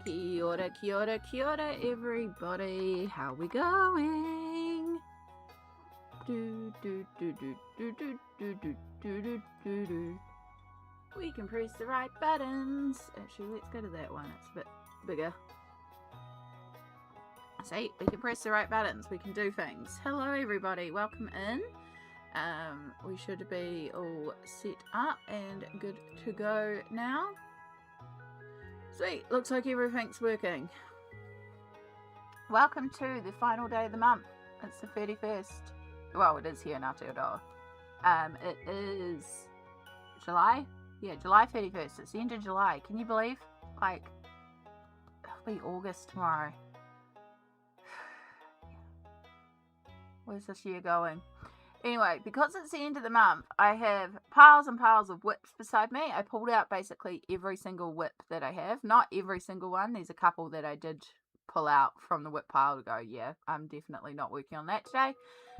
Kia ora, everybody. How we going? We can press the right buttons. Actually, let's go to that one. It's a bit bigger. See, we can press the right buttons. We can do things. Hello, everybody. Welcome in. We should be all set up and good to go now. Sweet, looks like everything's working. Welcome to the final day of the month. It's the 31st. Well, it is here in Aotearoa. It is July? Yeah, July 31st. It's the end of July. Can you believe? Like, it'll be August tomorrow. Where's this year going? Anyway, because it's the end of the month, I have piles and piles of whips beside me. I pulled out basically every single whip that I have. Not every single one. There's a couple that I did pull out from the whip pile to go, yeah, I'm definitely not working on that today.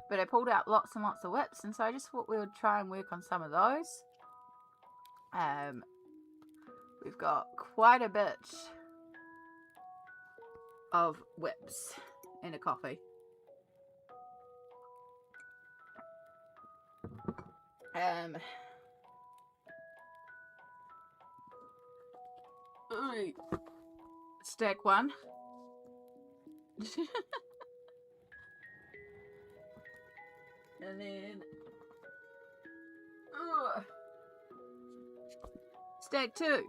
But I pulled out lots and lots of whips, and so I just thought we would try and work on some of those. We've got quite a bit of whips and a coffee. Stack one. And then stack two.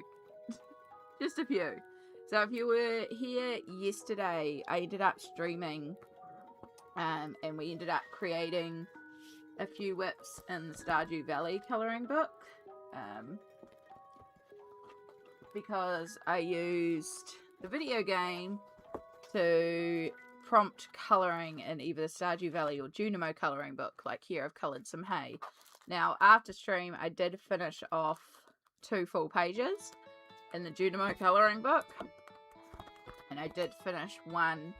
Just a few. So if you were here yesterday, I ended up streaming and we ended up creating a few whips in the Stardew Valley colouring book, because I used the video game to prompt colouring in either the Stardew Valley or Junimo colouring book. Like here I've coloured some hay. Now after stream I did finish off 2 full pages in the Junimo colouring book, and I did finish one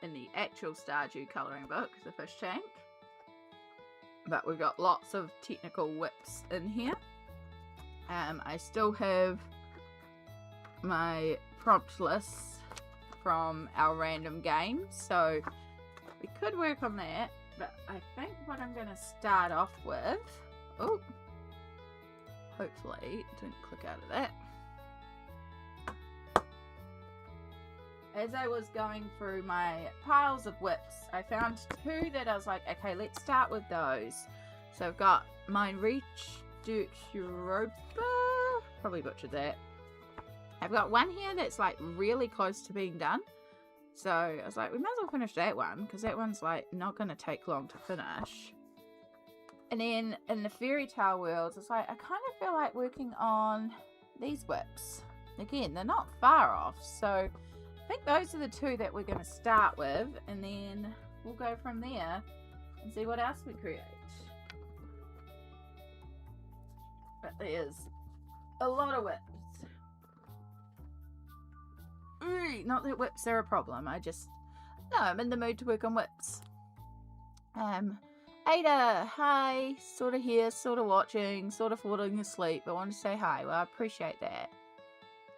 in the actual Stardew colouring book, the fish tank. But we've got lots of technical whips in here. I still have my prompt lists from our random games, so we could work on that. But I think what I'm going to start off with... Oh, hopefully it didn't click out of that. As I was going through my piles of whips, I found 2 that I was like, okay, let's start with those. So I've got Mine Reach Dirt Europa. Probably butchered that. I've got one here that's like really close to being done. So I was like, we might as well finish that one, because that one's like not going to take long to finish. And then in the fairy tale worlds, it's like, I kind of feel like working on these whips. Again, they're not far off, so I think those are the 2 that we're going to start with, and then we'll go from there and see what else we create. But there's a lot of whips. Ooh, not that whips are a problem, no, I'm in the mood to work on whips. Ada, hi, sort of here, sort of watching, sort of falling asleep, but wanted to say hi. Well, I appreciate that.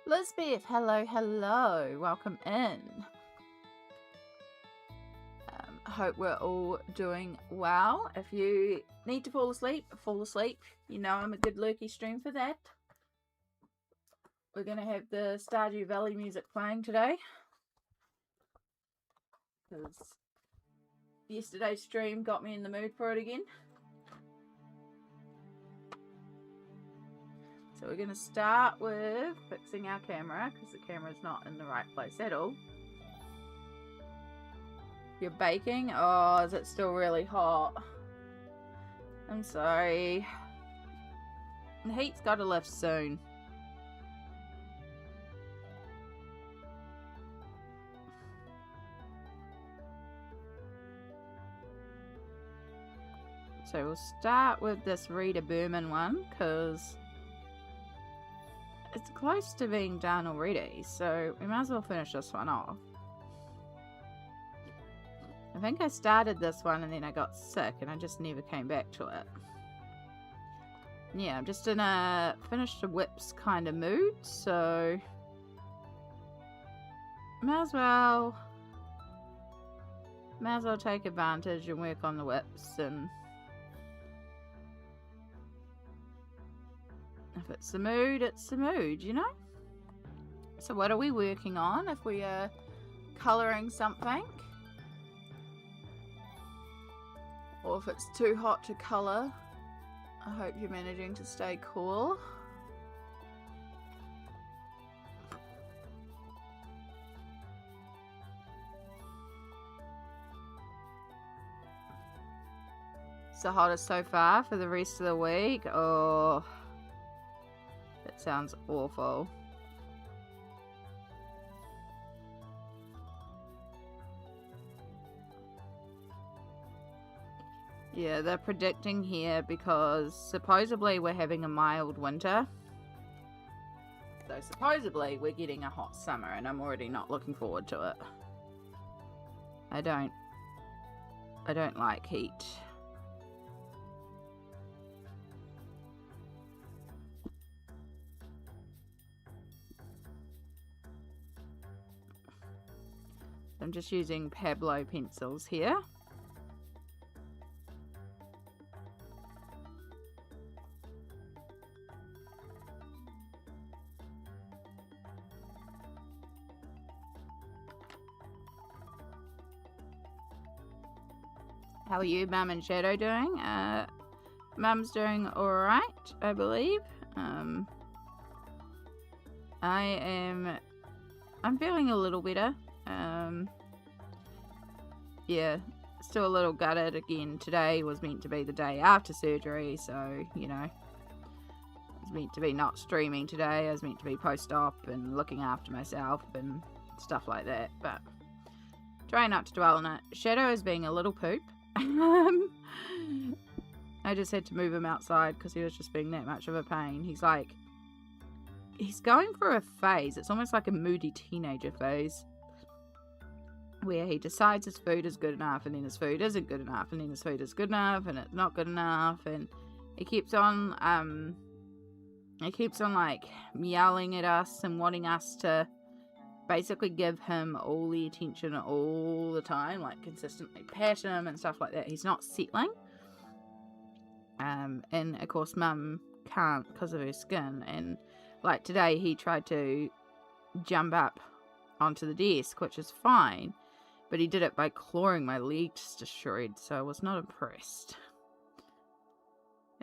Lisbeth, hello, welcome in. I hope we're all doing well. If you need to fall asleep. You know I'm a good lurky stream for that. We're going to have the Stardew Valley music playing today, because yesterday's stream got me in the mood for it again. So we're going to start with fixing our camera, because the camera's not in the right place at all. You're baking? Oh, is it still really hot? I'm sorry. The heat's got to lift soon. So we'll start with this Rita Berman one, because it's close to being done already, so we might as well finish this one off. I think I started this one and then I got sick and I just never came back to it. Yeah, I'm just in a finish the whips kind of mood, so May as well take advantage and work on the whips, and if it's the mood, it's the mood, you know? So what are we working on if we are colouring something? Or if it's too hot to colour, I hope you're managing to stay cool. It's the hottest so far for the rest of the week. Oh, that sounds awful. Yeah, they're predicting here because supposedly we're having a mild winter. So supposedly we're getting a hot summer, and I'm already not looking forward to it. I don't like heat. I'm just using Pablo pencils here. How are you, Mum and Shadow, doing? Mum's doing alright, I believe. I'm feeling a little better. Yeah, still a little gutted. Again, today was meant to be the day after surgery, so, you know, I was meant to be not streaming today. I was meant to be post-op and looking after myself and stuff like that, but try not to dwell on it. Shadow is being a little poop. I just had to move him outside because he was just being that much of a pain. He's going through a phase. It's almost like a moody teenager phase, where he decides his food is good enough, and then his food isn't good enough, and then his food is good enough, and it's not good enough, and he keeps on like yelling at us and wanting us to basically give him all the attention all the time, like consistently pat him and stuff like that. He's not settling. And of course Mum can't because of her skin, and like today he tried to jump up onto the desk, which is fine, but he did it by clawing my legs to shreds, so I was not impressed.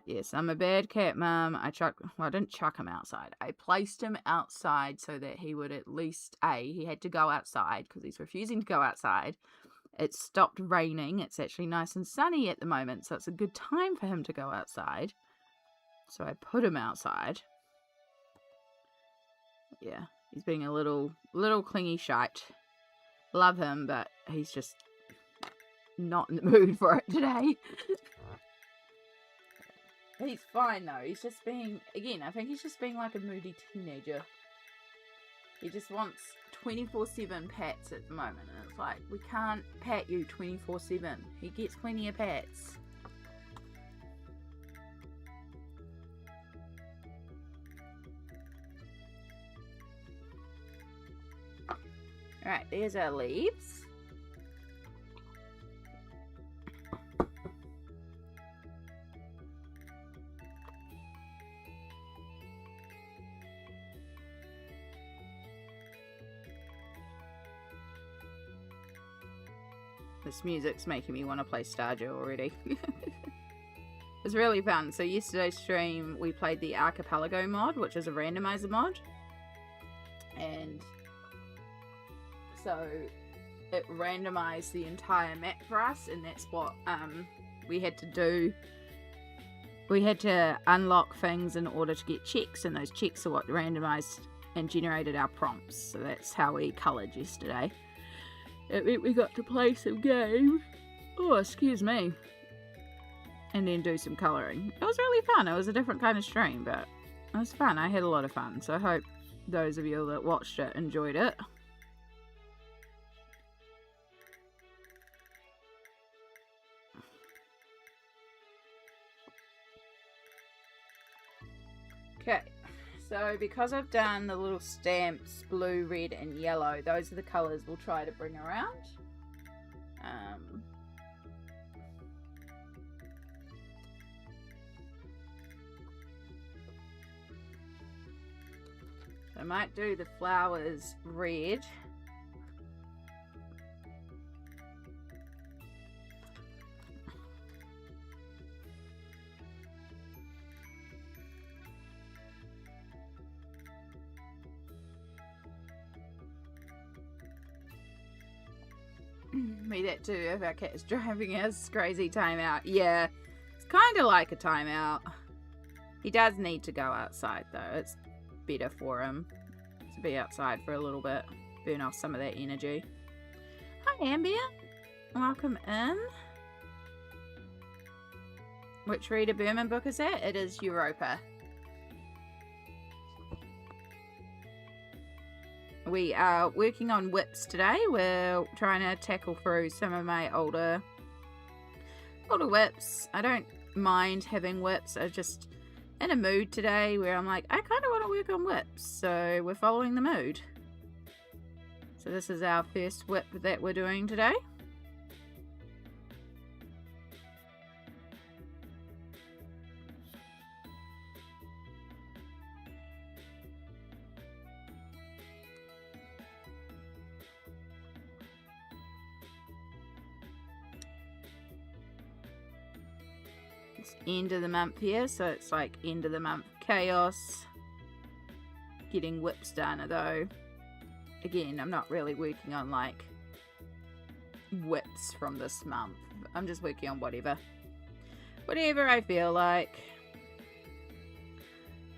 Yes, I'm a bad cat, Mum. I didn't chuck him outside. I placed him outside so that he would at least, he had to go outside because he's refusing to go outside. It stopped raining. It's actually nice and sunny at the moment, so it's a good time for him to go outside. So I put him outside. Yeah, he's being a little clingy shite. Love him, but he's just not in the mood for it today. He's fine though. He's just being, again, I think he's just being like a moody teenager. He just wants 24/7 pats at the moment, and it's like, we can't pat you 24/7. He gets plenty of pats. Alright, there's our leaves. This music's making me want to play Stardew already. It was really fun. So yesterday's stream we played the Archipelago mod, which is a randomizer mod. And so it randomized the entire map for us, and that's what we had to do. We had to unlock things in order to get checks, and those checks are what randomized and generated our prompts. So that's how we coloured yesterday. It meant we got to play some games. Oh, excuse me. And then do some colouring. It was really fun. It was a different kind of stream, but it was fun. I had a lot of fun. So I hope those of you that watched it enjoyed it. Okay. So because I've done the little stamps, blue, red, and yellow, those are the colours we'll try to bring around. I might do the flowers red. Me that too, if our cat's driving us crazy. Timeout. Yeah, it's kind of like a timeout. He does need to go outside though. It's better for him to be outside for a little bit, burn off some of that energy. Hi Ambient, welcome in. Which Rita Berman book is that? It is Europa. We are working on whips today. We're trying to tackle through some of my older whips. I don't mind having whips. I'm just in a mood today where I'm like, I kind of want to work on whips. So we're following the mood. So this is our first whip that we're doing today. End of the month here, so it's like end of the month chaos. Getting whips done, though again I'm not really working on like whips from this month. I'm just working on whatever I feel like.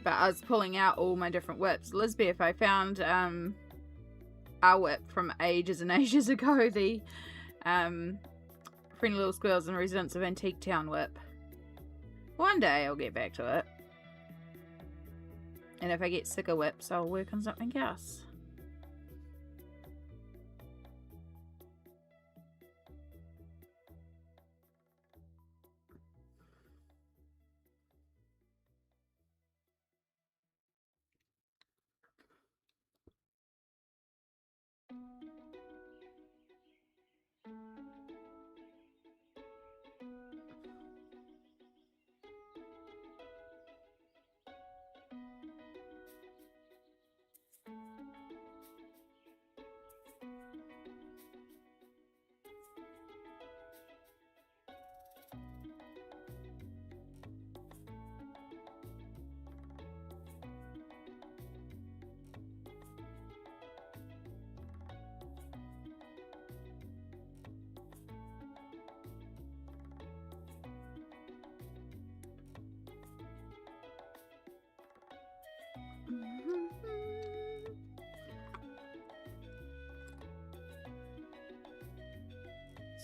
But I was pulling out all my different whips. Lisbeth, I found our whip from ages and ages ago, the Friendly Little Squirrels and Residents of Antique Town whip. One day I'll get back to it. And if I get sick of whips, I'll work on something else.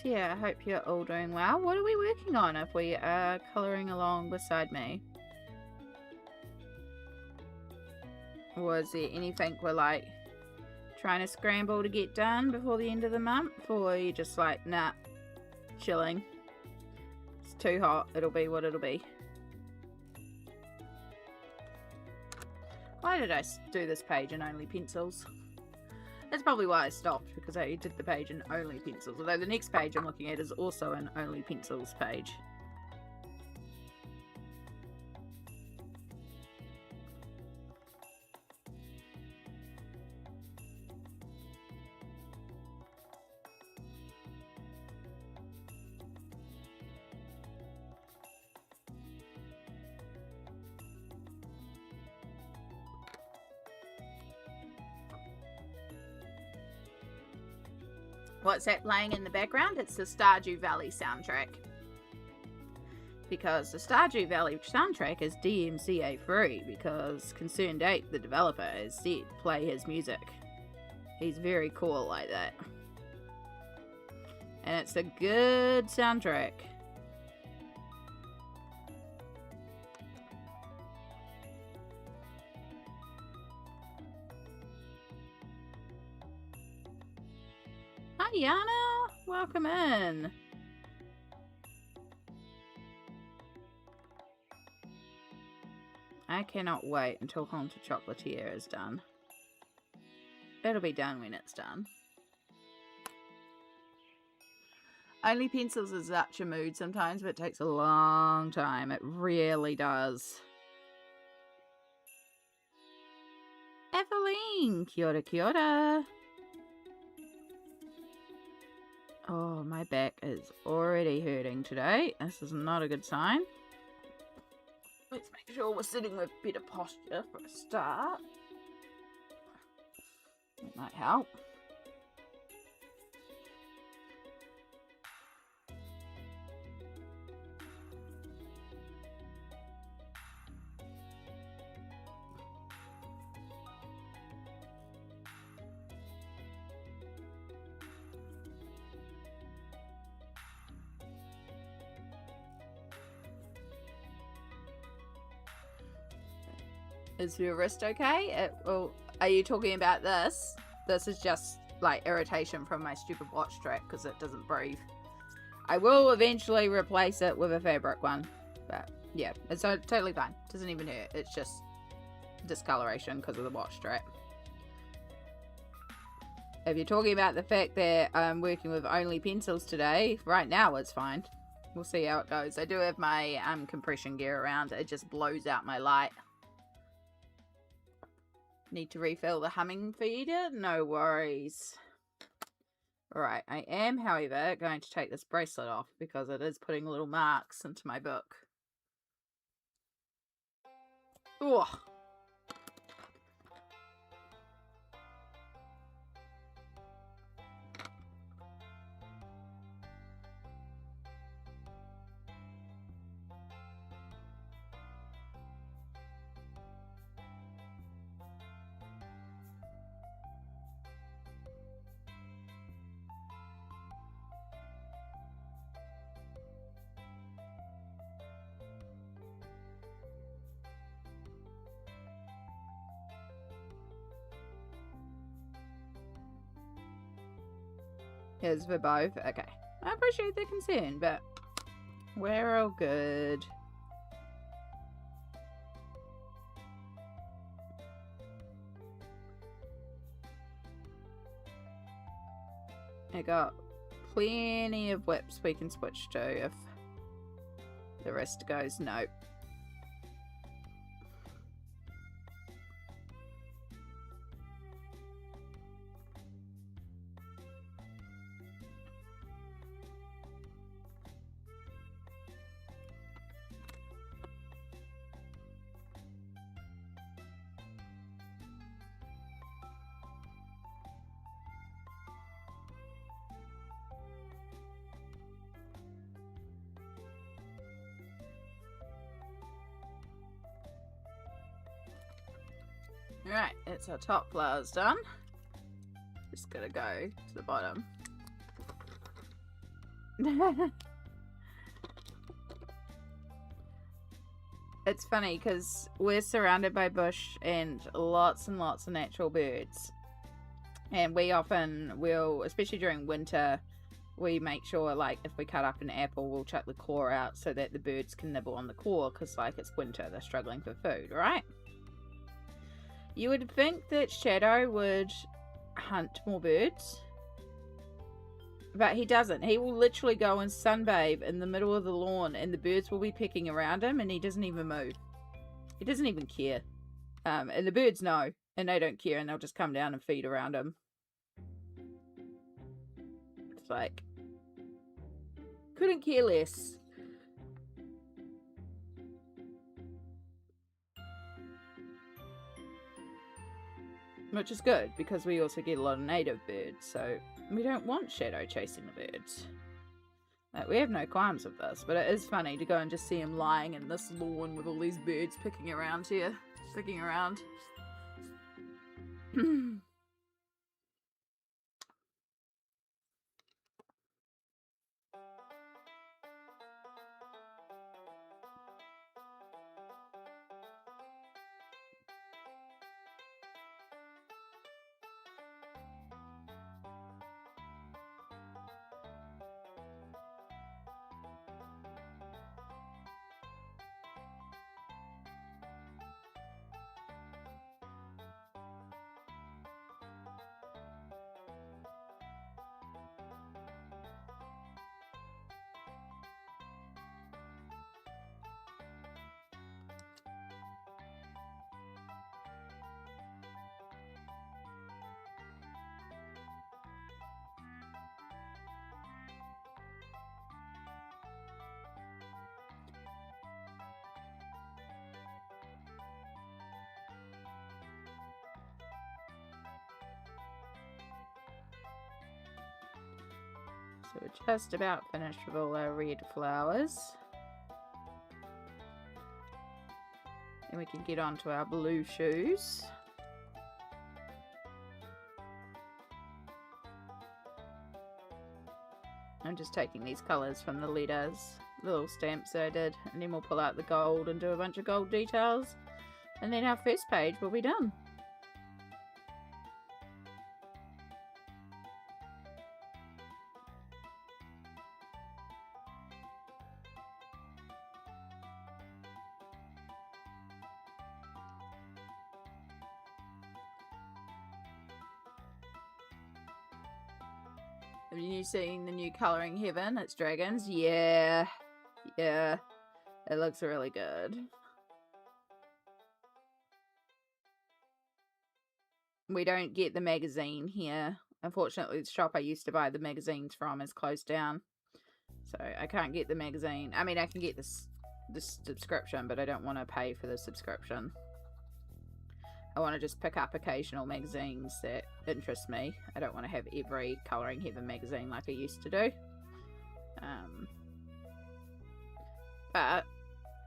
So yeah, I hope you're all doing well. What are we working on if we are colouring along beside me? Or is there anything we're like trying to scramble to get done before the end of the month? Or are you just like, nah, chilling? It's too hot, it'll be what it'll be. Why did I do this page in only pencils? That's probably why I stopped, because I did the page in only pencils. Although the next page I'm looking at is also an only pencils page. What's that playing in the background? It's the Stardew Valley soundtrack. Because the Stardew Valley soundtrack is DMCA free, because Concerned Ape, the developer, has said play his music. He's very cool like that. And it's a good soundtrack. Hi, Yana. Welcome in. I I cannot wait until Haunted Chocolatier is done. It'll be done when it's done. Only Pencils is such a mood sometimes, but it takes a long time. It really does. Eveline! Kia ora, kia ora. Oh, my back is already hurting today. This is not a good sign. Let's make sure we're sitting with better posture for a start. That might help. Is your wrist okay? Well, are you talking about this? This is just like irritation from my stupid watch strap because it doesn't breathe. I will eventually replace it with a fabric one. But yeah, it's totally fine. Doesn't even hurt. It's just discoloration because of the watch strap. If you're talking about the fact that I'm working with only pencils today, right now it's fine. We'll see how it goes. I do have my compression gear around. It just blows out my light. Need to refill the humming feeder? No worries. Alright, I am, however, going to take this bracelet off because it is putting little marks into my book. Ugh. Is for both? Okay. I appreciate the concern, but we're all good. I got plenty of whips we can switch to if the rest goes nope. Alright, it's our top flowers done. Just gotta go to the bottom. It's funny because we're surrounded by bush and lots of natural birds. And we often will, especially during winter, we make sure, like, if we cut up an apple, we'll chuck the core out so that the birds can nibble on the core because, like, it's winter, they're struggling for food, right? You would think that Shadow would hunt more birds, but he doesn't. He will literally go and sunbathe in the middle of the lawn and the birds will be pecking around him and he doesn't even move. He doesn't even care. And the birds know and they don't care and they'll just come down and feed around him. It's like, couldn't care less. Which is good, because we also get a lot of native birds, so we don't want Shadow chasing the birds. Like, we have no qualms with this, but it is funny to go and just see him lying in this lawn with all these birds picking around here. Picking around. So we're just about finished with all our red flowers. And we can get on to our blue shoes. I'm just taking these colours from the letters, little stamps that I did, and then we'll pull out the gold and do a bunch of gold details. And then our first page will be done. Have you seen the new Colouring Heaven? It's dragons. Yeah. Yeah. It looks really good. We don't get the magazine here. Unfortunately, the shop I used to buy the magazines from is closed down. So I can't get the magazine. I mean, I can get the subscription, but I don't want to pay for the subscription. I want to just pick up occasional magazines that interest me. I don't want to have every Colouring Heaven magazine like I used to do. But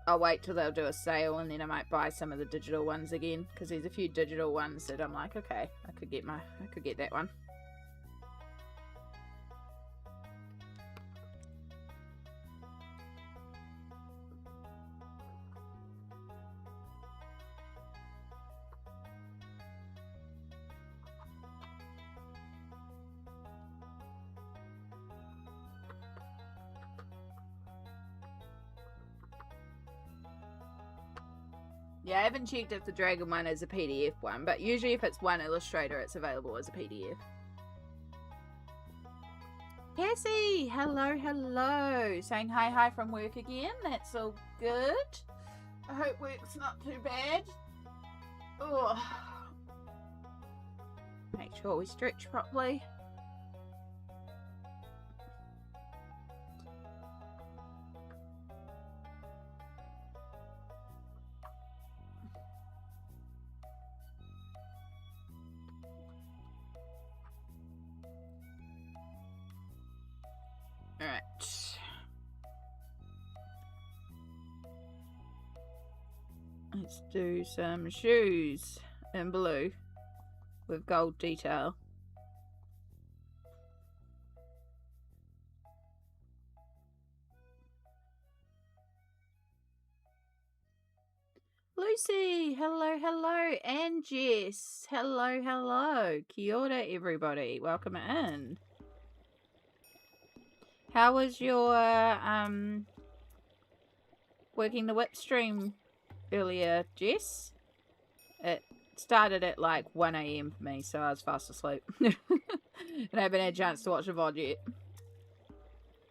I'll wait till they'll do a sale and then I might buy some of the digital ones again. Because there's a few digital ones that I'm like, okay, I could get that one. Yeah, I haven't checked if the dragon one is a PDF one, but usually if it's one illustrator, it's available as a PDF. Cassie! Hello, hello! Saying hi from work again. That's all good. I hope work's not too bad. Oh. Make sure we stretch properly. Alright. Let's do some shoes in blue with gold detail. Lucy, hello, hello, and Jess, hello, hello. Kia ora, everybody. Welcome in. How was your working the whip stream earlier, Jess? It started at like 1 AM for me, so I was fast asleep. And I haven't had a chance to watch the VOD yet.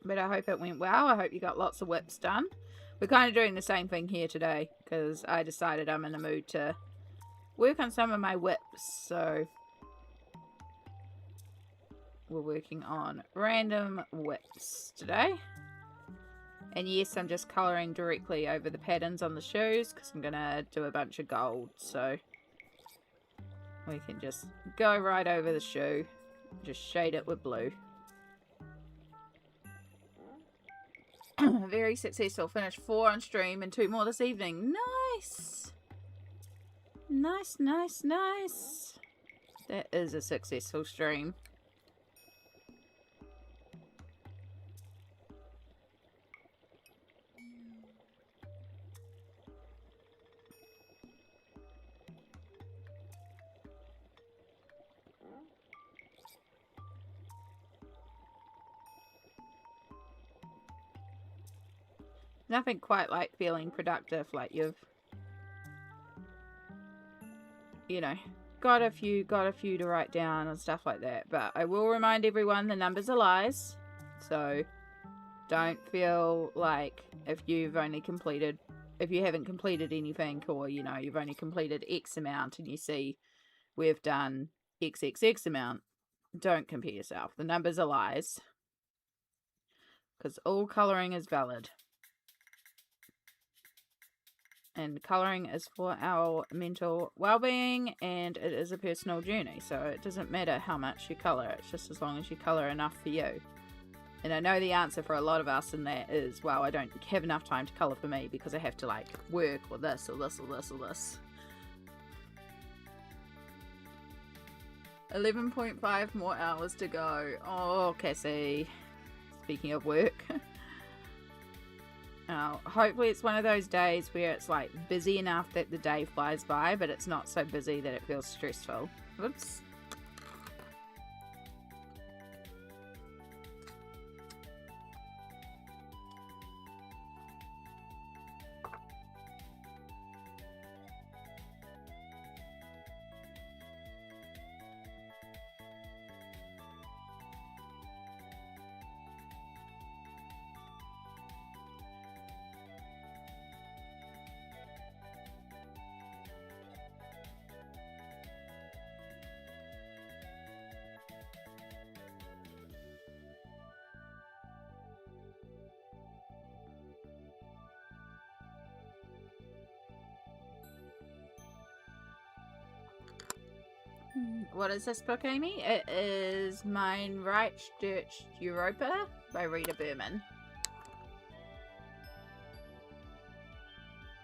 But I hope it went well. I hope you got lots of whips done. We're kind of doing the same thing here today, because I decided I'm in the mood to work on some of my whips, so we're working on random whips today. And yes, I'm just colouring directly over the patterns on the shoes because I'm going to do a bunch of gold. So we can just go right over the shoe. Just shade it with blue. Very successful. Finished 4 on stream and 2 more this evening. Nice! Nice, nice, nice. That is a successful stream. Nothing quite like feeling productive, like you've, you know, got a few to write down and stuff like that. But I will remind everyone the numbers are lies. So don't feel like if you haven't completed anything, or, you know, you've only completed X amount and you see we've done XXX amount, don't compare yourself. The numbers are lies. Because all colouring is valid. And colouring is for our mental well-being, and it is a personal journey, so it doesn't matter how much you colour, it's just as long as you colour enough for you. And I know the answer for a lot of us in that is, well, I don't have enough time to colour for me because I have to, like, work or this or this or this or this. 11.5 more hours to go. Oh, Cassie. Speaking of work. Hopefully it's one of those days where it's, like, busy enough that the day flies by, but it's not so busy that it feels stressful. Whoops. What is this book, Amy? It is Mein Reich durch Europa by Rita Berman.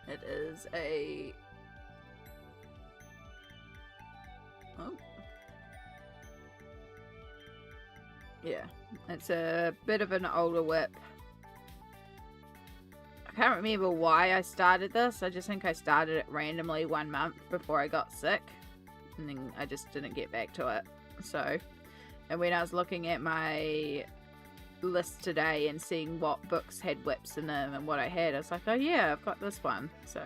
It is a... Oh. Yeah, it's a bit of an older whip. I can't remember why I started this. I just think I started it randomly 1 month before I got sick. And then I just didn't get back to it. So, and when I was looking at my list today and seeing what books had whips in them and what I had, I was like, oh yeah, I've got this one. So,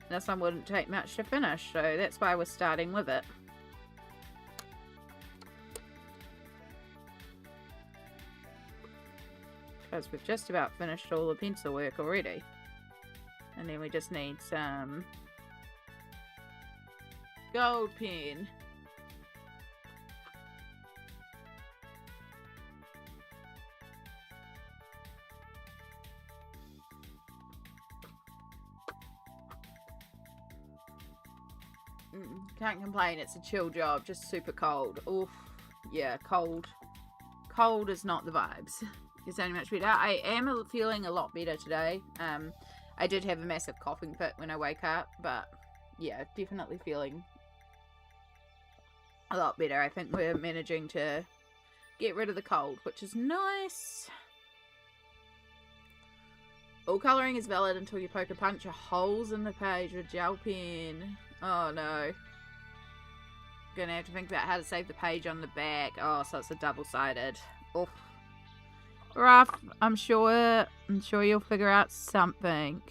this one wouldn't take much to finish. So that's why we're starting with it. Because we've just about finished all the pencil work already. And then we just need some gold pen. Can't complain, it's a chill job, just super cold. Oof, yeah, cold. Cold is not the vibes. It's only much better. I am feeling a lot better today. I did have a massive coughing fit when I wake up, but yeah, definitely feeling a lot better. I think we're managing to get rid of the cold, which is nice. All colouring is valid until you poke a bunch of holes in the page with gel pen. Oh no. Gonna have to think about how to save the page on the back. Oh, so it's a double-sided. Oof. Rough. I'm sure you'll figure out something.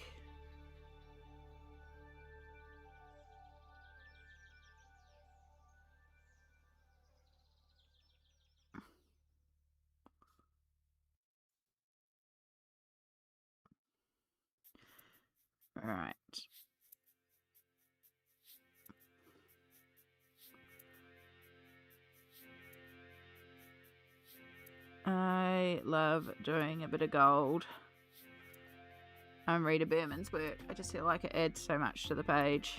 Alright. I love doing a bit of gold. Rita Berman's work. I just feel like it adds so much to the page.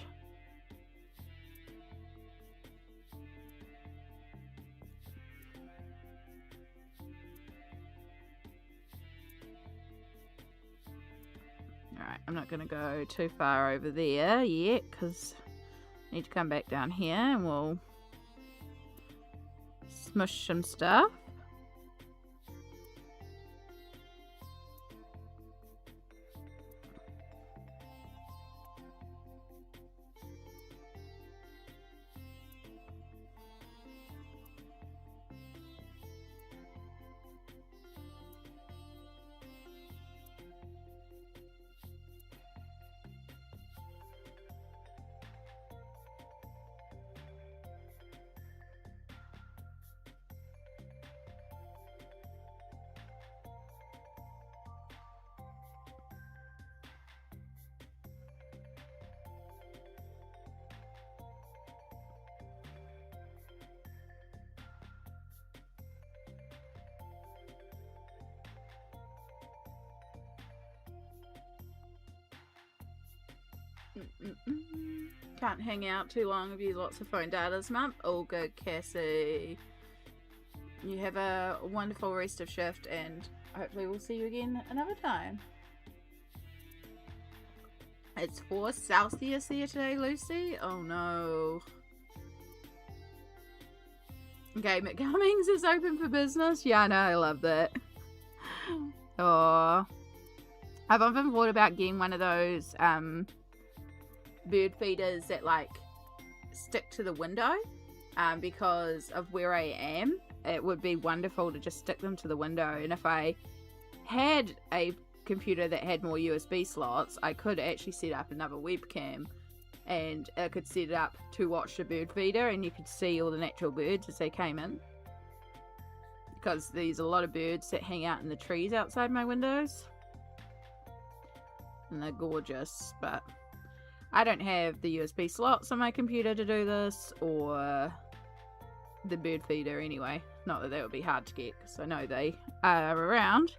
Alright, I'm not going to go too far over there yet because I need to come back down here and we'll smush some stuff. Can't hang out too long. I've used lots of phone data this month. All good, Cassie. You have a wonderful rest of shift, and hopefully we'll see you again another time. It's 4 Celsius here today, Lucy. Oh no. Okay, McCummings is open for business. Yeah, I know, I love that. Oh, I've often thought about getting one of those bird feeders that like stick to the window, because of where I am. It would be wonderful to just stick them to the window, and if I had a computer that had more USB slots, I could actually set up another webcam, and I could set it up to watch the bird feeder, and you could see all the natural birds as they came in, because there's a lot of birds that hang out in the trees outside my windows, and they're gorgeous. But I don't have the USB slots on my computer to do this, or the bird feeder anyway. Not that would be hard to get, because I know they are around.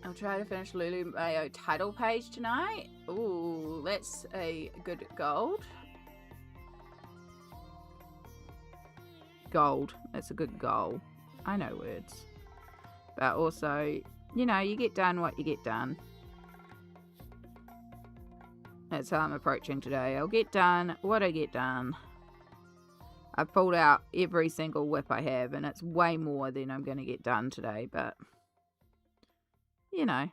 I'll try to finish Lulu Mayo title page tonight. Ooh, that's a good gold. Gold. That's a good goal. I know words. But also, you know, you get done what you get done. That's how I'm approaching today. I'll get done what I get done. I've pulled out every single whip I have, and it's way more than I'm going to get done today, but you know.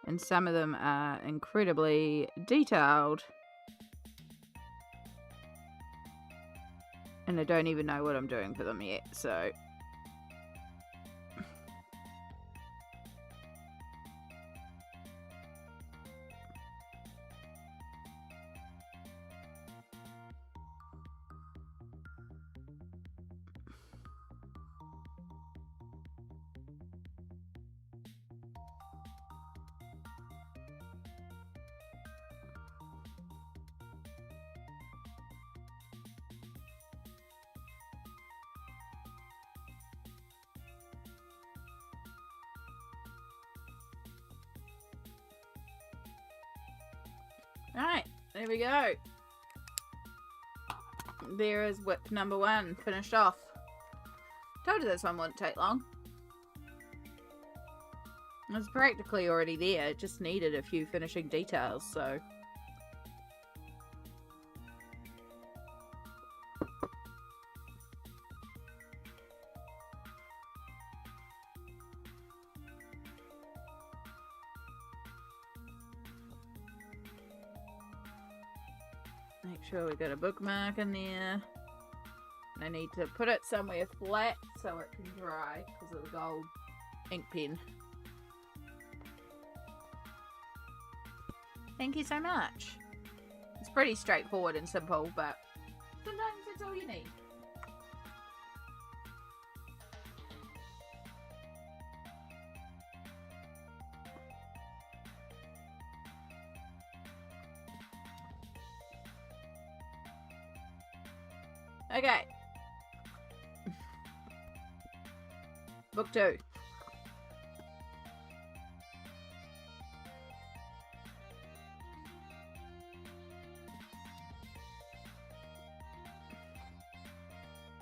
And some of them are incredibly detailed. And I don't even know what I'm doing for them yet, so alright, there we go. There is whip number 1, finished off. Told you this one wouldn't take long. It was practically already there, it just needed a few finishing details, so. Make sure we got a bookmark in there. And I need to put it somewhere flat so it can dry because of the gold ink pen. Thank you so much. It's pretty straightforward and simple, but sometimes that's all you need. Okay. Book 2.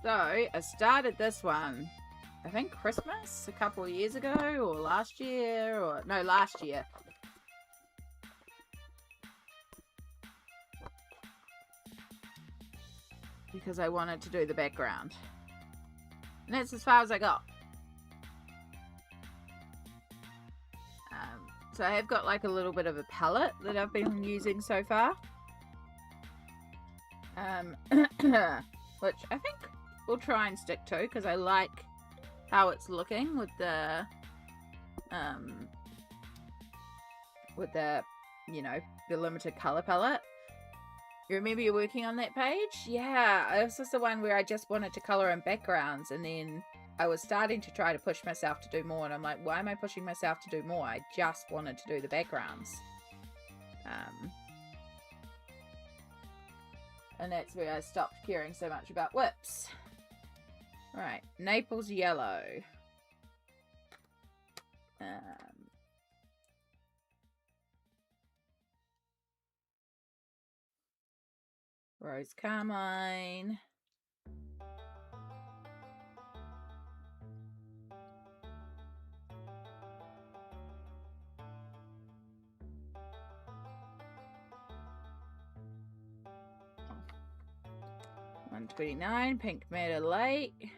So, I started this one, I think Christmas, a couple of years ago, or last year, or no, last year. Because I wanted to do the background. And that's as far as I got. So I have got like a little bit of a palette that I've been using so far. Which I think we'll try and stick to because I like how it's looking with the you know, the limited color palette. You remember you're working on that page? Yeah, this was the one where I just wanted to colour in backgrounds, and then I was starting to try to push myself to do more, and I'm like, why am I pushing myself to do more? I just wanted to do the backgrounds. And that's where I stopped caring so much about whips. Right, Naples yellow. Rose carmine. $1.29, pink Madder Lake.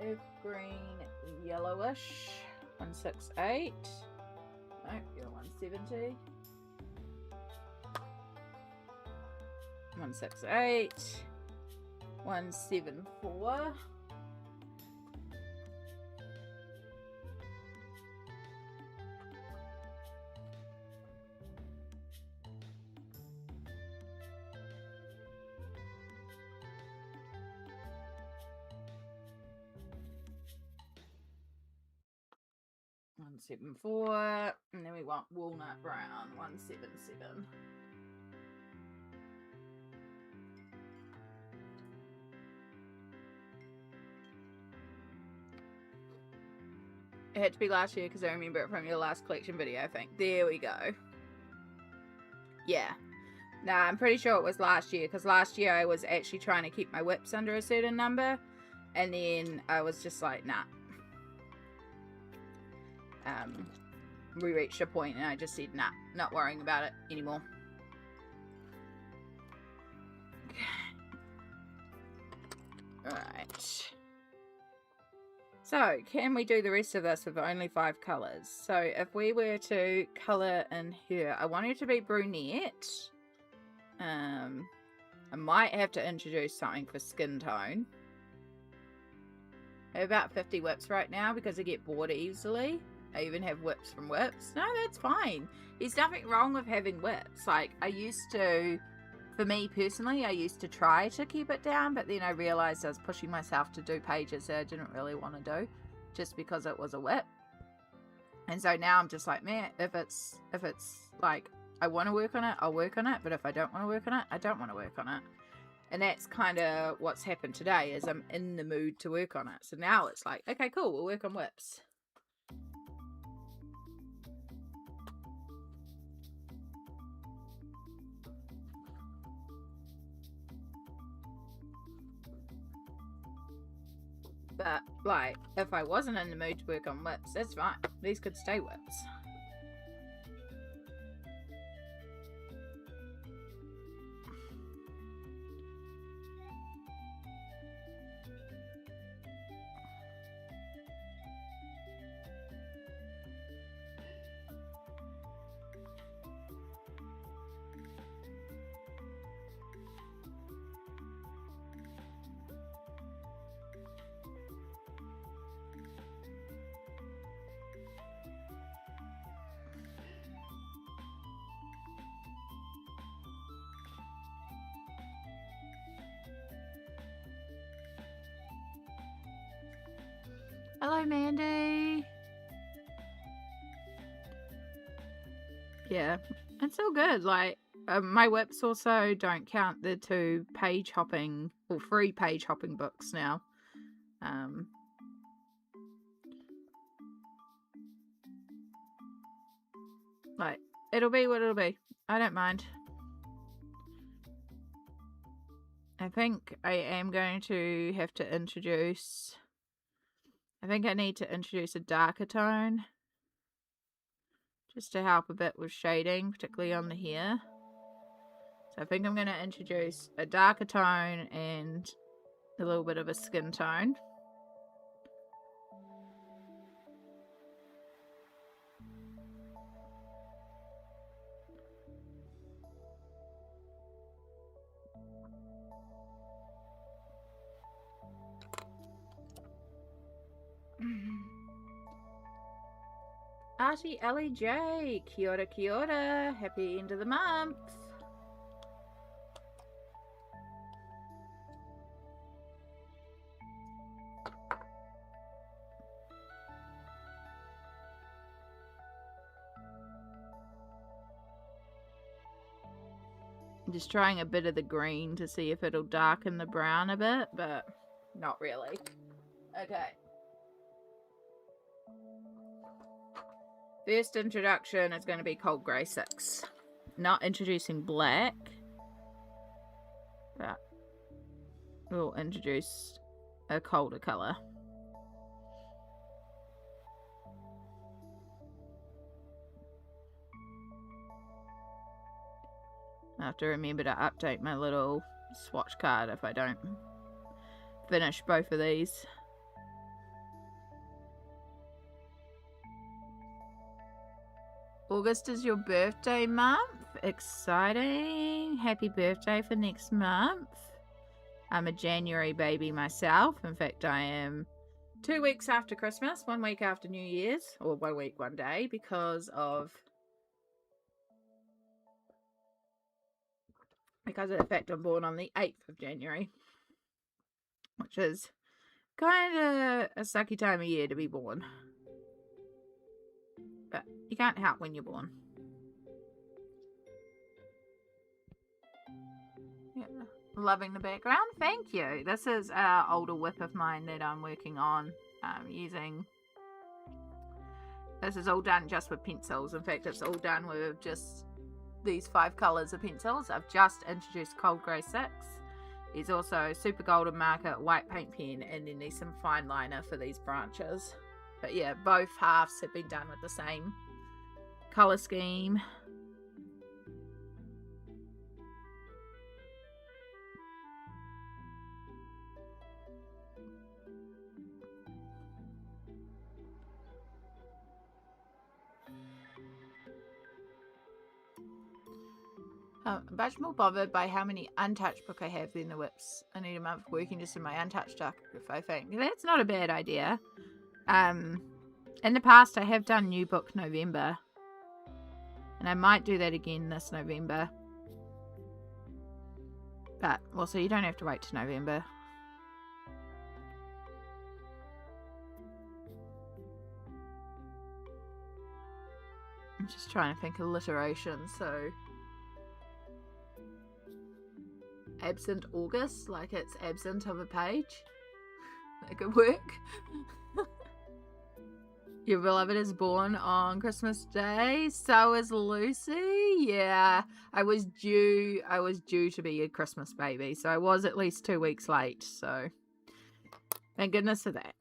Earth green yellowish. 168. No, you're 170. 168. 174. $174, and then we want walnut brown, 177. It had to be last year because I remember it from your last collection video, I think. There we go. Yeah. Nah, I'm pretty sure it was last year because last year I was actually trying to keep my whips under a certain number, and then I was just like, nah. We reached a point and I just said, nah, not worrying about it anymore. Alright. So, can we do the rest of this with only 5 colours? So, if we were to colour in here, I want it to be brunette. I might have to introduce something for skin tone. I have about 50 whips right now because I get bored easily. I even have whips from whips. No, that's fine. There's nothing wrong with having whips. Like, I used to, for me personally, I used to try to keep it down, but then I realized I was pushing myself to do pages that I didn't really want to do just because it was a whip. And so now I'm just like, man, if it's like, I want to work on it, I'll work on it. But if I don't want to work on it, I don't want to work on it. And that's kind of what's happened today, is I'm in the mood to work on it. So now it's like, okay, cool, we'll work on whips. But, like, if I wasn't in the mood to work on whips, that's fine. These could stay whips. Hello, Mandy. Yeah, it's all good. Like, my whips also don't count the 2 page hopping or 3 page hopping books now. Like, it'll be what it'll be. I don't mind. I think I am going to have to introduce... I think I need to introduce a darker tone. Just to help a bit with shading, particularly on the hair. So I think I'm going to introduce a darker tone and a little bit of a skin tone. Artie Ellie J, kia ora, happy end of the month. Just trying a bit of the green to see if it'll darken the brown a bit, but not really. Okay. First introduction is going to be Cold Grey 6. Not introducing black, but we'll introduce a colder colour. I have to remember to update my little swatch card if I don't finish both of these. August is your birthday month. Exciting. Happy birthday for next month. I'm a January baby myself. In fact, I am 2 weeks after Christmas, 1 week after New Year's, or 1 week, 1 day, because of the fact I'm born on the 8th of January, which is kind of a sucky time of year to be born. But you can't help when you're born. Yeah. Loving the background. Thank you. This is an older whip of mine that I'm working on using. This is all done just with pencils. In fact, it's all done with just these 5 colours of pencils. I've just introduced Cold Grey 6. There's also Super Golden Marker, white paint pen, and then there's some fine liner for these branches. But yeah, both halves have been done with the same colour scheme. I'm much more bothered by how many untouched book I have than the whips. I need a month working just in my untouched stuff, if I think. That's not a bad idea. In the past, I have done New Book November. And I might do that again this November. But, well, so you don't have to wait till November. I'm just trying to think of alliteration, so... Absent August, like it's absent of a page. That could work. Your beloved is born on Christmas Day. So is Lucy. Yeah, I was due to be a Christmas baby, so I was at least 2 weeks late. So thank goodness for that.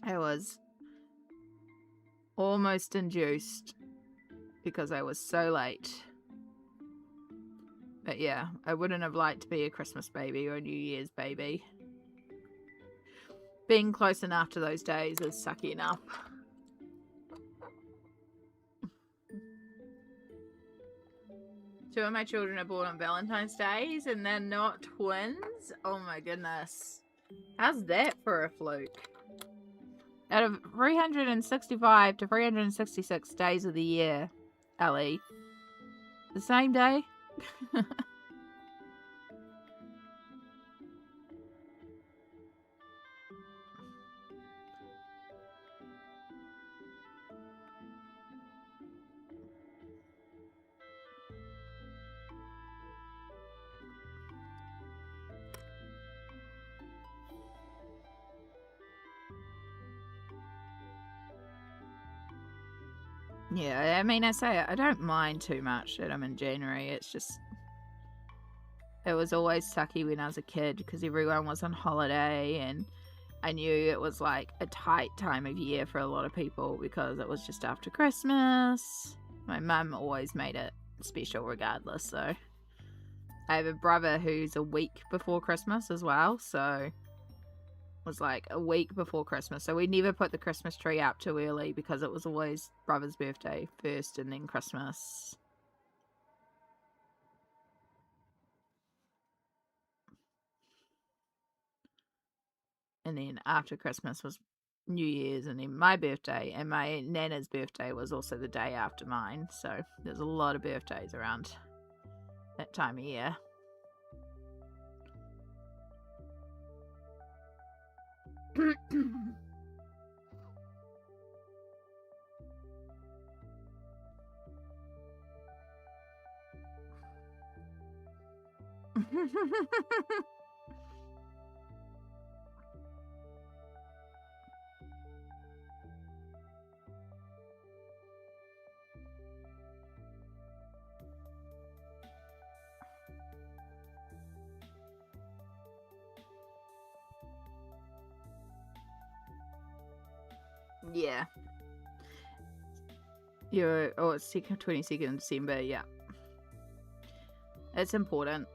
I was almost induced because I was so late. But yeah, I wouldn't have liked to be a Christmas baby or a New Year's baby. Being close enough to those days is sucky enough. Two of my children are born on Valentine's Days and they're not twins. Oh my goodness. How's that for a fluke? Out of 365 to 366 days of the year, Ellie, the same day? Yeah, I mean, I say I don't mind too much that I'm in January. It's just, it was always sucky when I was a kid because everyone was on holiday and I knew it was like a tight time of year for a lot of people because it was just after Christmas. My mum always made it special regardless, so. I have a brother who's a week before Christmas as well, so was like a week before Christmas, so we never put the Christmas tree out too early because it was always brother's birthday first and then Christmas. And then after Christmas was New Year's and then my birthday, and my nana's birthday was also the day after mine, so there's a lot of birthdays around that time of year. Yeah. It's 22nd of December, yeah. It's important.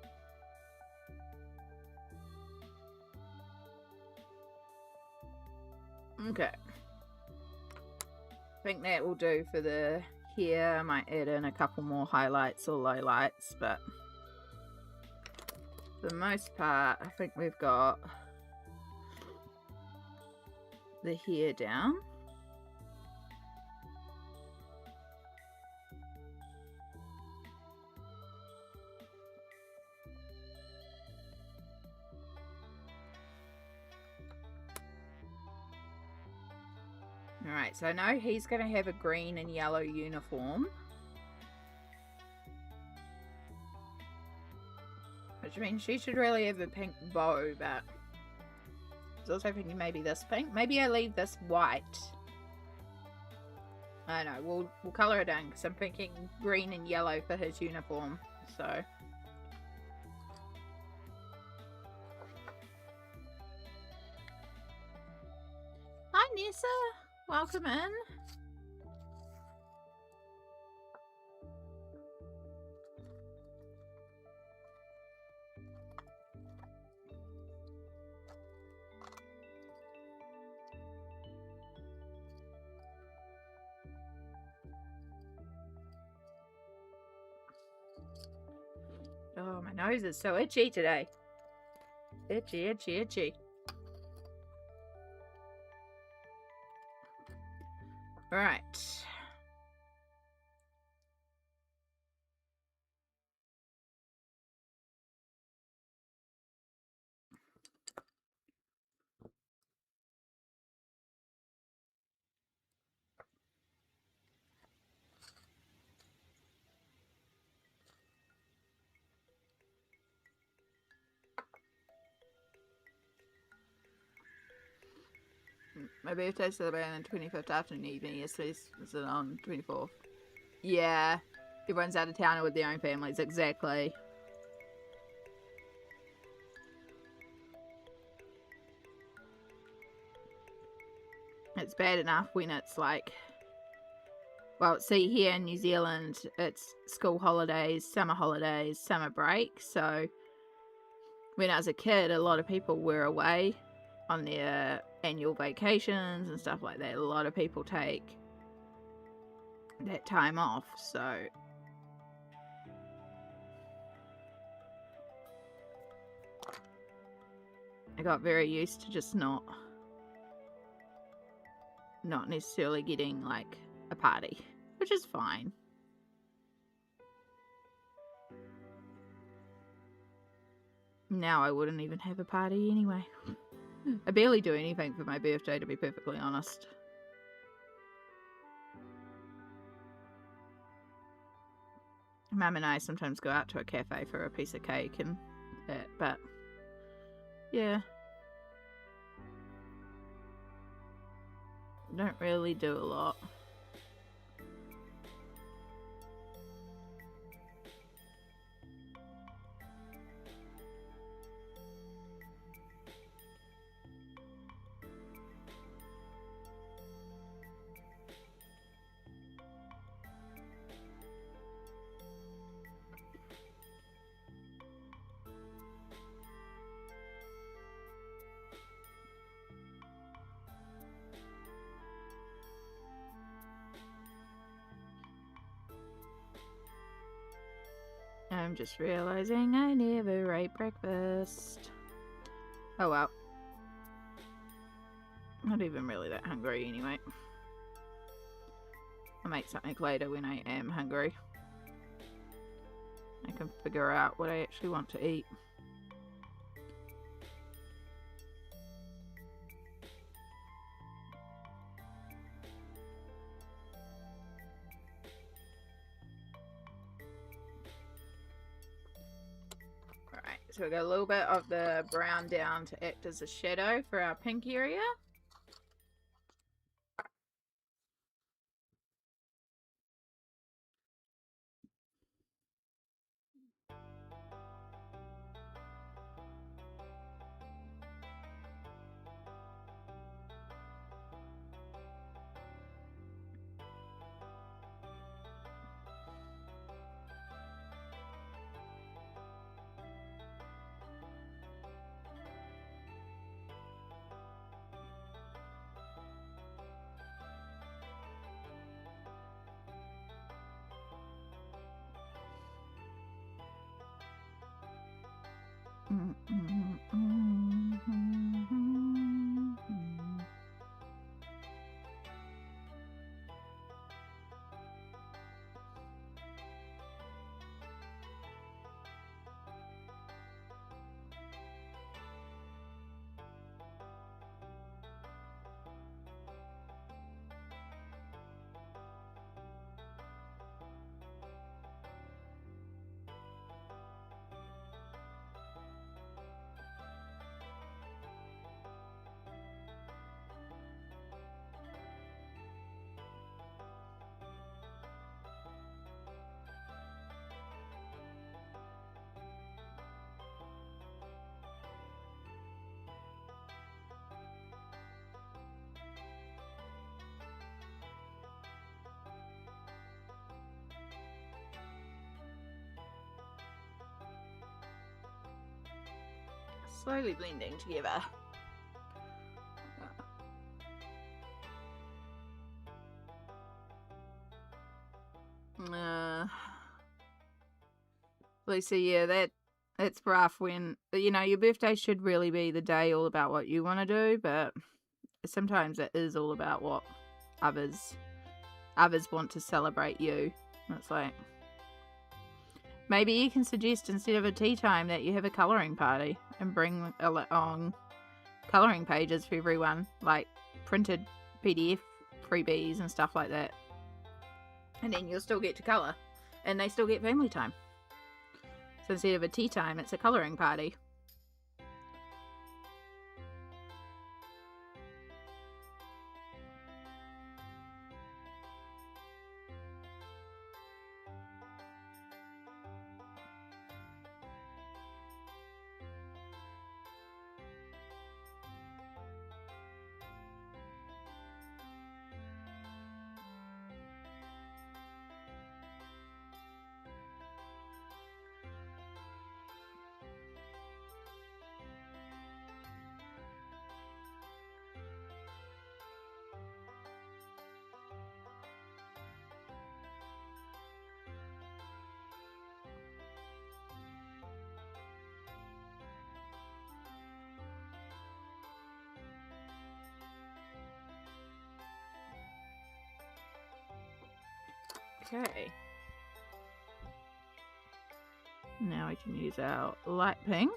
Okay. I think that will do for the hair. I might add in a couple more highlights or lowlights, but for the most part, I think we've got the hair down. Alright, so I know he's going to have a green and yellow uniform. Which means she should really have a pink bow, but I was also thinking maybe this pink. Maybe I leave this white. I don't know, we'll colour it in because I'm thinking green and yellow for his uniform. So hi Nessa, welcome in. Oh, my nose is so itchy today. Itchy, itchy, itchy. Right. My birthday's celebrated on the 25th afternoon evening. Yesterday's was it on 24th? Yeah. Everyone's out of town with their own families, exactly. It's bad enough when it's like, well, see, here in New Zealand, it's school holidays, summer break. So when I was a kid, a lot of people were away on their annual vacations and stuff like that. A lot of people take that time off, so I got very used to just not necessarily getting like a party, which is fine. Now I wouldn't even have a party anyway. I barely do anything for my birthday, to be perfectly honest. Mum and I sometimes go out to a cafe for a piece of cake and that, but yeah. Don't really do a lot. I'm just realizing I never ate breakfast. Oh well. Not even really that hungry anyway. I'll make something later when I am hungry. I can figure out what I actually want to eat. Alright. So we got a little bit of the brown down to act as a shadow for our pink area. Slowly blending together. Lisa, yeah, that's rough when, your birthday should really be the day all about what you want to do, but sometimes it is all about what others want to celebrate you. And it's like, maybe you can suggest instead of a tea time that you have a colouring party and bring along colouring pages for everyone, like printed PDF freebies and stuff like that. And then you'll still get to colour, and they still get family time. So instead of a tea time, it's a colouring party. Okay. Now we can use our light pink.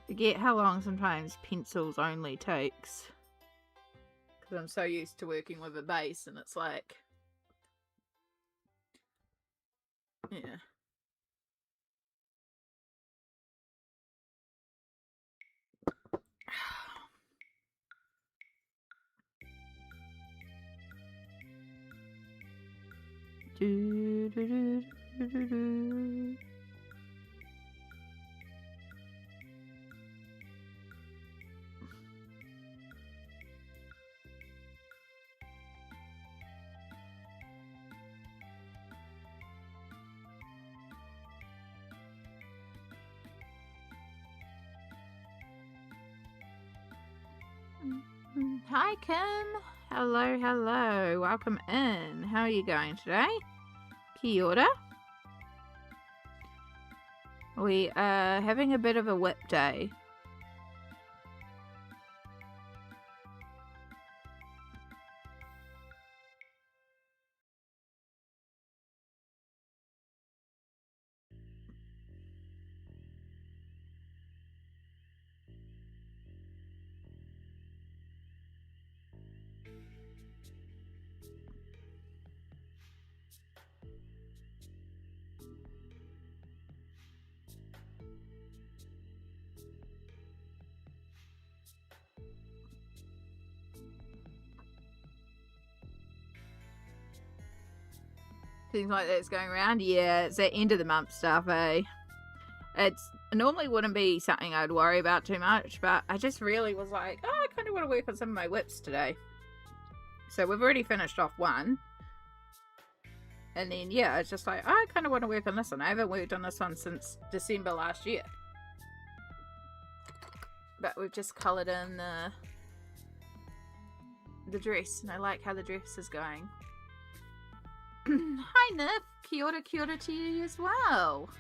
Forget how long sometimes pencils only takes. Because I'm so used to working with a base, and it's like, yeah. Do, do, do, do, do, do. Hi, Kim. Hello, hello. Welcome in. How are you going today? Kia ora. We are having a bit of a whip day. things like that's going around. Yeah, it's the end of the month stuff, eh? It normally wouldn't be something I'd worry about too much, but I just really was like, oh, I kind of want to work on some of my whips today. So we've already finished off one. And then, yeah, it's just like, oh, I kind of want to work on this one. I haven't worked on this one since December last year. But we've just coloured in the dress, and I like how the dress is going. Hi, Nif. Kia ora to you as well.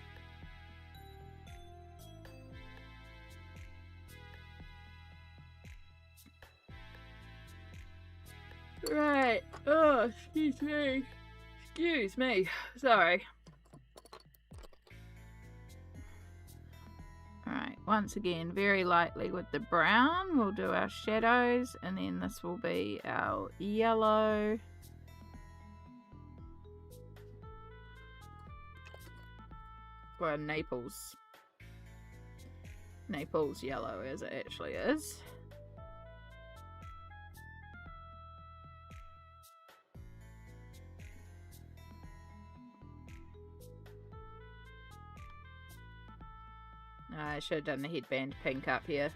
Right. Oh, excuse me. Excuse me. Sorry. Alright, once again, very lightly with the brown, we'll do our shadows, and then this will be our yellow. Well, Naples yellow as it actually is. I should have done the headband pink up here.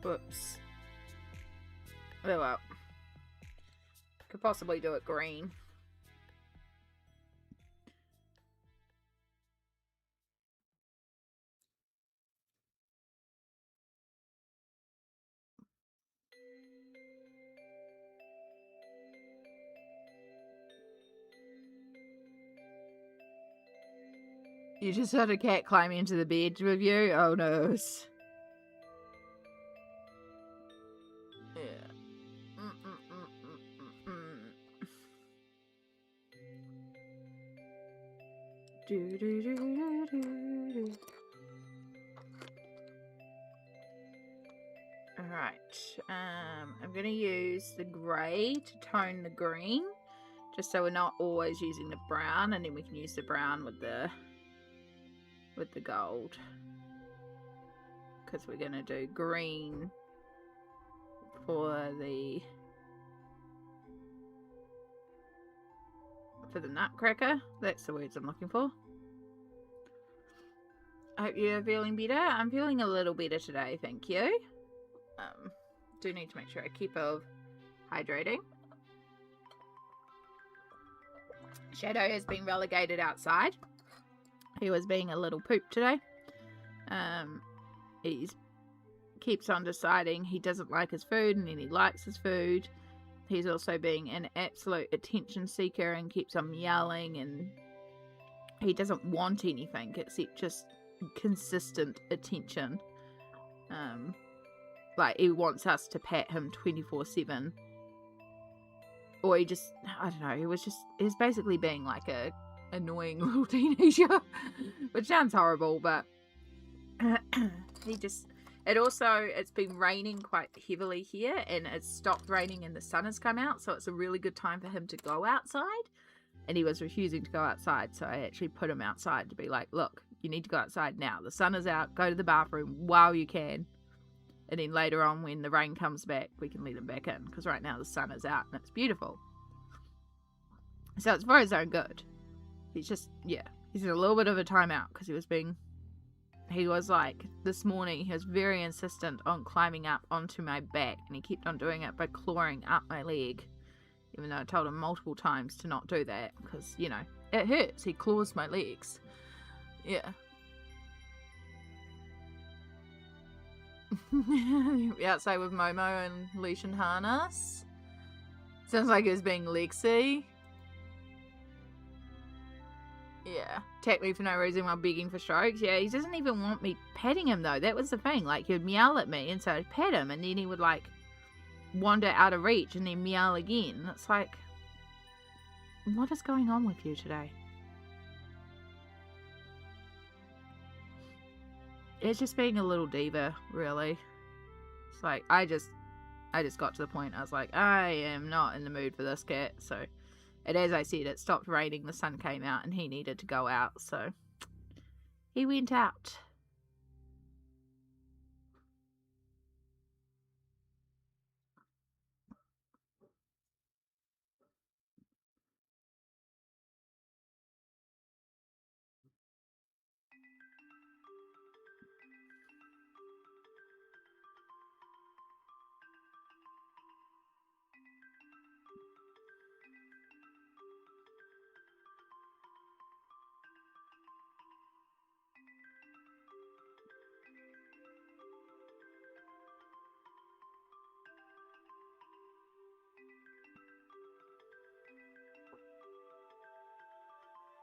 Whoops. Oh well. Could possibly do it green. You just had a cat climb into the bed with you? Oh no. Yeah. Alright. I'm going to use the grey to tone the green. Just so we're not always using the brown, and then we can use the brown with the gold, because we're going to do green for the nutcracker. That's the words I'm looking for. I hope you're feeling better. I'm feeling a little better today, thank you. Do need to make sure I keep hydrating. Shadow has been relegated outside. He was being a little poop today. He keeps on deciding he doesn't like his food, and then he likes his food. He's also being an absolute attention seeker and keeps on yelling, and he doesn't want anything except just consistent attention. Like, he wants us to pat him 24/7. Or he just, I don't know, he was basically being like a annoying little teenager. Which sounds horrible, but it's been raining quite heavily here, and it's stopped raining and the sun has come out, so it's a really good time for him to go outside. And he was refusing to go outside, so I actually put him outside to be like, look, you need to go outside now. The sun is out, go to the bathroom while you can. And then later on, when the rain comes back, we can let him back in. Because right now the sun is out and it's beautiful. So it's for his own good. He's just, yeah. He's in a little bit of a timeout because he was like, this morning, he was very insistent on climbing up onto my back. And he kept on doing it by clawing up my leg. Even though I told him multiple times to not do that. Because, you know, it hurts. He claws my legs. Yeah. Outside with Momo and leash and harness. Sounds like it was being Lexi. Yeah. Attack me for no reason while begging for strokes. Yeah, he doesn't even want me petting him though. That was the thing. Like, he'd meow at me and so I'd pet him, and then he would like wander out of reach and then meow again. And it's like, what is going on with you today? It's just being a little diva, really. It's like, I just got to the point, I was like, I am not in the mood for this cat, so... And as I said, it stopped raining, the sun came out, and he needed to go out, so... He went out.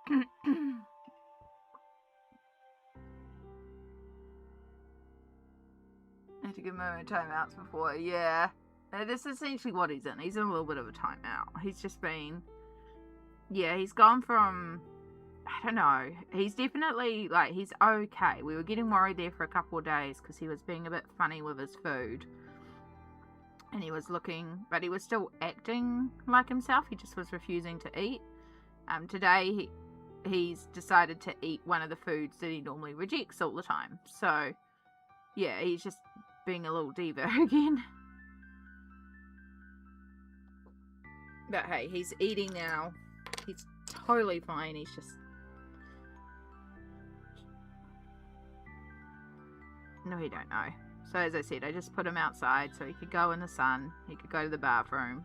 I had to give Momo timeouts before, yeah. This is essentially what he's in. He's in a little bit of a timeout. He's just been... Yeah, he's gone from... I don't know. He's definitely, like, he's okay. We were getting worried there for a couple of days because he was being a bit funny with his food. And he was looking... But he was still acting like himself. He just was refusing to eat. Today, he's decided to eat one of the foods that he normally rejects all the time. So, yeah, he's just being a little diva again. But hey, he's eating now. He's totally fine. He's just... No, he don't know. So as I said, I just put him outside so he could go in the sun. He could go to the bathroom.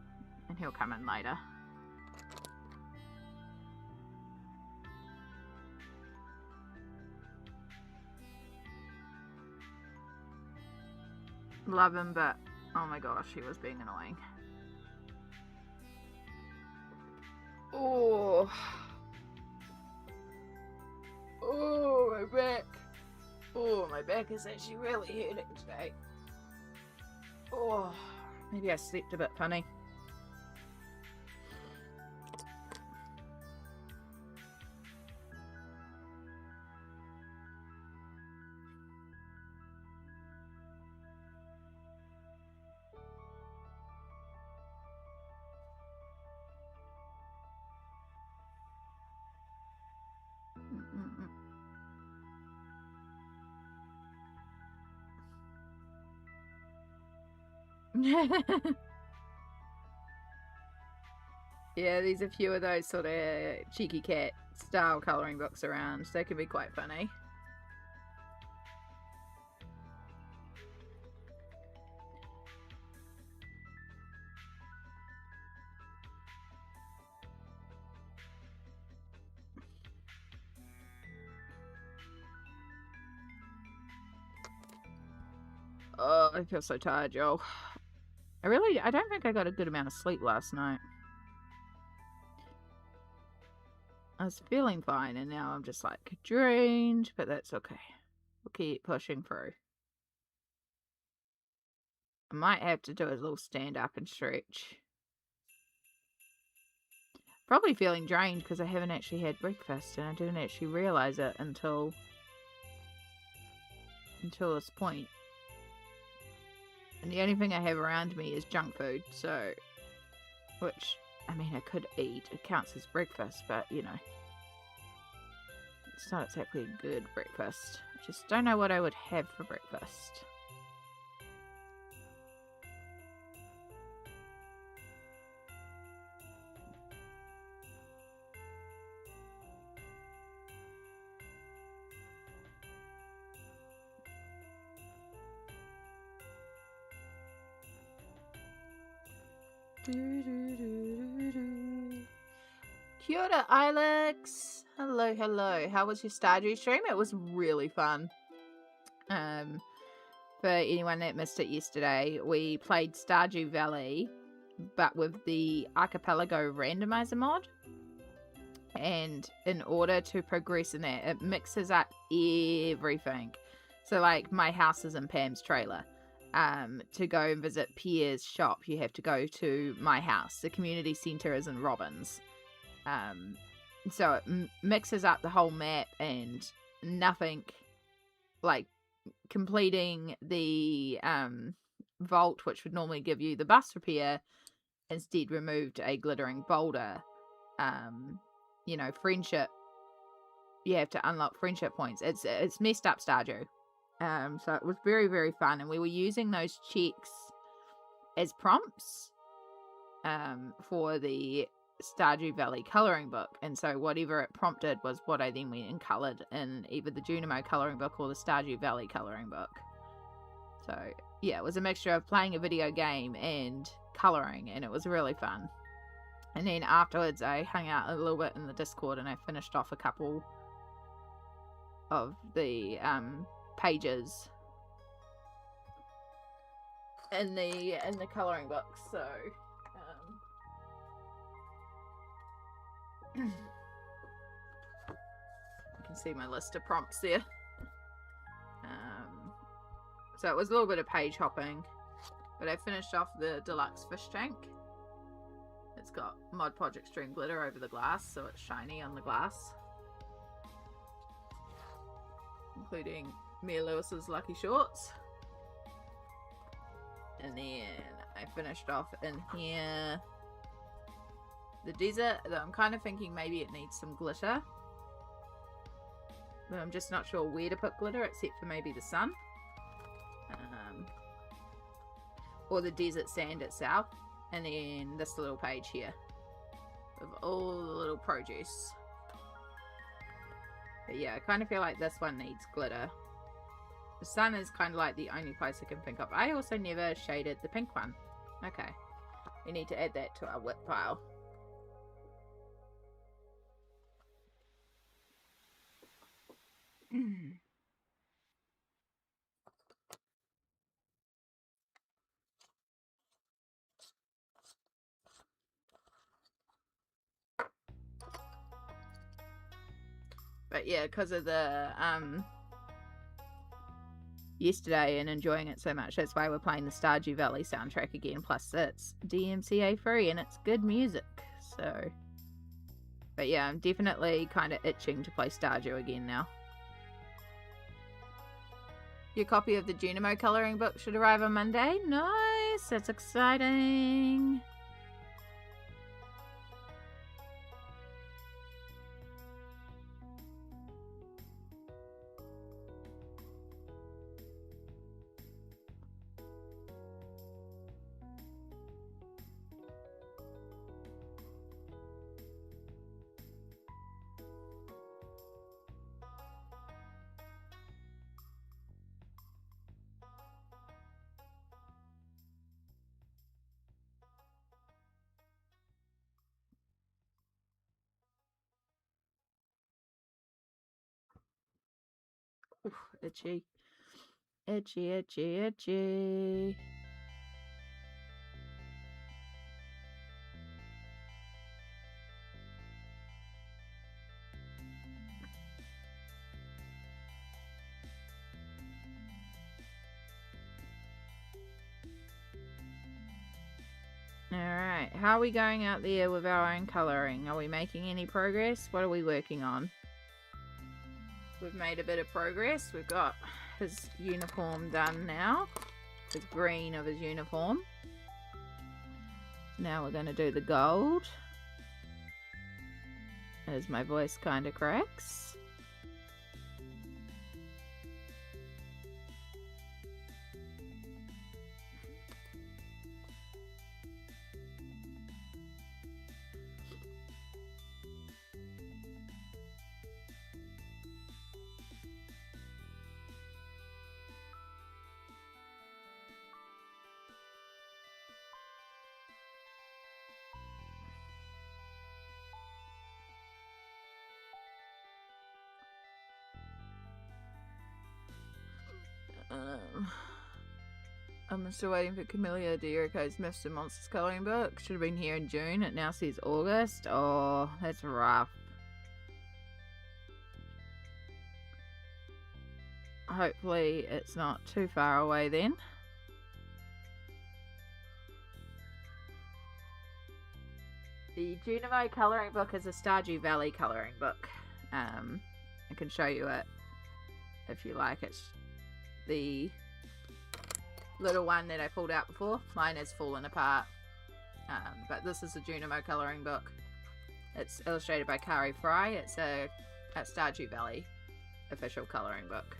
And he'll come in later. Love him, but oh my gosh, he was being annoying. Oh, my back. Oh, my back is actually really hurting today. Oh, maybe I slept a bit funny. Yeah, there's a few of those sort of cheeky cat style colouring books around. They can be quite funny. Oh, I feel so tired, y'all. I don't think I got a good amount of sleep last night. I was feeling fine, and now I'm just like drained, but that's okay. We'll keep pushing through. I might have to do a little stand up and stretch. Probably feeling drained because I haven't actually had breakfast, and I didn't actually realise it until this point. And the only thing I have around me is junk food, so... Which, I mean, I could eat. It counts as breakfast, but, you know. It's not exactly a good breakfast. I just don't know what I would have for breakfast. Kia ora, Ilex! Hello, hello. How was your Stardew stream? It was really fun. For anyone that missed it yesterday, we played Stardew Valley, but with the Archipelago randomizer mod. And in order to progress in that, it mixes up everything. So, like, my house is in Pam's trailer. To go and visit Pierre's shop, you have to go to my house. The community centre is in Robbins. So it mixes up the whole map, and nothing, like, completing the vault, which would normally give you the bus repair, instead removed a glittering boulder. You know, friendship, you have to unlock friendship points. It's messed up Stardew. So it was very, very fun, and we were using those checks as prompts for the Stardew Valley colouring book, and so whatever it prompted was what I then went and coloured in either the Junimo colouring book or the Stardew Valley colouring book. So yeah, it was a mixture of playing a video game and colouring, and it was really fun. And then afterwards I hung out a little bit in the Discord, and I finished off a couple of the pages in the colouring book, so see my list of prompts there. So it was a little bit of page hopping, but I finished off the deluxe fish tank. It's got Mod Podge Extreme glitter over the glass, so it's shiny on the glass, including Mia Lewis's Lucky Shorts. And then I finished off in here the desert, though I'm kind of thinking maybe it needs some glitter, but I'm just not sure where to put glitter except for maybe the sun. Or the desert sand itself. And then this little page here of all the little produce. But yeah, I kind of feel like this one needs glitter. The sun is kind of like the only place I can think of. I also never shaded the pink one. Okay. We need to add that to our whip pile. But yeah, because of the yesterday and enjoying it so much, that's why we're playing the Stardew Valley soundtrack again. Plus it's DMCA free and it's good music. So, but yeah, I'm definitely kind of itching to play Stardew again now. Your copy of the Junimo colouring book should arrive on Monday. Nice, that's exciting. Oof, itchy. Itchy, itchy, itchy. Alright, how are we going out there with our own colouring? Are we making any progress? What are we working on? We've made a bit of progress. We've got his uniform done now. The green of his uniform. Now we're going to do the gold. As my voice kind of cracks. I'm still waiting for Camellia D'Erico's Myths and Monsters colouring book. Should have been here in June. It now says August. Oh, that's rough. Hopefully it's not too far away then. The Junimo colouring book is a Stardew Valley colouring book. I can show you it if you like. It's the little one that I pulled out before. Mine has fallen apart. But this is a Junimo colouring book. It's illustrated by Kari Fry. It's a Stardew Valley official colouring book.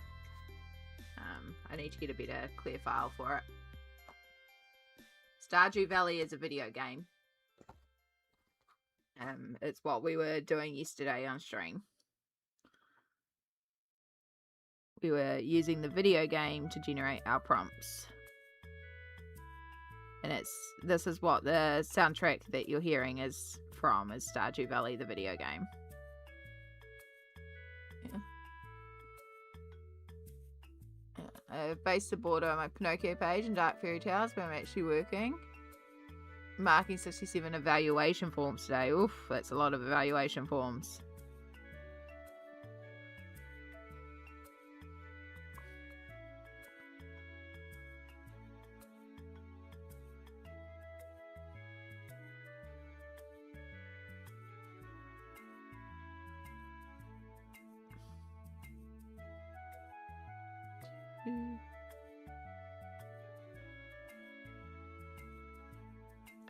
I need to get a better clear file for it. Stardew Valley is a video game. It's what we were doing yesterday on stream. We were using the video game to generate our prompts. And this is what the soundtrack that you're hearing is from, is Stardew Valley, the video game. Yeah. I've based the border on my Pinocchio page in Dark Fairy Tales, but I'm actually working. Marking 67 evaluation forms today. Oof, that's a lot of evaluation forms.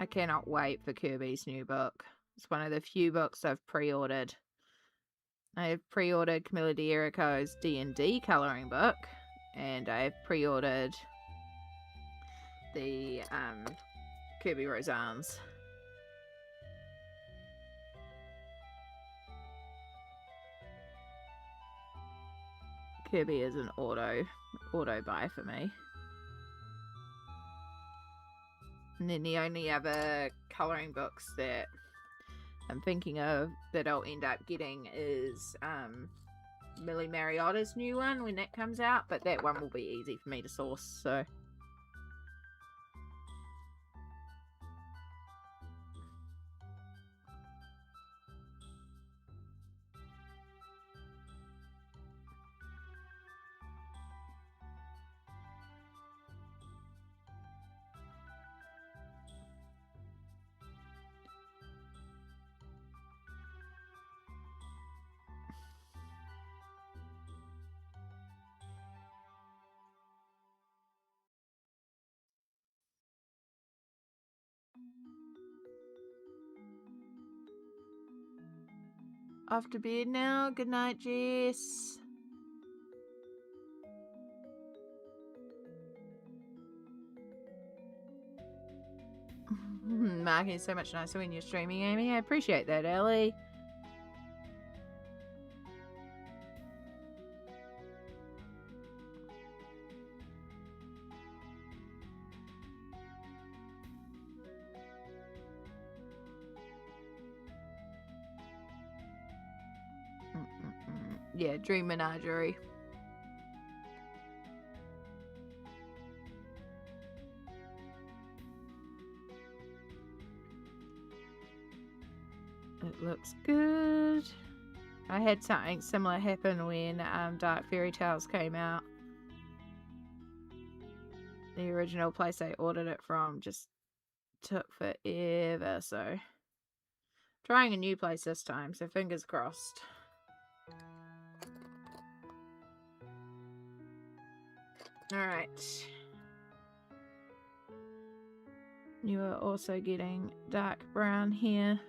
I cannot wait for Kirby's new book. It's one of the few books I've pre-ordered. I have pre-ordered Camilla D'Errico's D&D colouring book, and I have pre-ordered the Kirby Roseanne's. Kirby is an auto buy for me. And then the only other colouring books that I'm thinking of that I'll end up getting is Millie Mariotta's new one when that comes out, but that one will be easy for me to source, so. Off to bed now. Good night, Jess. Marking is so much nicer when you're streaming, Amy. I appreciate that, Ellie. Yeah, Dream Menagerie. It looks good. I had something similar happen when Dark Fairy Tales came out. The original place I ordered it from just took forever, so trying a new place this time, so fingers crossed. Alright. You are also getting dark brown here.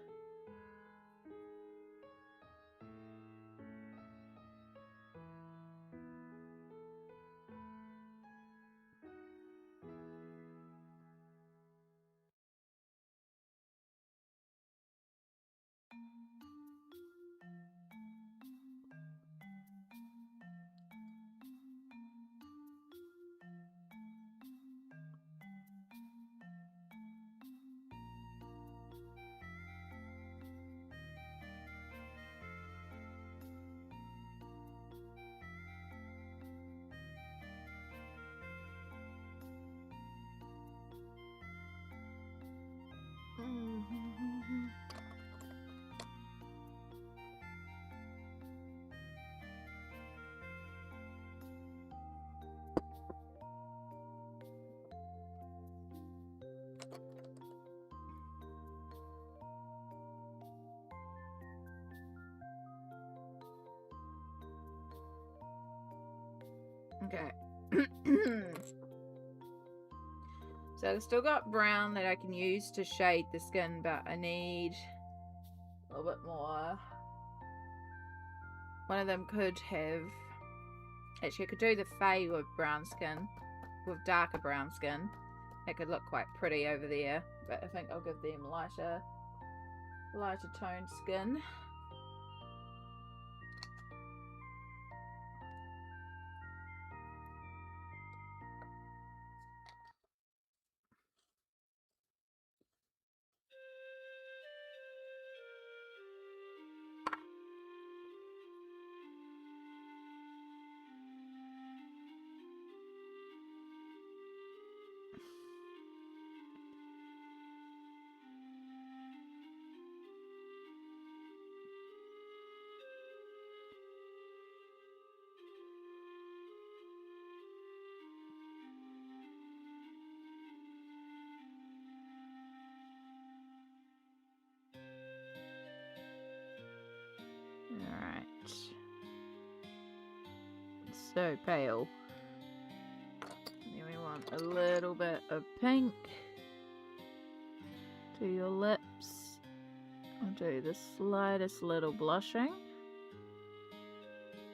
Okay. So I've still got brown that I can use to shade the skin, but I need a little bit more. One of them could have... Actually, I could do the Fae with brown skin, with darker brown skin. That could look quite pretty over there, but I think I'll give them lighter toned skin. Alright. So pale. a little bit of pink to your lips. I'll do the slightest little blushing.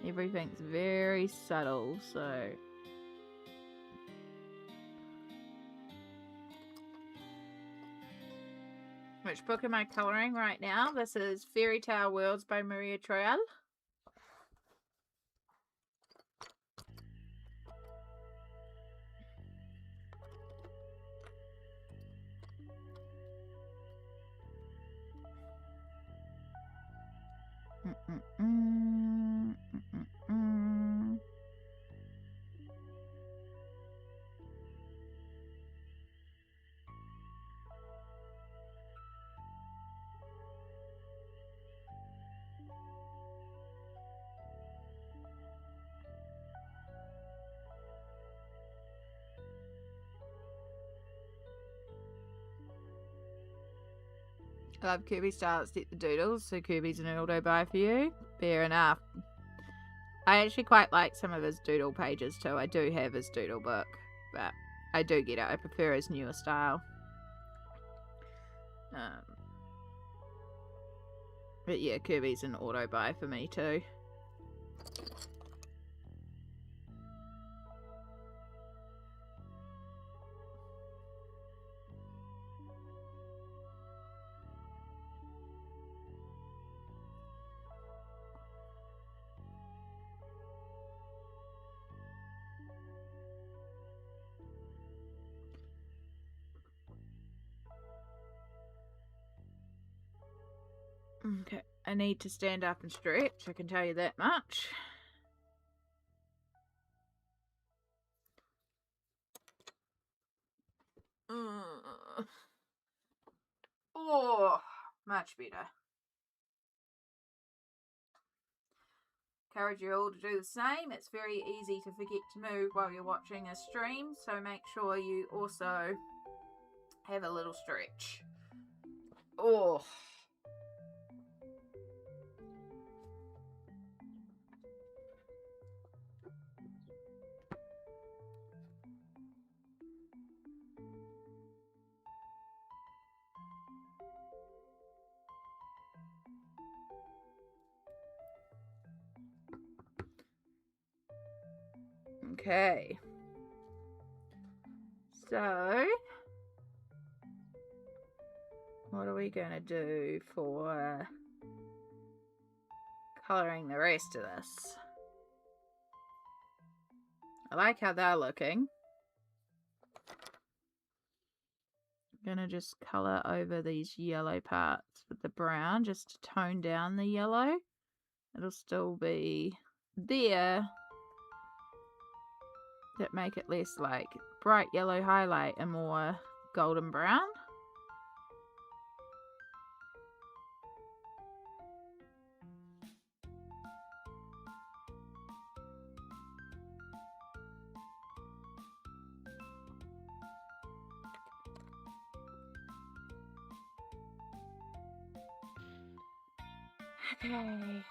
Everything's very subtle, so... Which book am I colouring right now? This is Fairy Tale Worlds by Maria Troyal. I love Kirby Starlet Stick the Doodles, so Kirby's an auto buy for you. Fair enough. I actually quite like some of his doodle pages too. I do have his doodle book, but I do get it. I prefer his newer style. But yeah, Kirby's an auto buy for me too. Okay, I need to stand up and stretch, I can tell you that much. Oh, much better. Encourage you all to do the same. It's very easy to forget to move while you're watching a stream, so make sure you also have a little stretch. Oh. Okay. So, what are we going to do for colouring the rest of this? I like how they're looking. I'm going to just colour over these yellow parts with the brown just to tone down the yellow. It'll still be there, that make it less like bright yellow highlight and more golden brown. Okay.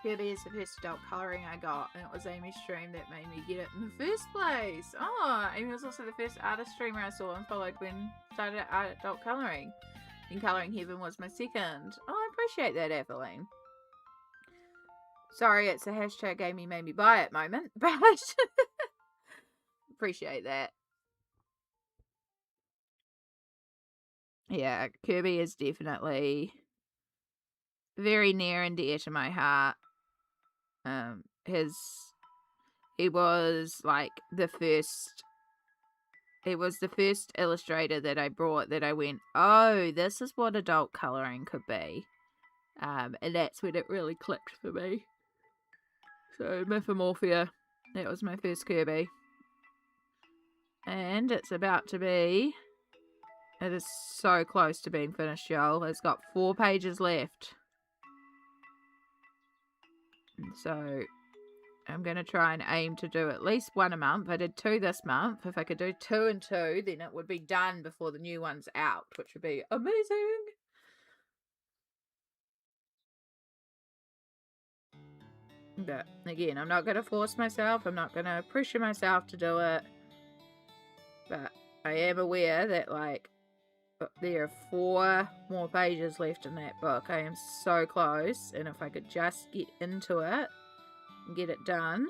Kirby is the first adult colouring I got, and it was Amy's stream that made me get it in the first place. Oh, Amy was also the first artist streamer I saw and followed when I started adult colouring. And Colouring Heaven was my second. Oh, I appreciate that, Evelyn. Sorry, it's a hashtag Amy made me buy it moment, but appreciate that. Yeah, Kirby is definitely very near and dear to my heart. He was like the first illustrator that I brought that I went, oh, this is what adult colouring could be. And that's when it really clicked for me. So Mythomorphia, that was my first Kirby. And it's about to be, it is so close to being finished, y'all. It's got 4 pages left. So I'm going to try and aim to do at least one a month. I did 2 this month. If I could do 2 and 2, then it would be done before the new one's out, which would be amazing. But again, I'm not going to force myself. I'm not going to pressure myself to do it. But I am aware that, like, there are 4 more pages left in that book. I am so close. And if I could just get into it and get it done.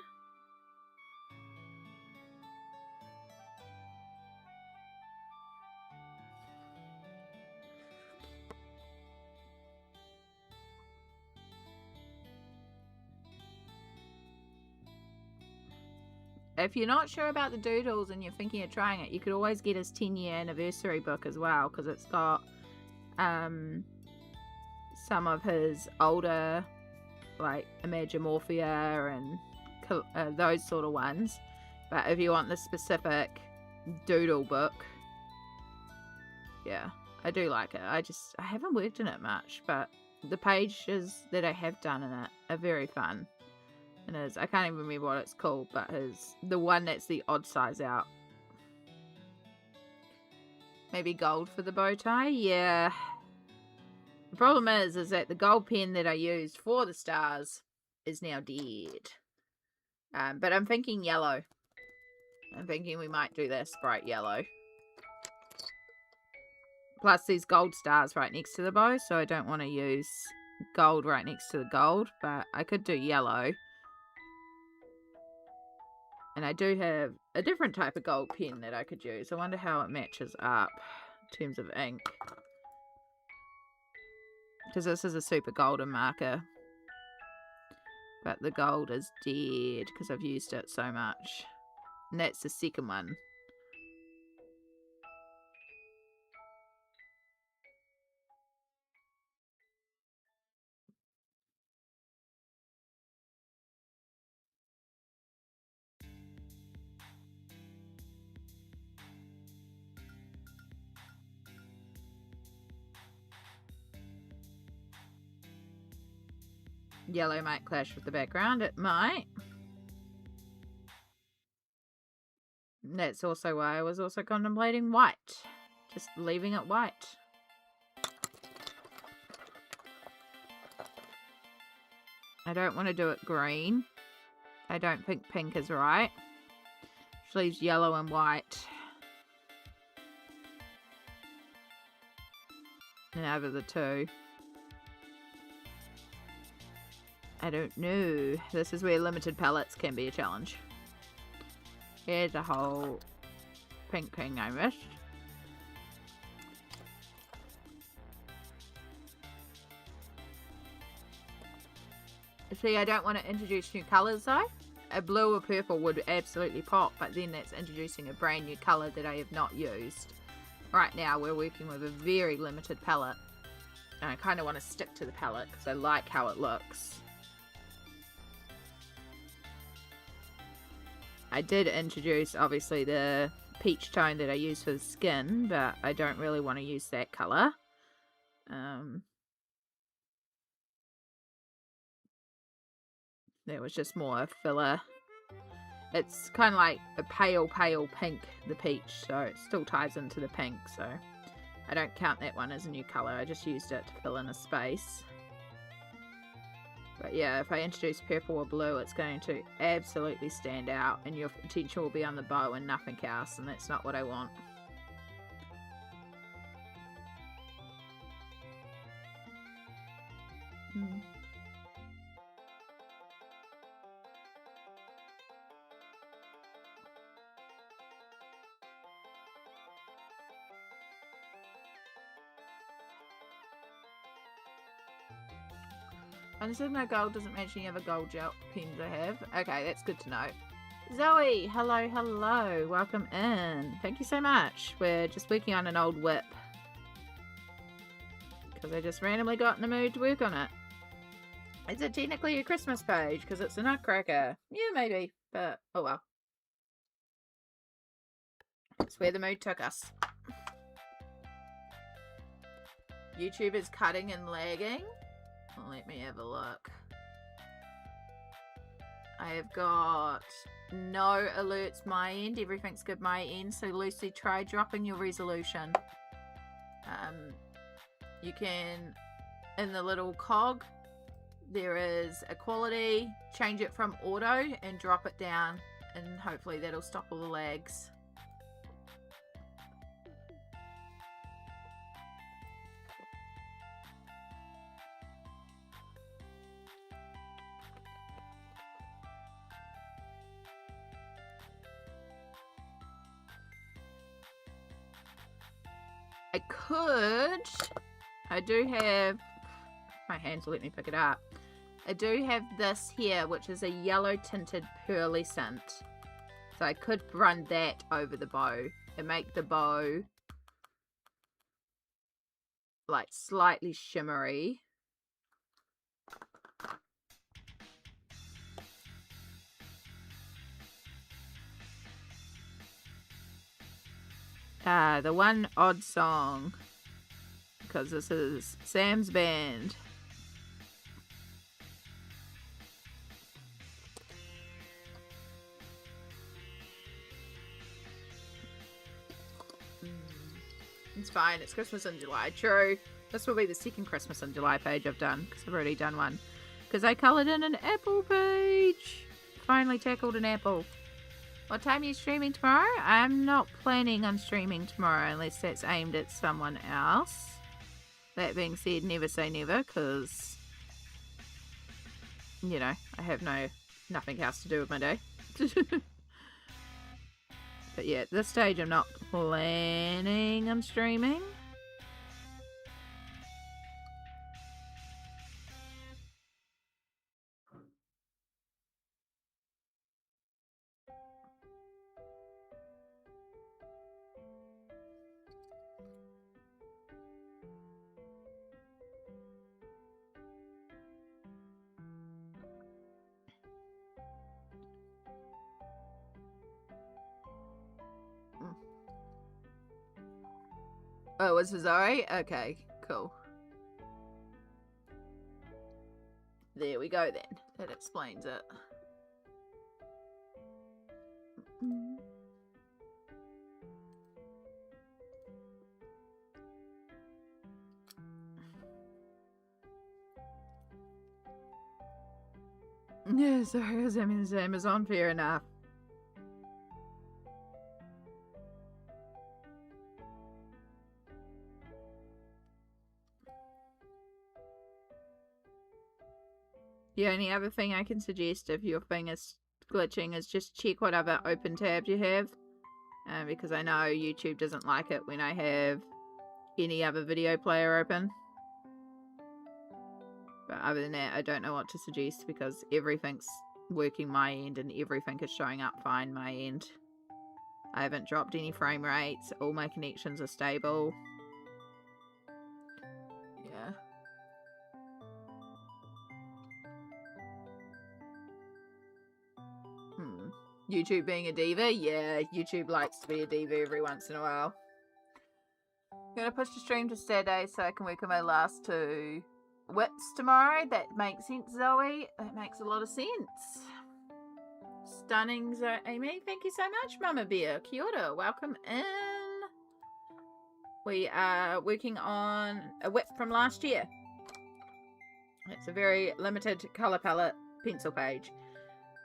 If you're not sure about the doodles and you're thinking of trying it, you could always get his 10-year anniversary book as well, because it's got some of his older, like, Imagimorphia and those sort of ones. But if you want the specific doodle book, yeah, I do like it. I haven't worked in it much, but the pages that I have done in it are very fun. And I can't even remember what it's called, but the one that's the odd size out. Maybe gold for the bow tie? Yeah. The problem is that the gold pen that I used for the stars is now dead. But I'm thinking yellow. I'm thinking we might do this bright yellow. Plus these gold stars right next to the bow, so I don't want to use gold right next to the gold, but I could do yellow. And I do have a different type of gold pen that I could use. I wonder how it matches up in terms of ink. Because this is a super golden marker. But the gold is dead because I've used it so much. And that's the second one. Yellow might clash with the background. It might. And that's also why I was also contemplating white. Just leaving it white. I don't want to do it green. I don't think pink is right. Which leaves yellow and white. And out of the two. I don't know. This is where limited palettes can be a challenge. Here's a whole pink thing I missed. See, I don't want to introduce new colours though. A blue or purple would absolutely pop, but then that's introducing a brand new colour that I have not used. Right now we're working with a very limited palette. And I kind of want to stick to the palette because I like how it looks. I did introduce, obviously, the peach tone that I use for the skin, but I don't really want to use that colour. That was just more filler. It's kind of like a pale pink, the peach, so it still ties into the pink, so I don't count that one as a new colour. I just used it to fill in a space. But yeah, if I introduce purple or blue, it's going to absolutely stand out, and your attention will be on the bow and nothing else, and that's not what I want. And this is no gold, doesn't match any other gold gel pens I have. Okay, that's good to know. Zoe, hello, welcome in. Thank you so much. We're just working on an old whip. Because I just randomly got in the mood to work on it. Is it technically a Christmas page? Because it's a nutcracker. Yeah, maybe. But, oh well. That's where the mood took us. YouTube is cutting and lagging. Well, let me have a look. I have got no alerts my end. Everything's good my end. So Lucy, try dropping your resolution. You can, in the little cog, there is a quality. Change it from auto and drop it down, and hopefully that'll stop all the lags. I do have, my hands will let me pick it up. I do have this here, which is a yellow tinted pearlescent. So I could run that over the bow and make the bow like slightly shimmery. The one odd song, because this is Sam's band. It's fine, it's Christmas in July. True. This will be the second Christmas in July page I've done, because I've already done one. Because I coloured in an apple page. Finally tackled an apple. What time are you streaming tomorrow? I'm not planning on streaming tomorrow unless that's aimed at someone else. That being said, never say never, because, you know, I have nothing else to do with my day. But yeah, at this stage I'm not planning on streaming. Oh, it's Zoe? Okay, cool. There we go then. That explains it. Yeah, sorry, I mean, Amazon, fair enough. The only other thing I can suggest if your thing is glitching is just check what other open tabs you have. Because I know YouTube doesn't like it when I have any other video player open. But other than that, I don't know what to suggest because everything's working my end and everything is showing up fine my end. I haven't dropped any frame rates. All my connections are stable. Yeah. YouTube being a diva? Yeah, YouTube likes to be a diva every once in a while. I'm going to push the stream to Saturday so I can work on my last 2 whips tomorrow. That makes sense, Zoe. That makes a lot of sense. Stunning, Amy. Thank you so much, Mama Bear. Kia ora. Welcome in. We are working on a whip from last year. It's a very limited colour palette pencil page.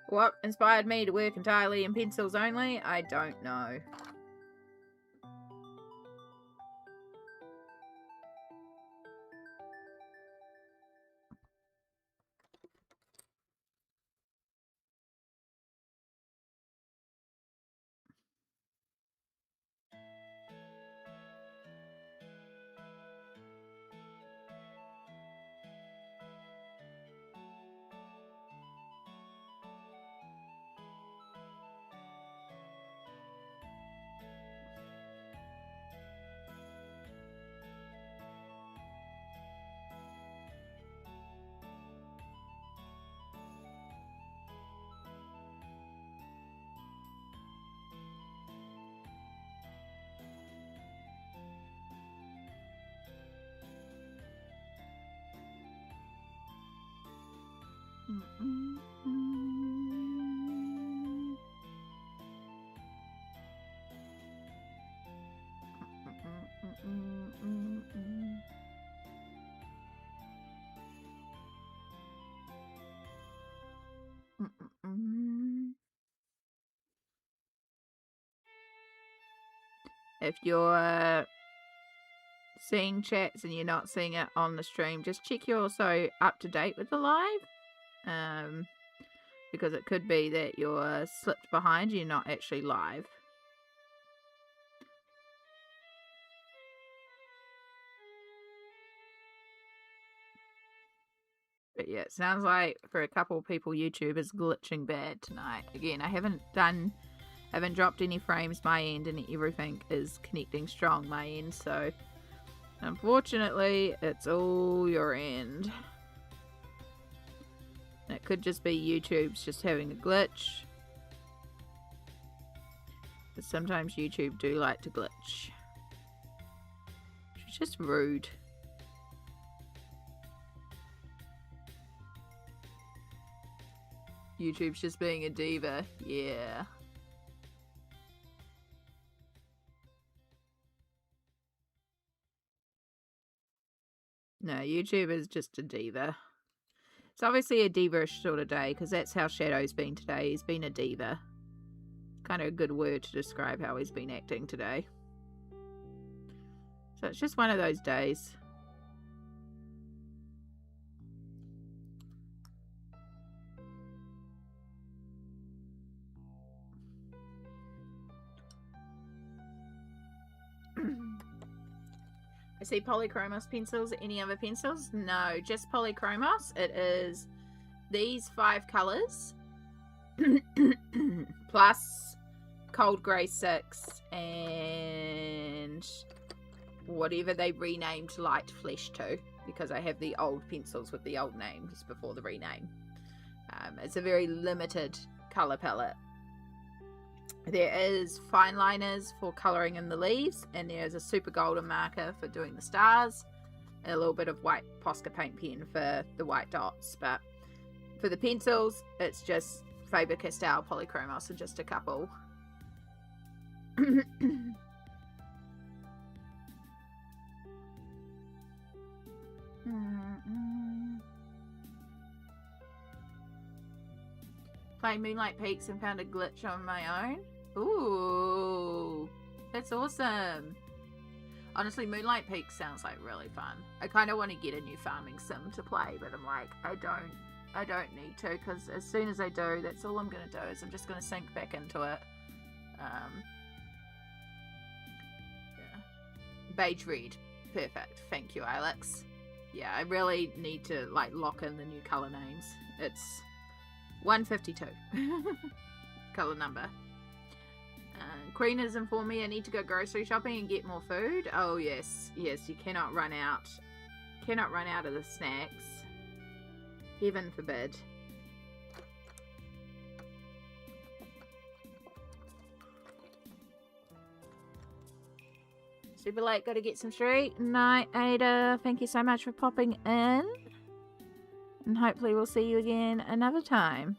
What inspired me to work entirely in pencils only? I don't know. If you're seeing chats and you're not seeing it on the stream, just check you're also up to date with the live. Because it could be that you're slipped behind, you're not actually live. But yeah, it sounds like for a couple of people, YouTube is glitching bad tonight. Again, I haven't dropped any frames my end, and everything is connecting strong my end, so unfortunately it's all your end. It could just be YouTube's just having a glitch. But sometimes YouTube do like to glitch. It's just rude. YouTube's just being a diva. Yeah. No, YouTube is just a diva. It's obviously a diva-ish sort of day, because that's how Shadow's been today. He's been a diva. Kind of a good word to describe how he's been acting today. So it's just one of those days. I see Polychromos pencils. Any other pencils? No, just Polychromos. It is these 5 colours plus Cold Grey 6 and whatever they renamed Light Flesh to, because I have the old pencils with the old names before the rename. It's a very limited colour palette. There is fine liners for colouring in the leaves, and there's a super golden marker for doing the stars, and a little bit of white Posca paint pen for the white dots. But for the pencils, it's just Faber-Castell Polychromos and just a couple. Played Moonlight Peaks and found a glitch on my own. Ooh, that's awesome. Honestly, Moonlight Peaks sounds like really fun. I kind of want to get a new farming sim to play, but I'm like, I don't need to, because as soon as I do, that's all I'm going to do is I'm just going to sink back into it. Yeah. Beige red. Perfect. Thank you, Alex. Yeah, I really need to like lock in the new colour names. It's 152 colour number. Queen has informed me I need to go grocery shopping and get more food. Oh yes, yes, you cannot run out of the snacks. Heaven forbid. Super late, gotta get some street. Night, Ada. Thank you so much for popping in. And hopefully we'll see you again another time.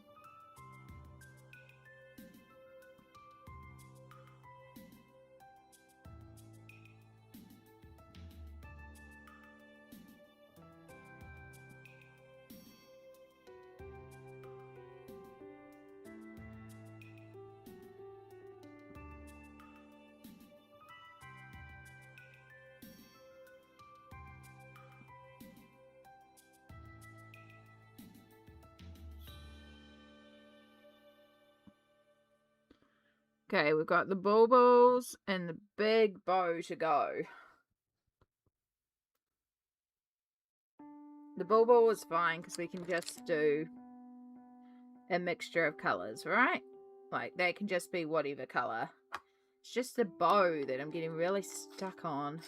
Okay, we've got the baubles and the big bow to go. The bauble is fine because we can just do a mixture of colours, right? Like, they can just be whatever colour. It's just the bow that I'm getting really stuck on.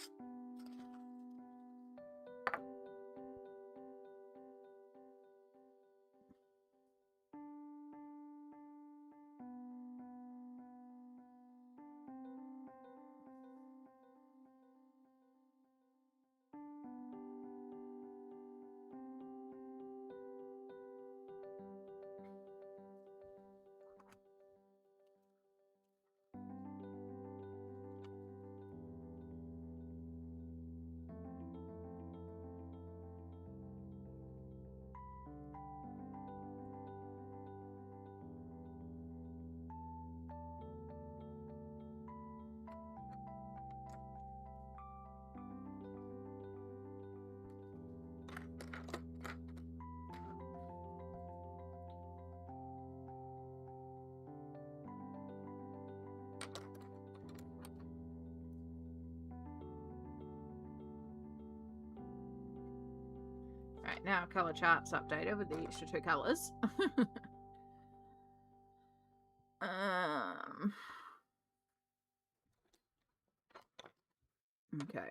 now color chart's updated with the extra 2 colors. Okay.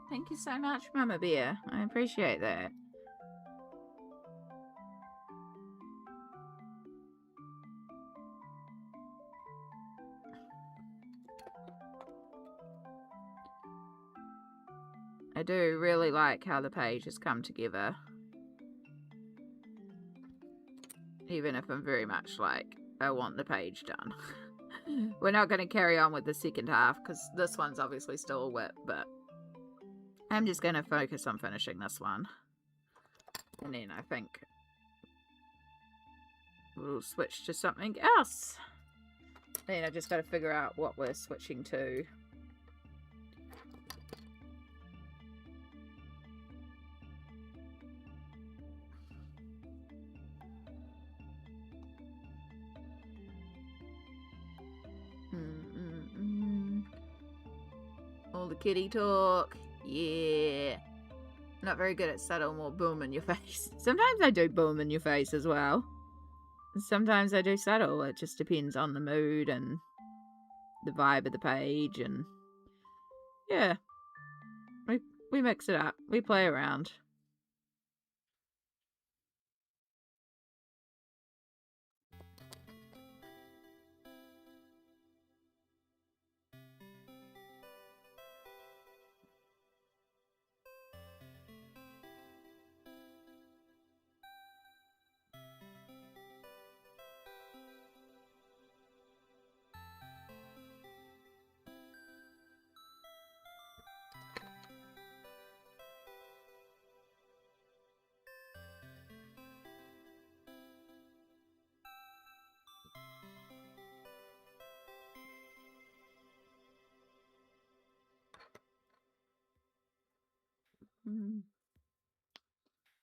Thank you so much, Mama Bear. I appreciate that. I do really like how the page has come together. Even if I'm very much like, I want the page done. We're not going to carry on with the second half because this one's obviously still a whip, but I'm just going to focus on finishing this one. And then I think we'll switch to something else. Then I just got to figure out what we're switching to. All the kitty talk. Yeah. Not very good at subtle, more boom in your face. Sometimes I do boom in your face as well. Sometimes I do subtle. It just depends on the mood and the vibe of the page, and yeah. We mix it up. We play around.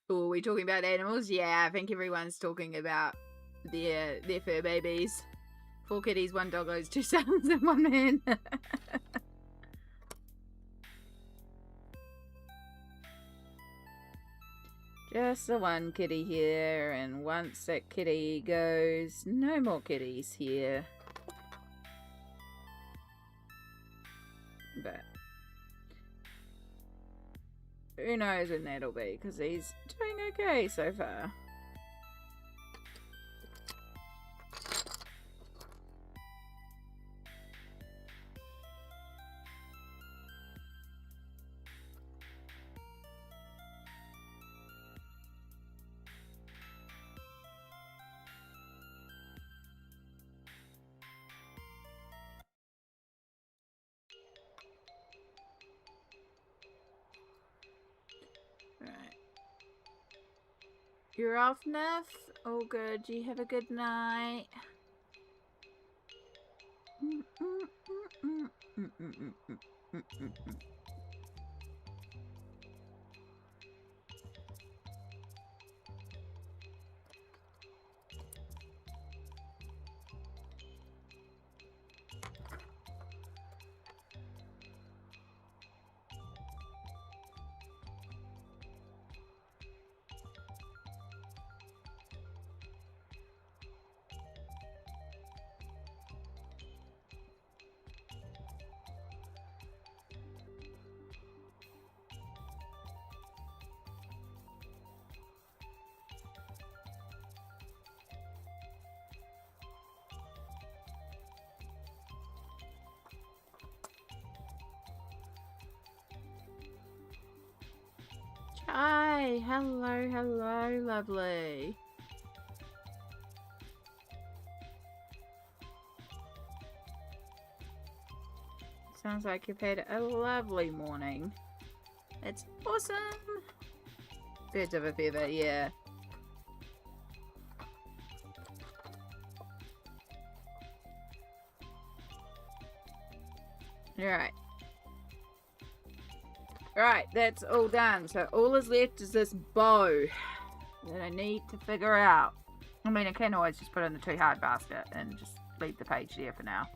Oh, we talking about animals? Yeah, I think everyone's talking about their fur babies. 4 kitties, 1 doggos, 2 sons, and 1 man. Just the 1 kitty here, and once that kitty goes, no more kitties here. But who knows when that'll be, because he's doing okay so far. You're off, Neff? All good. You have a good night. Hi, hello, lovely. Sounds like you've had a lovely morning. It's awesome. Birds of a feather, yeah. Alright. Alright, that's all done. So all is left is this bow that I need to figure out. I mean, I can always just put it in the too hard basket and just leave the page there for now.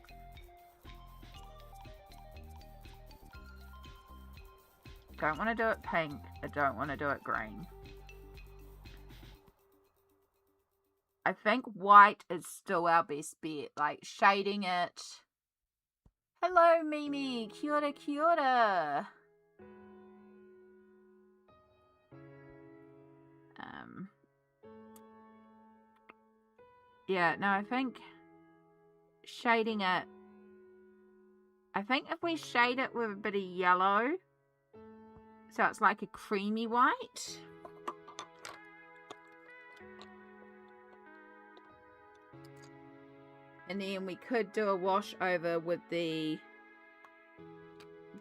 Don't want to do it pink. I don't want to do it green. I think white is still our best bet. Like, shading it. Hello, Mimi. Kia ora, kia ora. Yeah, no, I think shading it. I think if we shade it with a bit of yellow, so it's like a creamy white. And then we could do a wash over with the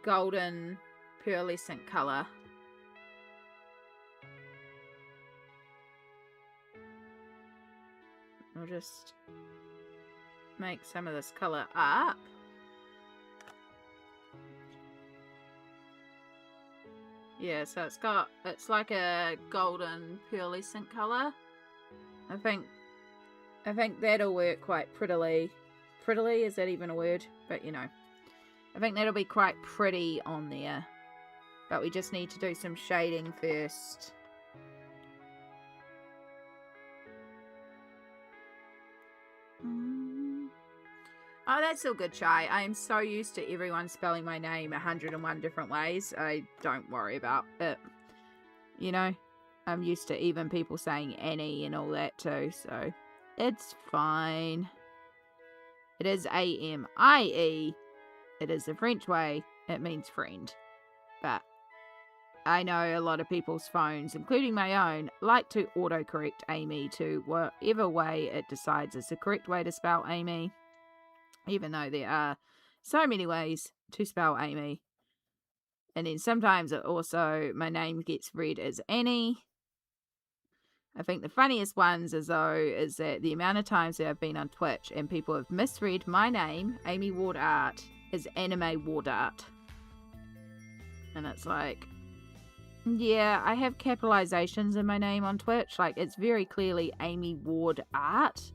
golden pearlescent colour. We'll just make some of this colour up. Yeah, so it's like a golden pearlescent colour. I think that'll work quite prettily. Prettily, is that even a word? But you know. I think that'll be quite pretty on there. But we just need to do some shading first. Oh, that's all good, Chai. I am so used to everyone spelling my name 101 different ways. I don't worry about it. You know, I'm used to even people saying Annie and all that too, so it's fine. It is A-M-I-E. It is the French way. It means friend. But I know a lot of people's phones, including my own, like to autocorrect Amy to whatever way it decides is the correct way to spell Amy. Even though there are so many ways to spell Amy. And then sometimes it also, my name gets read as Annie. I think the funniest ones is that the amount of times that I've been on Twitch and people have misread my name, Amy Ward Art, as Anime Ward Art. And it's like, yeah, I have capitalizations in my name on Twitch. Like, it's very clearly Amy Ward Art.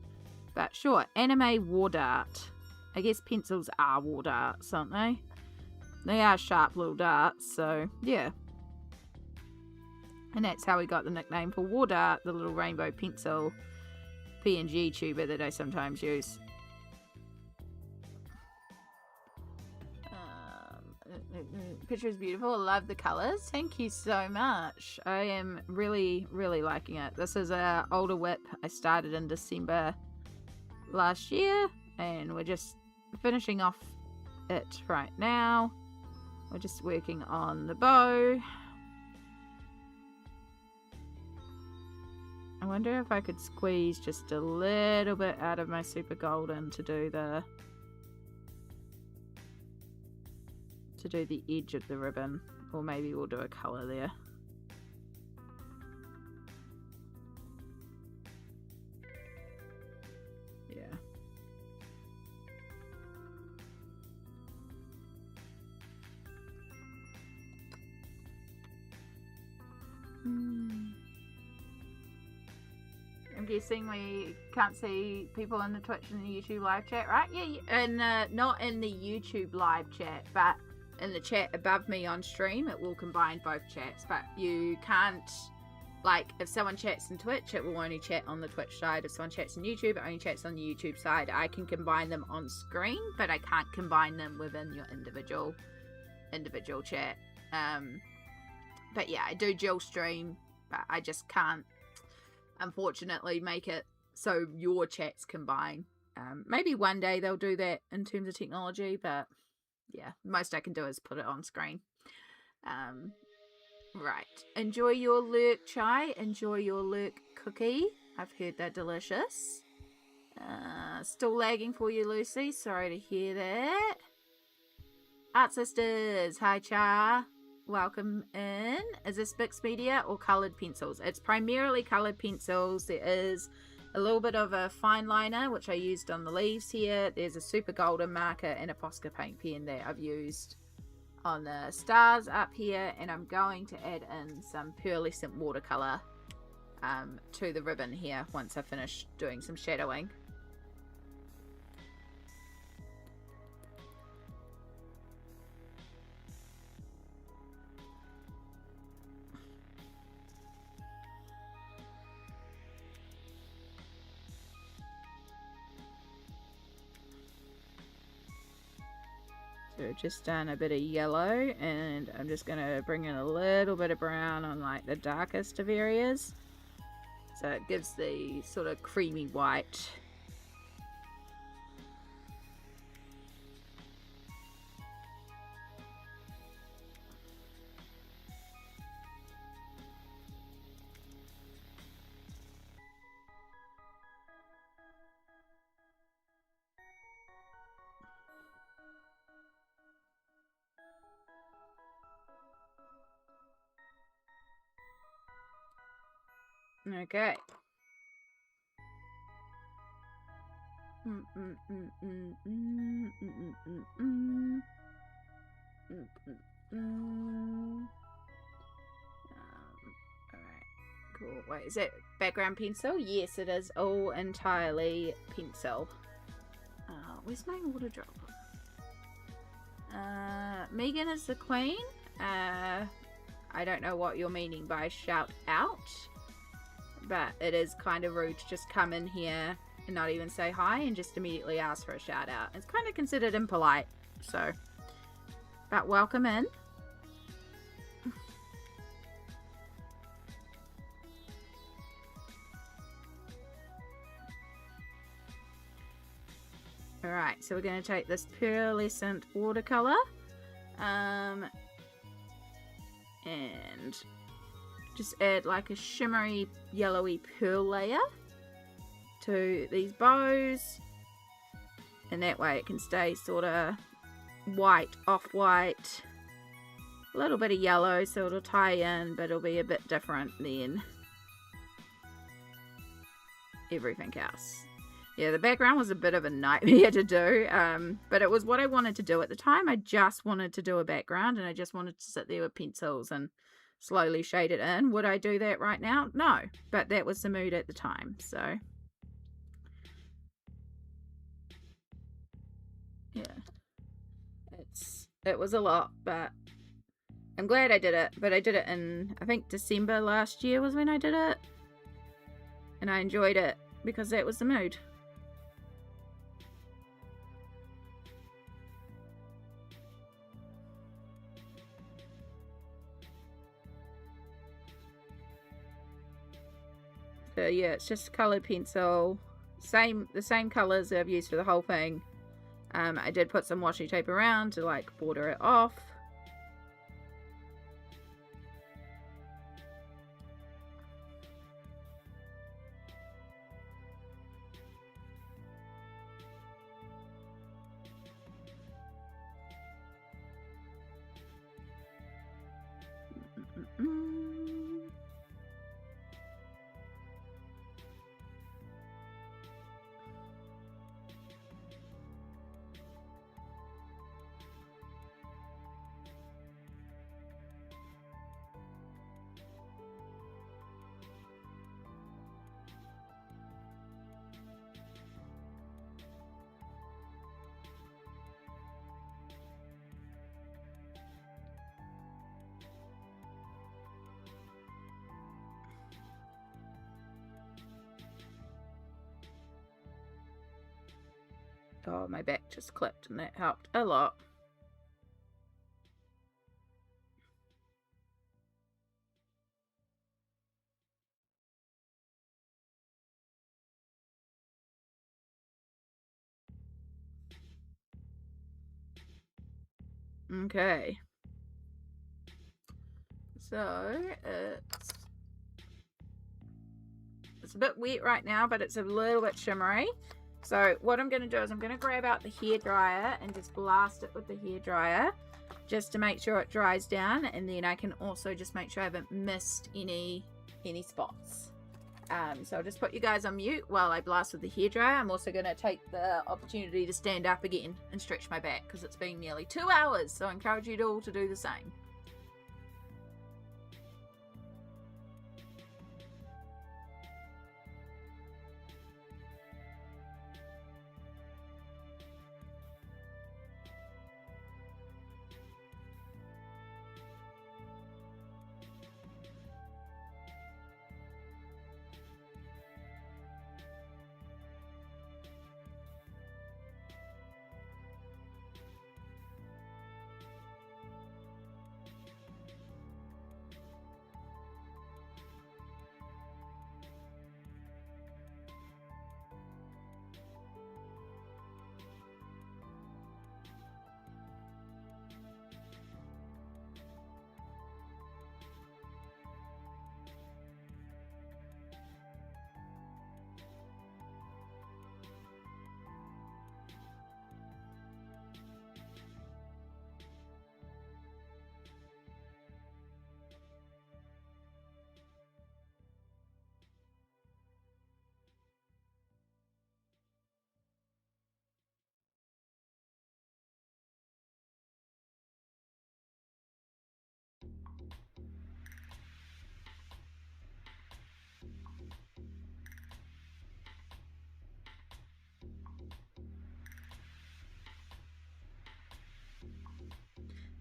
But sure, Anime Ward Art. I guess pencils are war darts, aren't they? They are sharp little darts, so yeah. And that's how we got the nickname for War Dart, the little rainbow pencil PNG tuber that I sometimes use. Picture is beautiful. I love the colours. Thank you so much. I am really, really liking it. This is an older whip I started in December last year, and we're just finishing off it right now. We're just working on the bow. I wonder if I could squeeze just a little bit out of my super golden to do the edge of the ribbon, or maybe we'll do a colour there. I'm guessing we can't see people in the Twitch and the YouTube live chat, right? Yeah, and not in the YouTube live chat, but in the chat above me on stream. It will combine both chats, but you can't, like, if someone chats in Twitch, it will only chat on the Twitch side. If someone chats in YouTube, it only chats on the YouTube side. I can combine them on screen, but I can't combine them within your individual chat. But yeah, I do dual stream, but I just can't, unfortunately, make it so your chats combine. Maybe one day they'll do that in terms of technology, but yeah, most I can do is put it on screen. Right. Enjoy your lurk, Chai. Enjoy your lurk cookie. I've heard they're delicious. Still lagging for you, Lucy. Sorry to hear that. Art Sisters. Hi, Char. Welcome in. Is this Bix Media or coloured pencils? It's primarily coloured pencils. There is a little bit of a fine liner, which I used on the leaves here. There's a super golden marker and a Posca paint pen that I've used on the stars up here, and I'm going to add in some pearlescent watercolor to the ribbon here once I finish doing some shadowing. So just done a bit of yellow, and I'm just going to bring in a little bit of brown on like the darkest of areas. So it gives the sort of creamy white. Okay. Alright, cool. Wait, is it background pencil? Yes, it is all entirely pencil. Where's my water drop? Megan is the queen. I don't know what you're meaning by shout out, but it is kind of rude to just come in here and not even say hi and just immediately ask for a shout out. It's kind of considered impolite, so, but welcome in. Alright, so we're going to take this pearlescent watercolor and just add like a shimmery yellowy pearl layer to these bows, and that way it can stay sort of white, off-white, a little bit of yellow so it'll tie in, but it'll be a bit different than everything else. Yeah, the background was a bit of a nightmare to do, but it was what I wanted to do at the time. I just wanted to do a background, and I just wanted to sit there with pencils and slowly shade it in. Would I do that right now? No, but that was the mood at the time, so yeah, it was a lot, but I'm glad I did it. But I did it in, I think, December last year was when I did it, and I enjoyed it because that was the mood. So yeah, it's just colored pencil, the same colors that I've used for the whole thing. I did put some washi tape around to like border it off. Oh, my back just clipped and that helped a lot. Okay. So, it's a bit wet right now, but it's a little bit shimmery. So what I'm going to do is I'm going to grab out the hairdryer and just blast it with the hairdryer just to make sure it dries down, and then I can also just make sure I haven't missed any spots. So I'll just put you guys on mute while I blast with the hairdryer. I'm also going to take the opportunity to stand up again and stretch my back because it's been nearly 2 hours, so I encourage you all to do the same.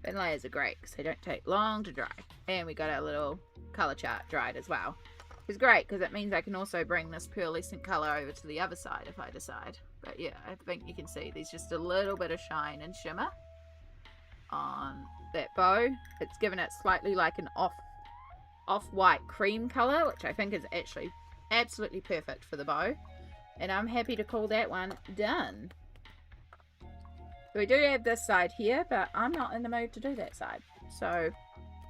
Thin layers are great because they don't take long to dry. And we got our little colour chart dried as well. It's great because it means I can also bring this pearlescent colour over to the other side if I decide. But yeah, I think you can see there's just a little bit of shine and shimmer on that bow. It's given it slightly like an off-white cream colour, which I think is actually absolutely perfect for the bow. And I'm happy to call that one done. So we do have this side here, but I'm not in the mood to do that side. So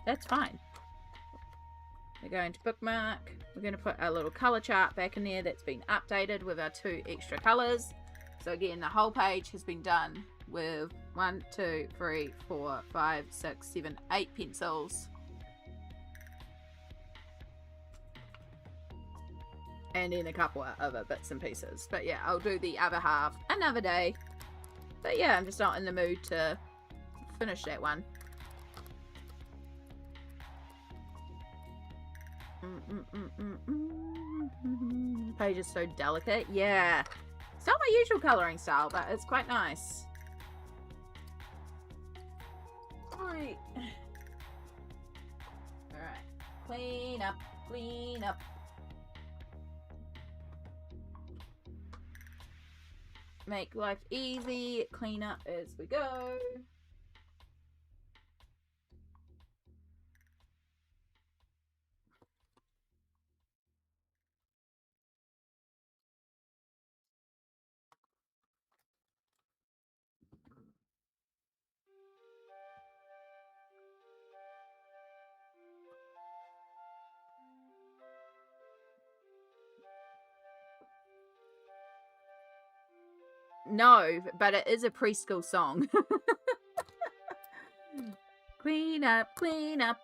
that's fine. We're going to bookmark. We're going to put our little colour chart back in there that's been updated with our 2 extra colours. So again, the whole page has been done with 1, 2, 3, 4, 5, 6, 7, 8 pencils. And then a couple of other bits and pieces. But yeah, I'll do the other half another day. But yeah, I'm just not in the mood to finish that one. Page is so delicate. Yeah. It's not my usual colouring style, but it's quite nice. Alright. Alright. Clean up. Clean up. Make life easy, clean up as we go. No, but it is a preschool song. Clean up,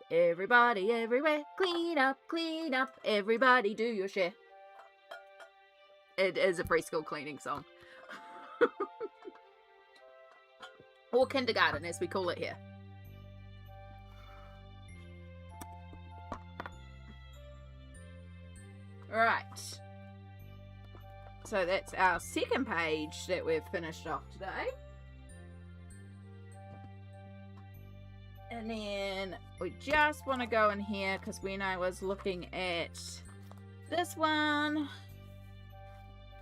everybody, everywhere. Clean up, everybody, do your share. It is a preschool cleaning song. Or kindergarten, as we call it here. Right. So that's our second page that we've finished off today. And then we just want to go in here because when I was looking at this one,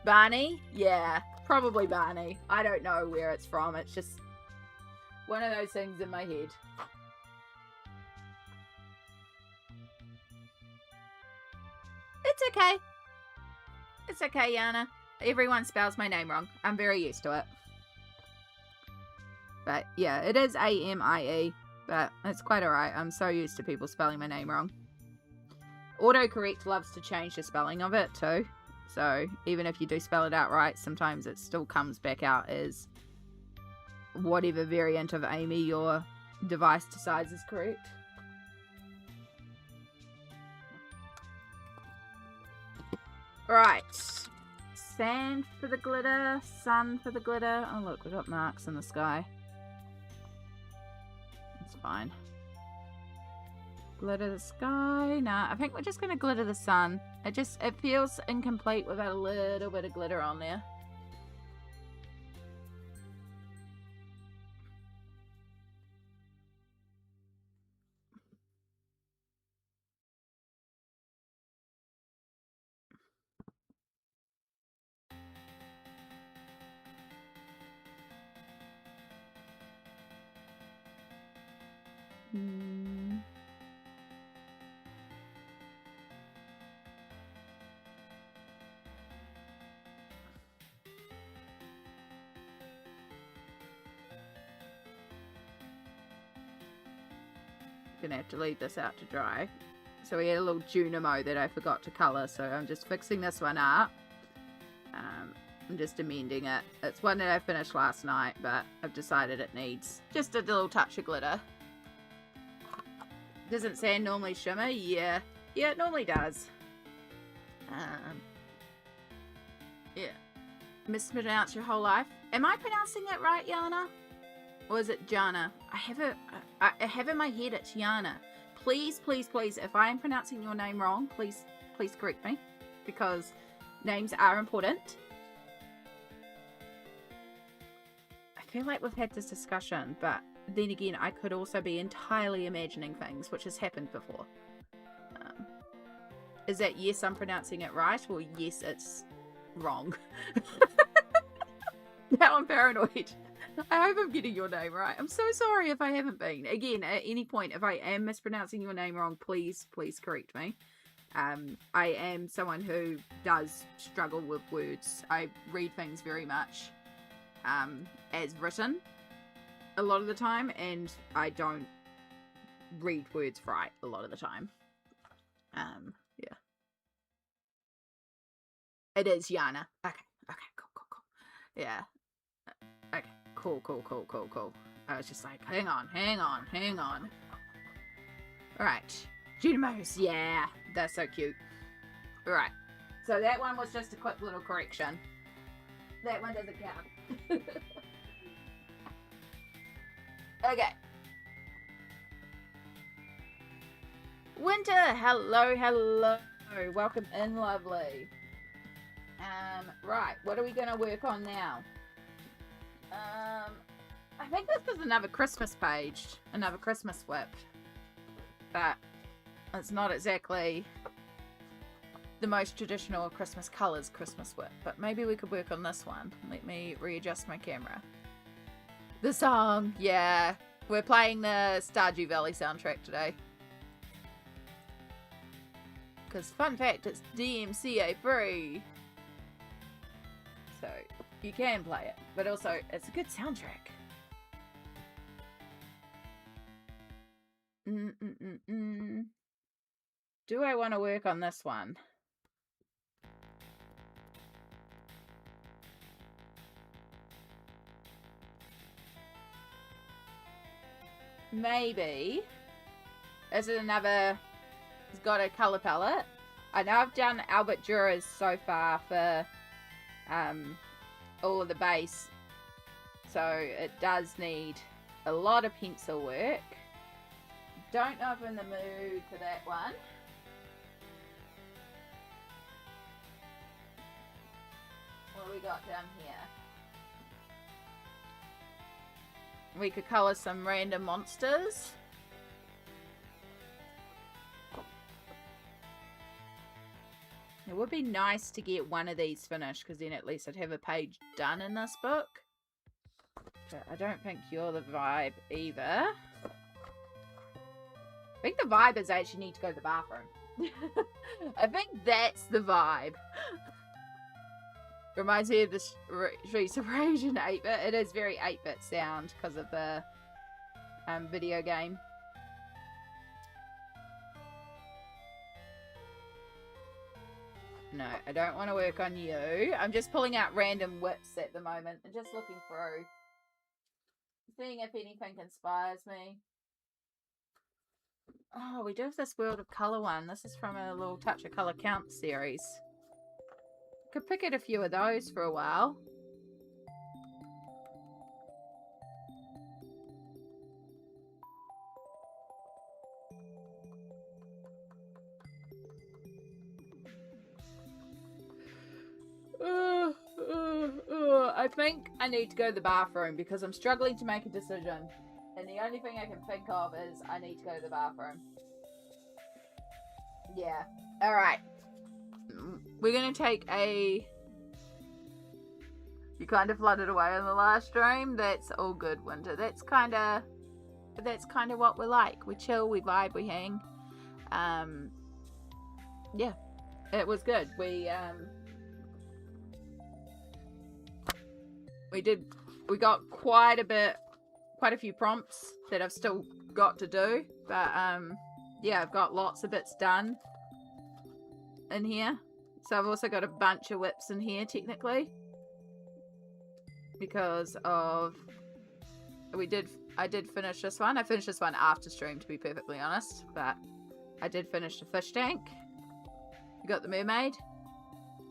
Barney, yeah, probably Barney. I don't know where it's from. It's just one of those things in my head. It's okay. It's okay, Yana. Everyone spells my name wrong. I'm very used to it. But yeah, it is A-M-I-E. But it's quite alright. I'm so used to people spelling my name wrong. Autocorrect loves to change the spelling of it too. So even if you do spell it out right, sometimes it still comes back out as whatever variant of Amy your device decides is correct. Right. Sand for the glitter, sun for the glitter. Oh look, we got marks in the sky. That's fine. Glitter the sky. Nah, I think we're just gonna glitter the sun. It feels incomplete without a little bit of glitter on there. Gonna have to leave this out to dry. So we had a little Junimo that I forgot to colour, so I'm just fixing this one up. I'm just amending it. It's one that I finished last night, but I've decided it needs just a little touch of glitter. Doesn't sand normally shimmer? Yeah. Yeah, it normally does. Yeah. Mispronounce your whole life. Am I pronouncing it right, Yana? Or is it Jana? I have in my head it's Yana. Please, please, please, if I am pronouncing your name wrong, please correct me. Because names are important. I feel like we've had this discussion, but then again, I could also be entirely imagining things, which has happened before. Is that yes, I'm pronouncing it right, or yes, it's wrong? Now I'm paranoid. I hope I'm getting your name right. I'm so sorry if I haven't been. Again, at any point, if I am mispronouncing your name wrong, please correct me. I am someone who does struggle with words. I read things very much as written a lot of the time, and I don't read words right a lot of the time. Yeah. It is Yana. Okay, cool. Yeah. Okay, cool. I was just like, hang on. Alright. Junimos, yeah. That's so cute. Alright. So that one was just a quick little correction. That one doesn't count. Okay. Winter, hello. Welcome in, lovely. Right, what are we gonna work on now? I think this is another Christmas page, another Christmas whip, but it's not exactly the most traditional of Christmas colours Christmas whip, but maybe we could work on this one. Let me readjust my camera. The song, yeah, we're playing the Stardew Valley soundtrack today. Because fun fact, it's DMCA free. So you can play it, but also it's a good soundtrack. Do I want to work on this one? Maybe. Is it another... It's got a colour palette. I know I've done Albert Dürer so far for all of the base. So it does need a lot of pencil work. Don't know if I'm in the mood for that one. What do we got down here? We could colour some random monsters. It would be nice to get one of these finished, because then at least I'd have a page done in this book. But I don't think you're the vibe either. I think the vibe is I actually need to go to the bathroom. I think that's the vibe. Reminds me of the Streets of Rage in 8-bit. It is very 8-bit sound because of the video game. No, I don't want to work on you. I'm just pulling out random whips at the moment and just looking through. Seeing if anything inspires me. Oh, we do have this World of Colour one. This is from a little Touch of Colour Count series. Could pick at a few of those for a while. I think I need to go to the bathroom because I'm struggling to make a decision. And the only thing I can think of is I need to go to the bathroom. Yeah. Alright. We're going to take a... You kind of flooded away on the last stream. That's all good, Winter. That's kind of what we're like. We chill, we vibe, we hang. Yeah. It was good. We got quite a few prompts that I've still got to do, but yeah, I've got lots of bits done in here. So I've also got a bunch of whips in here technically because of I did finish this one. I finished this one after stream, to be perfectly honest, but I did finish the fish tank. You got the mermaid.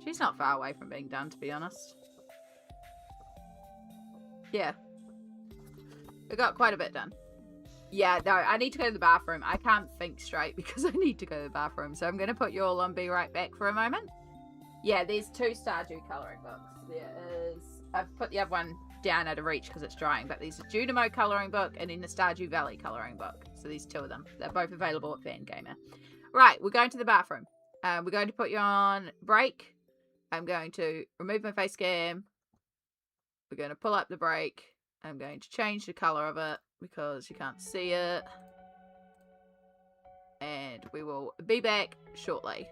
She's not far away from being done, to be honest. Yeah. We got quite a bit done. Yeah, no, I need to go to the bathroom. I can't think straight because I need to go to the bathroom. So I'm going to put you all on Be Right Back for a moment. Yeah, there's 2 Stardew colouring books. There is... I've put the other one down out of reach because it's drying, but there's a Junimo colouring book and then the Stardew Valley colouring book. So these 2 of them. They're both available at Fangamer. Right, we're going to the bathroom. We're going to put you on break. I'm going to remove my face cam. We're going to pull up the break. I'm going to change the colour of it because you can't see it. And we will be back shortly.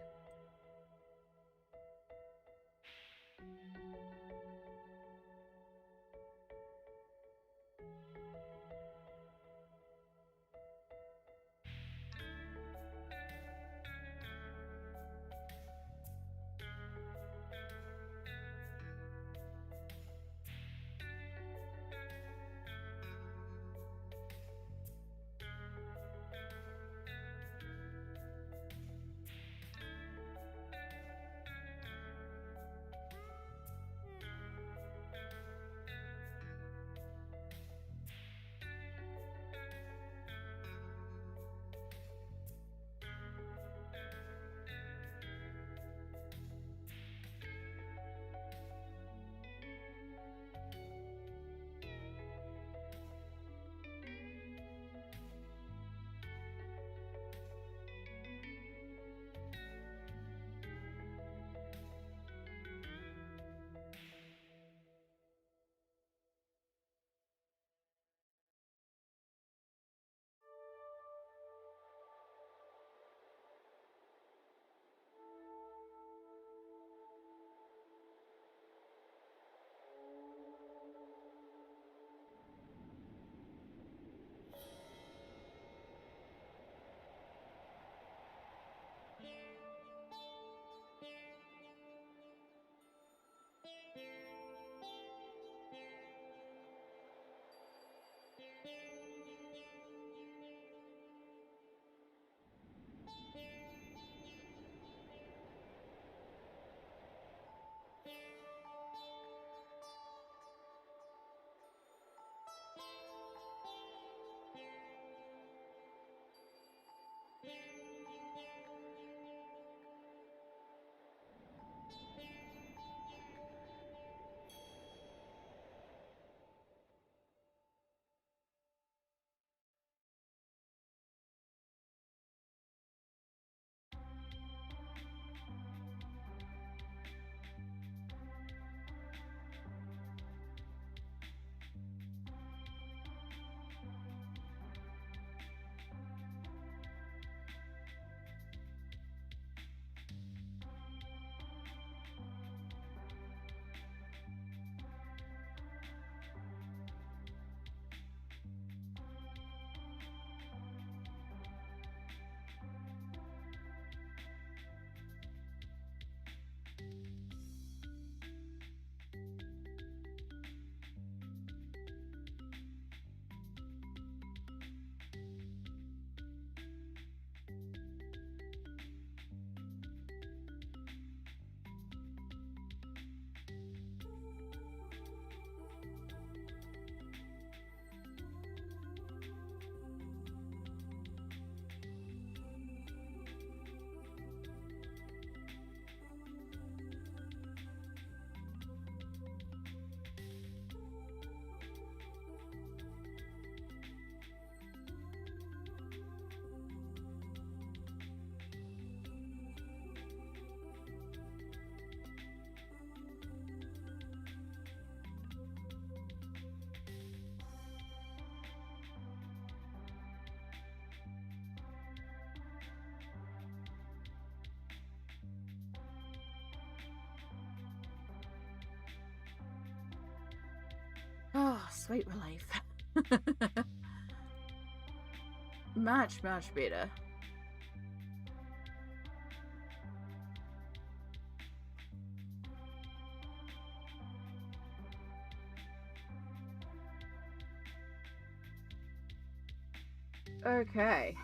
sweet relief. Much, much better. Okay.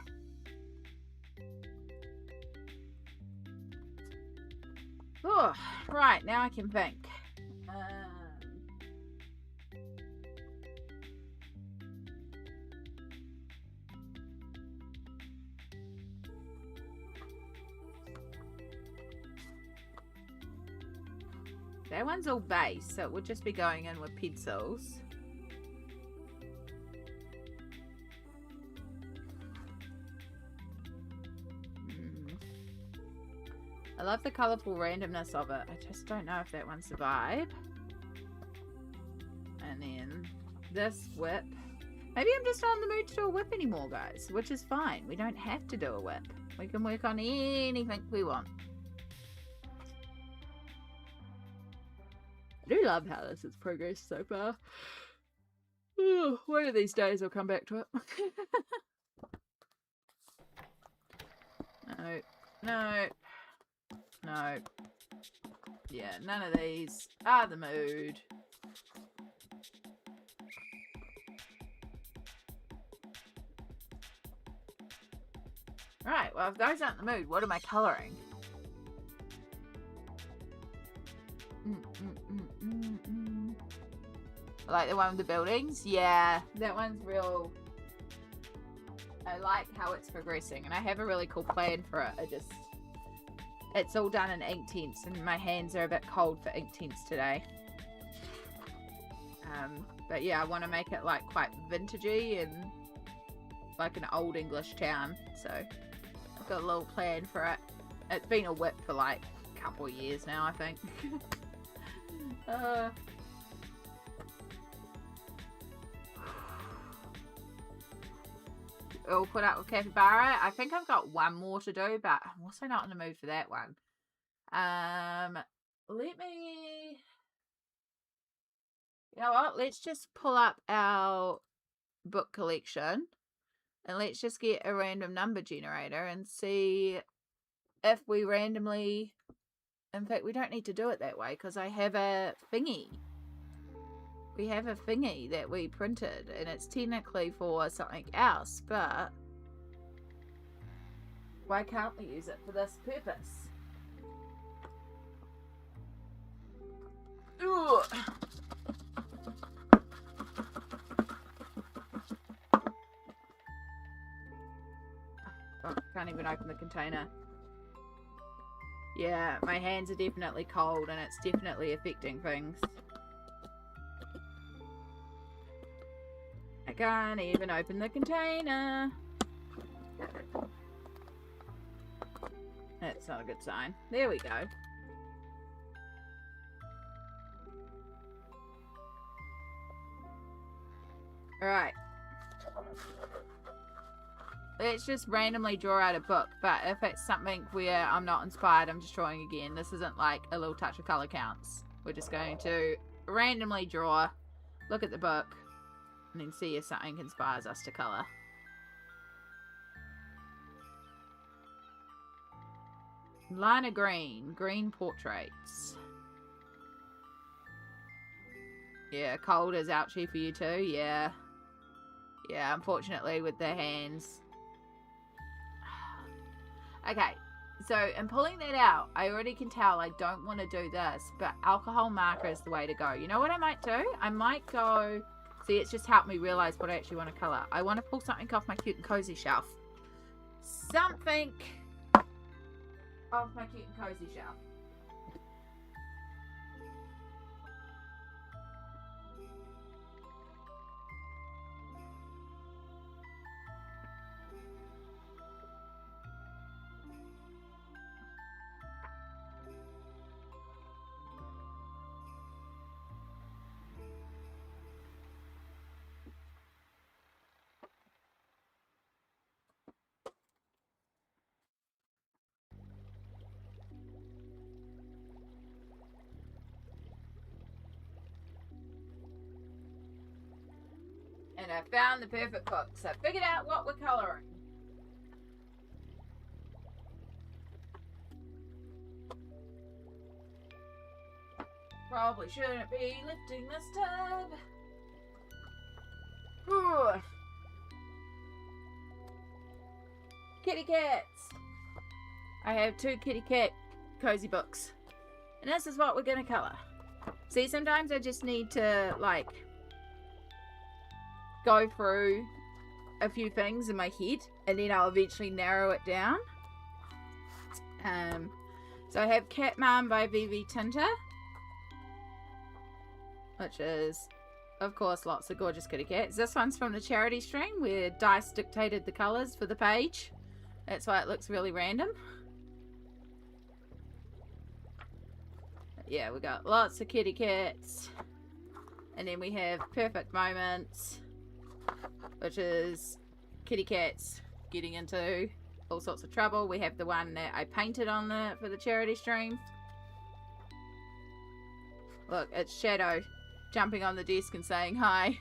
Oh, right, now I can think. That one's all base, so it would just be going in with pencils. I love the colourful randomness of it. I just don't know if that one's the vibe. And then this whip. Maybe I'm just not in the mood to do a whip anymore, guys, which is fine. We don't have to do a whip. We can work on anything we want. I do love how this has progressed so far. One of these days I'll come back to it. No. No. No. Yeah, none of these are the mood. Right, well, if those aren't the mood, what am I colouring? Like the one with the buildings? Yeah, that one's real. I like how it's progressing, and I have a really cool plan for it. It's all done in Inktense, and my hands are a bit cold for Inktense today. But yeah, I want to make it like quite vintagey and like an old English town. So I've got a little plan for it. It's been a whip for like a couple of years now, I think. We'll put up with Capybara. I think I've got one more to do, but I'm also not in the mood for that one. Let me... You know what? Let's just pull up our book collection and let's just get a random number generator and see if we randomly... In fact, we don't need to do it that way because I have a thingy. We have a thingy that we printed and it's technically for something else, but why can't we use it for this purpose? Ugh. Oh, can't even open the container. Yeah, my hands are definitely cold and it's definitely affecting things. I can't even open the container. That's not a good sign. There we go. Alright. Let's just randomly draw out a book, but if it's something where I'm not inspired, I'm just drawing again. This isn't like a little touch of colour counts. We're just going to randomly draw, look at the book, and then see if something inspires us to colour. Line of green. Green portraits. Yeah, cold is ouchy for you too. Yeah. Yeah, unfortunately with the hands. Okay, so in pulling that out, I already can tell I don't want to do this, but alcohol marker is the way to go. You know what I might do? I might go... See, it's just helped me realise what I actually want to colour. I want to pull something off my cute and cozy shelf. Something off my cute and cozy shelf. And I found the perfect book, so I figured out what we're colouring. Probably shouldn't be lifting this tub. Ooh. Kitty cats. I have 2 kitty cat cozy books. And this is what we're going to colour. See, sometimes I just need to, like, go through a few things in my head, and then I'll eventually narrow it down. So I have Cat Mom by VV Tinter, which is, of course, lots of gorgeous kitty cats. This one's from the charity string where Dice dictated the colours for the page. That's why it looks really random. Yeah, we got lots of kitty cats. And then we have Perfect Moments, which is kitty cats getting into all sorts of trouble. We have the one that I painted on for the charity stream. Look, it's Shadow jumping on the desk and saying hi.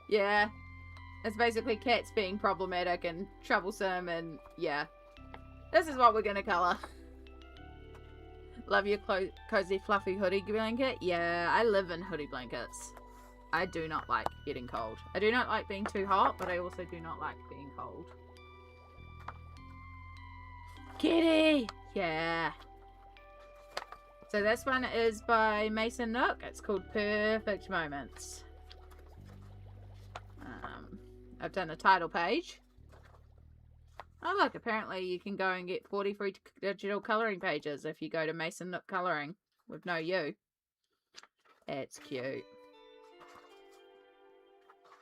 Yeah, it's basically cats being problematic and troublesome, and yeah, this is what we're gonna colour. Love your cozy fluffy hoodie blanket. Yeah, I live in hoodie blankets. I do not like getting cold. I do not like being too hot, but I also do not like being cold. Kitty! Yeah. So this one is by Mason Nook. It's called Perfect Moments. I've done a title page. Oh look, apparently you can go and get 40 free digital colouring pages if you go to Mason Nook Colouring with no U. It's cute.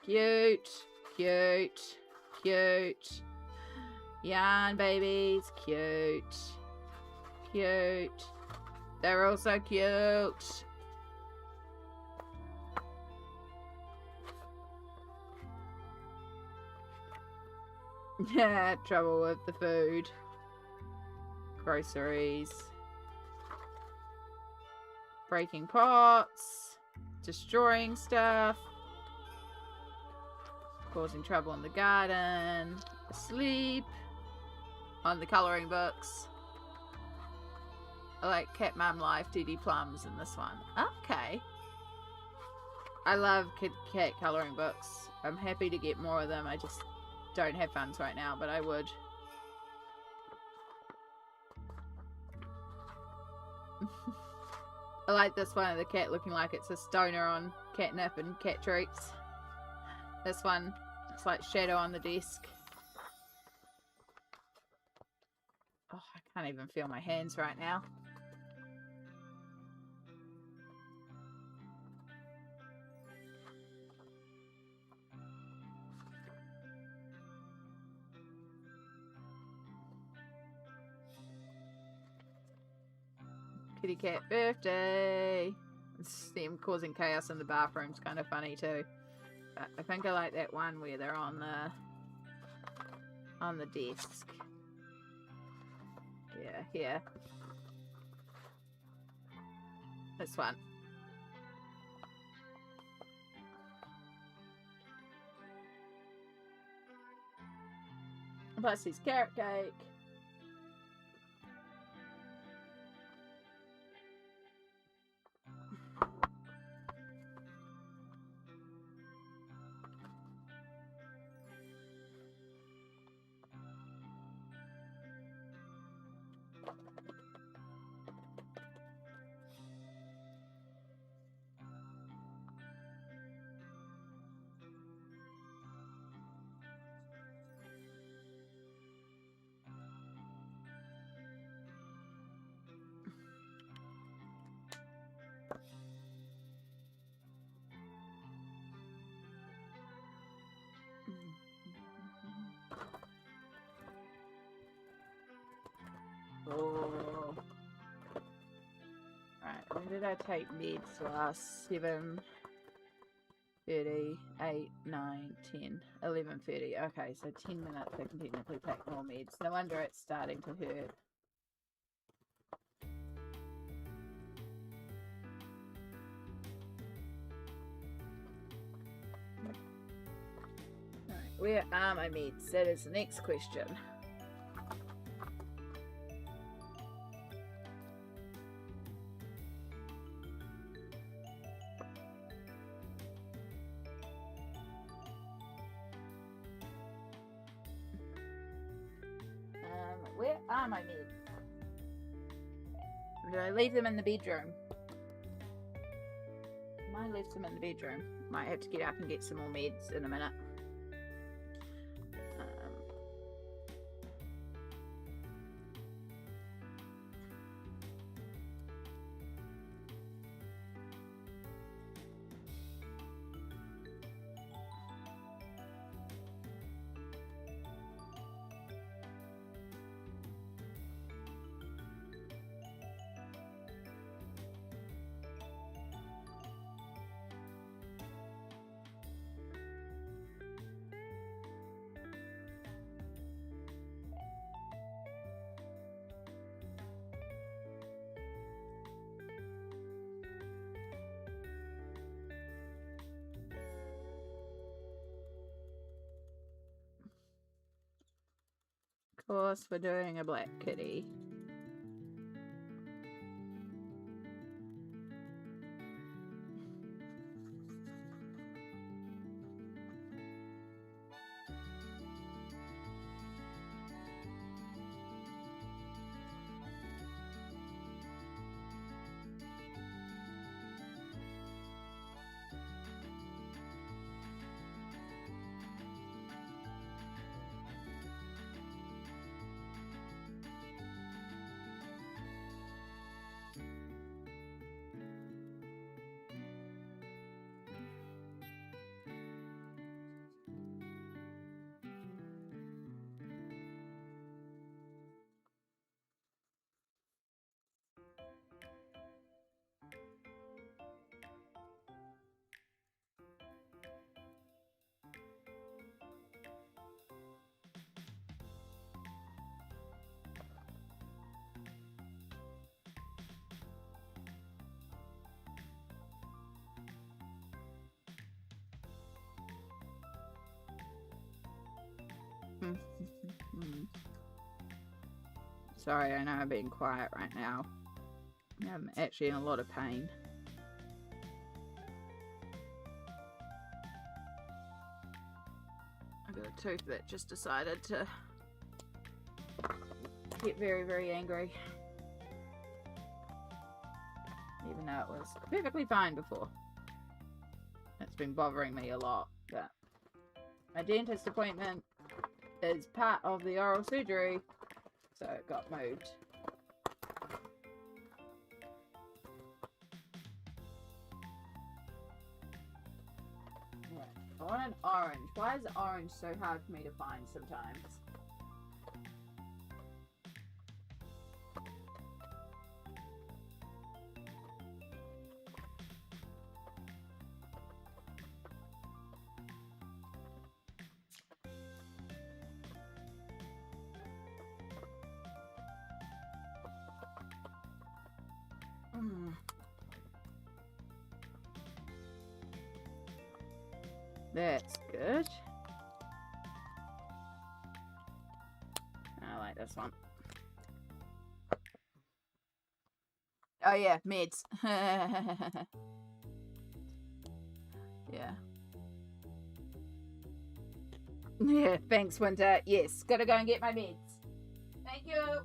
Cute, cute, cute. Yarn babies, cute. Cute. They're also cute. Yeah, trouble with the food. Groceries. Breaking pots. Destroying stuff. Causing trouble in the garden. Asleep. On the colouring books. I like Cat Mum Life DD Plums in this one. Okay. I love Kit Kat colouring books. I'm happy to get more of them. I just don't have funds right now, but I would. I like this one of the cat looking like it's a stoner on catnip and cat treats. This one, it's like Shadow on the desk. Oh, I can't even feel my hands right now. Kitty cat birthday. It's them causing chaos in the bathroom's kind of funny too. But I think I like that one where they're on the desk. Yeah, here. This one. Plus his carrot cake. Oh. Right, when did I take meds last? 7:30, 8, 9, 10, 11:30. Okay, so 10 minutes I can technically take more meds. No wonder it's starting to hurt. Where are my meds? That is the next question. Where are my meds? Did I leave them in the bedroom? I left them in the bedroom. Might have to get up and get some more meds in a minute. Of course, we're doing a black kitty. Sorry, I know I'm being quiet right now. I'm actually in a lot of pain. I've got a tooth that just decided to get very, very angry. Even though it was perfectly fine before. It's been bothering me a lot, but my dentist appointment is part of the oral surgery, so it got moved. Right. I want an orange. Why is orange so hard for me to find sometimes? That's good. I like this one. Oh yeah, meds. Yeah. Yeah, thanks, Winter. Yes, gotta go and get my meds. Thank you.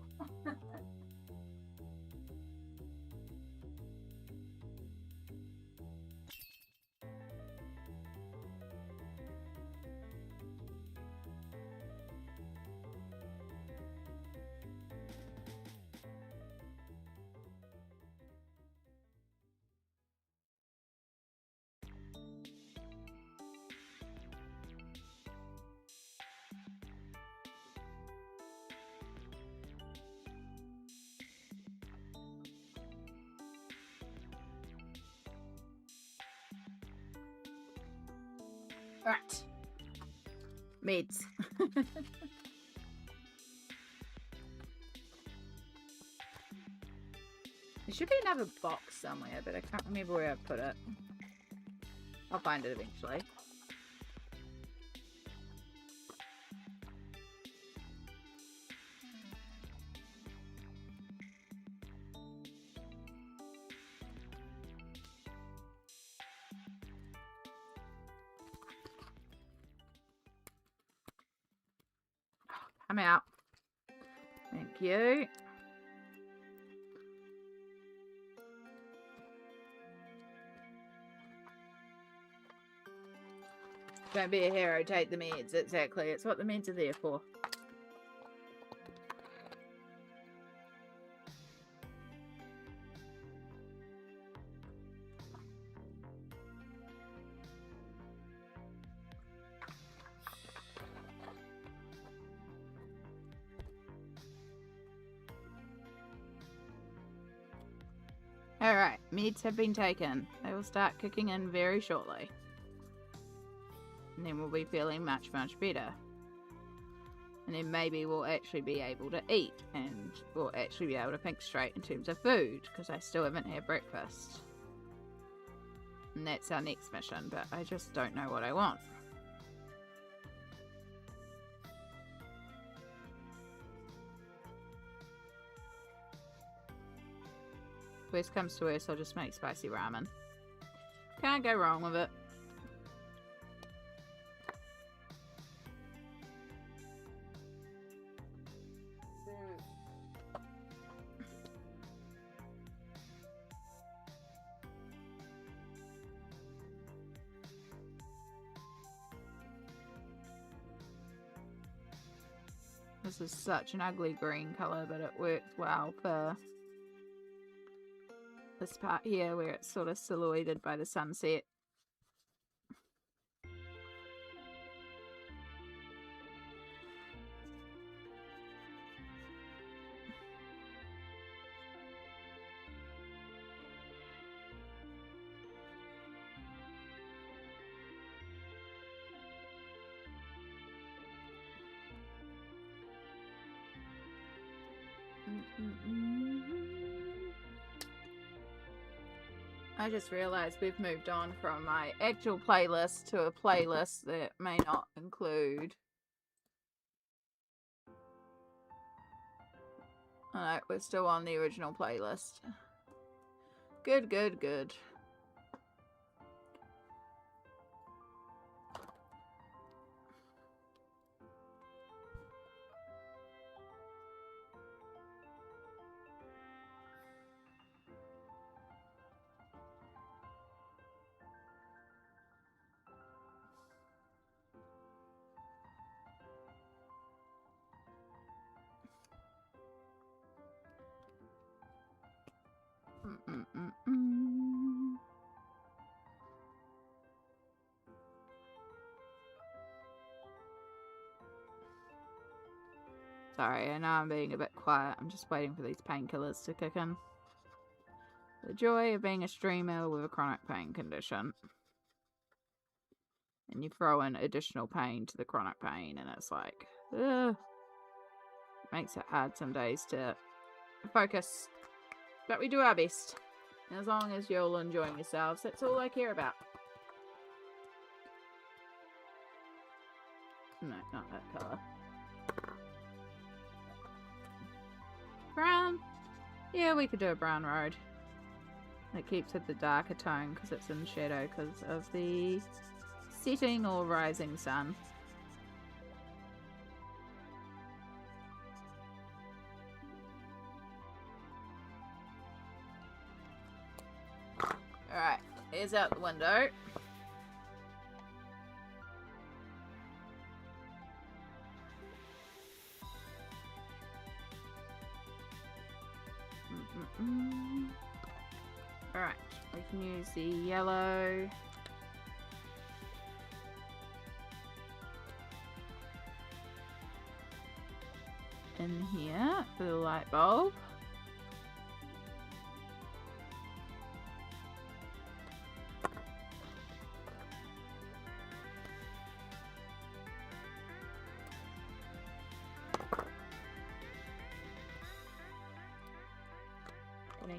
Right. Meds. There should be another box somewhere, but I can't remember where I put it. I'll find it eventually. I'm out. Thank you. Don't be a hero, take the meds. Exactly. It's what the meds are there for. Alright, meds have been taken. They will start kicking in very shortly. And then we'll be feeling much, much better. And then maybe we'll actually be able to eat. And we'll actually be able to think straight in terms of food. Because I still haven't had breakfast. And that's our next mission. But I just don't know what I want. Worst comes to worst, I'll just make spicy ramen. Can't go wrong with it. This is such an ugly green colour, but it works well for this part here where it's sort of silhouetted by the sunset. I just realised we've moved on from my actual playlist to a playlist that may not include... Alright, we're still on the original playlist. Good, good, good. Sorry, I know I'm being a bit quiet. I'm just waiting for these painkillers to kick in. The joy of being a streamer with a chronic pain condition. And you throw in additional pain to the chronic pain, and it's like, ugh. It makes it hard some days to focus. But we do our best. As long as you're all enjoying yourselves, that's all I care about. No, not that colour. Brown? Yeah, we could do a brown road. It keeps it the darker tone because it's in shadow because of the setting or rising sun. Alright, here's out the window. Alright, we can use the yellow. In here for the light bulb.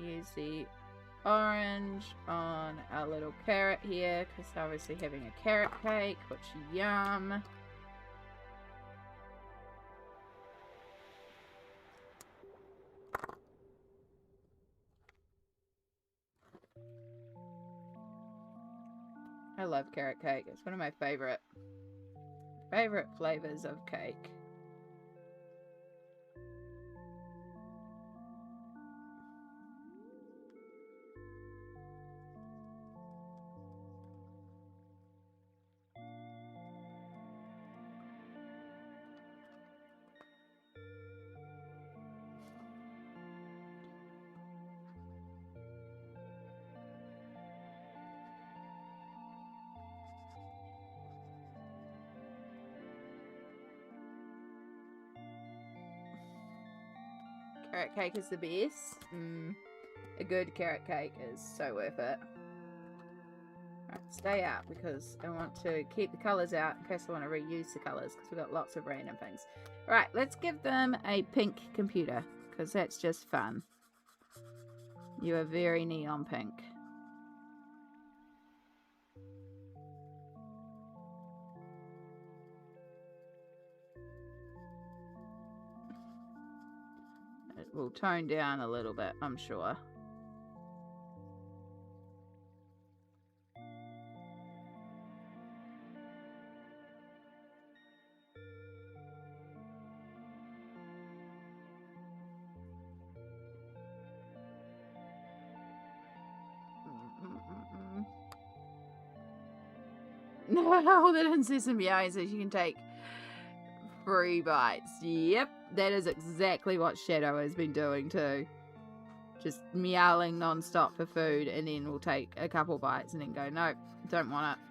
Use the orange on our little carrot here because obviously having a carrot cake, which yum. I love carrot cake. It's one of my favorite flavors of cake. Carrot cake is the best. A good carrot cake is so worth it. Right, stay out because I want to keep the colours out in case I want to reuse the colours because we've got lots of random things. Right, let's give them a pink computer because that's just fun. You are very neon pink. It will tone down a little bit, I'm sure. No, that in Sesame Eyes says you can take 3 bites. Yep, that is exactly what Shadow has been doing too. Just meowing non-stop for food, and then we'll take a couple bites and then go, nope, don't want it.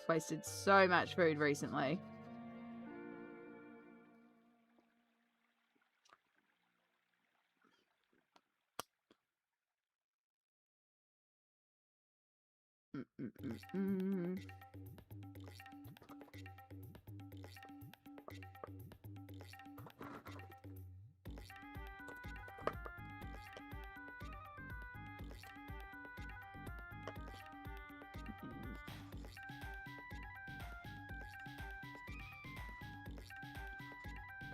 Wasted so much food recently.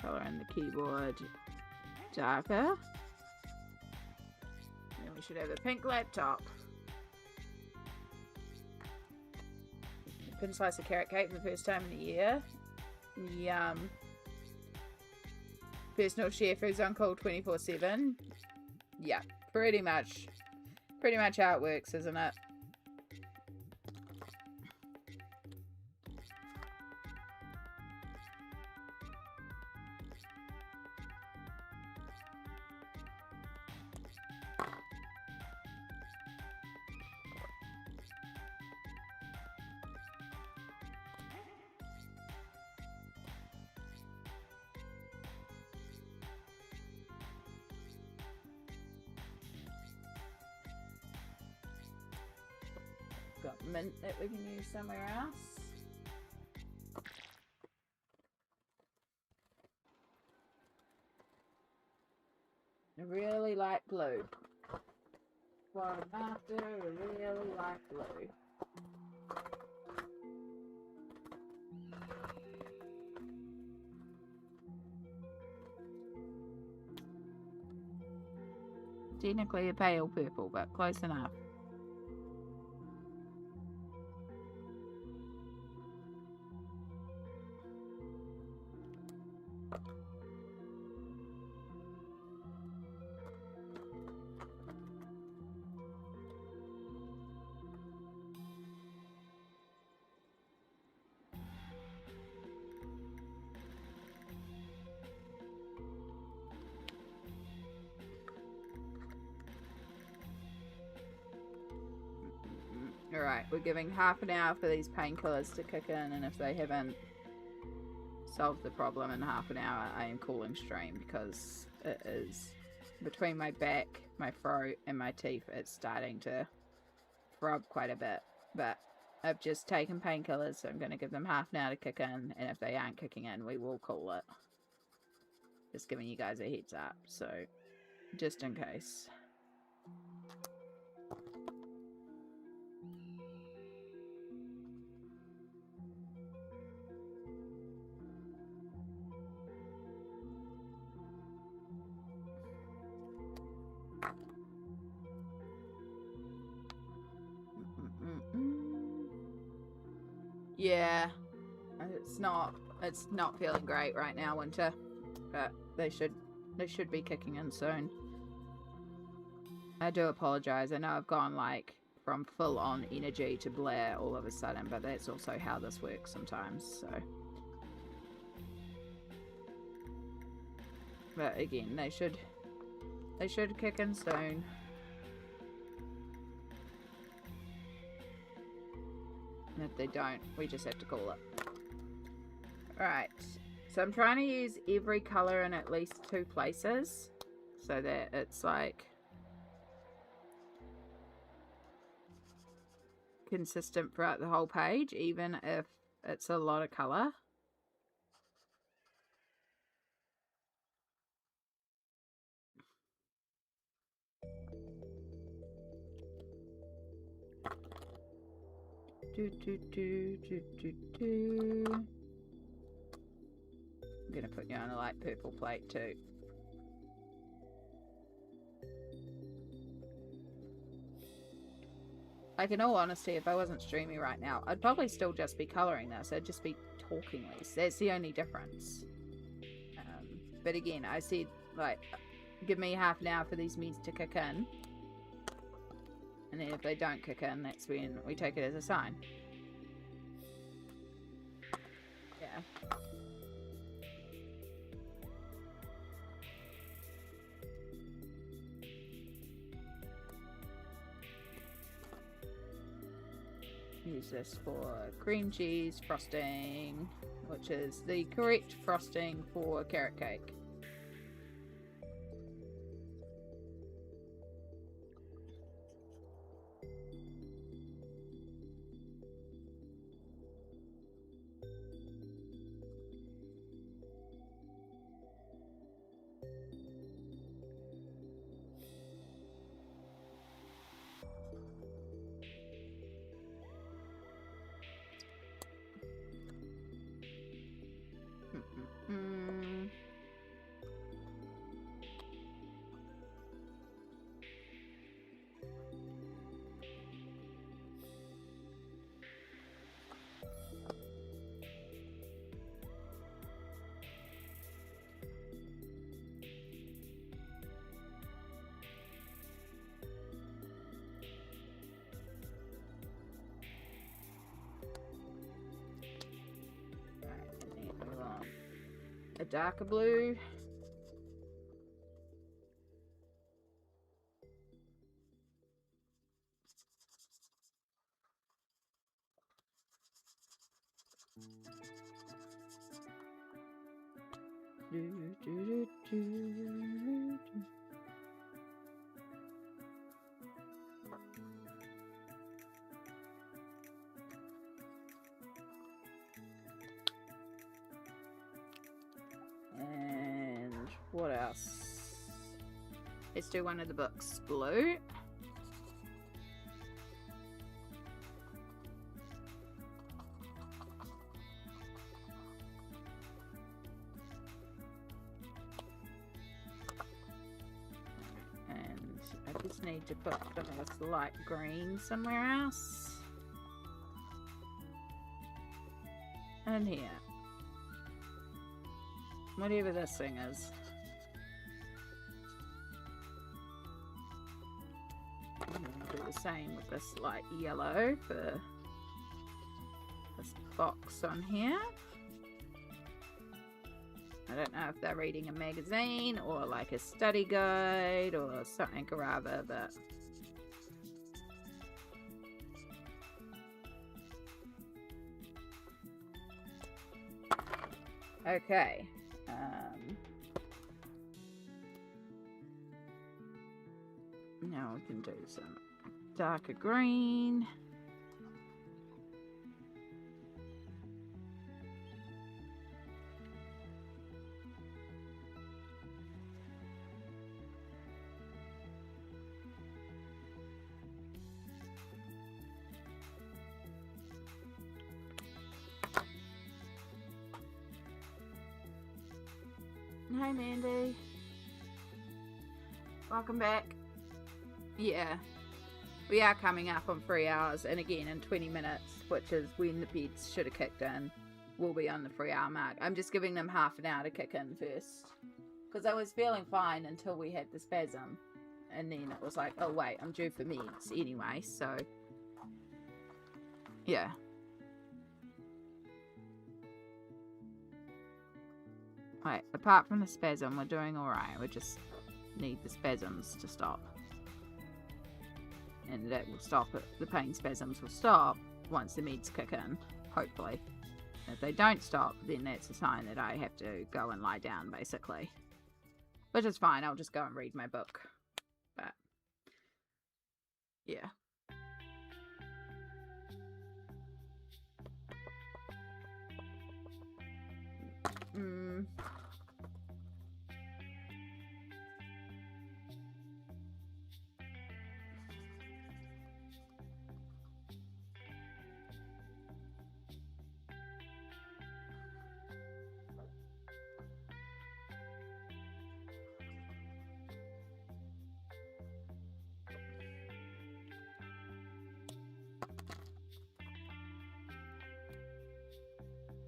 Color in the keyboard darker. Then we should have a pink laptop. Couldn't slice a carrot cake for the first time in a year. Yum. Personal chef who's on call 24/7. Yeah, pretty much how it works, isn't it? Got mint that we can use somewhere else. I really like blue. What I'm after, I really like blue. Technically a pale purple, but close enough. Alright, we're giving half an hour for these painkillers to kick in, and if they haven't solved the problem in half an hour, I am calling stream because it is between my back, my throat, and my teeth, it's starting to throb quite a bit. But I've just taken painkillers, so I'm going to give them half an hour to kick in, and if they aren't kicking in, we will call it. Just giving you guys a heads up, so just in case. Yeah, it's not feeling great right now, Winter, but they should be kicking in soon. I do apologize. I know I've gone like from full on energy to Blair all of a sudden, but that's also how this works sometimes, so. But again, they should kick in soon. And if they don't, we just have to call it. Alright. So I'm trying to use every colour in at least 2 places so that it's like consistent throughout the whole page, even if it's a lot of colour. I'm gonna put you on a light purple plate too. Like, in all honesty, if I wasn't streaming right now, I'd probably still just be colouring this. I'd just be talking less. That's the only difference. But again, I said, like, give me half an hour for these meats to kick in. And then if they don't kick in, that's when we take it as a sign. Yeah. Use this for cream cheese frosting, which is the correct frosting for carrot cake. A darker blue. And what else? Let's do one of the books blue. And I just need to put this light green somewhere else. And here. Whatever this thing is. I'm going to do the same with this light yellow for this box on here. I don't know if they're reading a magazine or like a study guide or something or other, but okay. Now we can do some darker green. Hi Mandy. Welcome back. Yeah, we are coming up on 3 hours, and again in 20 minutes, which is when the pets should have kicked in, we'll be on the 3 hour mark. I'm just giving them half an hour to kick in first, because I was feeling fine until we had the spasm, and then it was like, oh wait, I'm due for meds anyway, so yeah. Right, apart from the spasm, we're doing alright. We just need the spasms to stop. And that will stop it. The pain spasms will stop once the meds kick in, hopefully. If they don't stop, then that's a sign that I have to go and lie down, basically. Which is fine, I'll just go and read my book. But, yeah.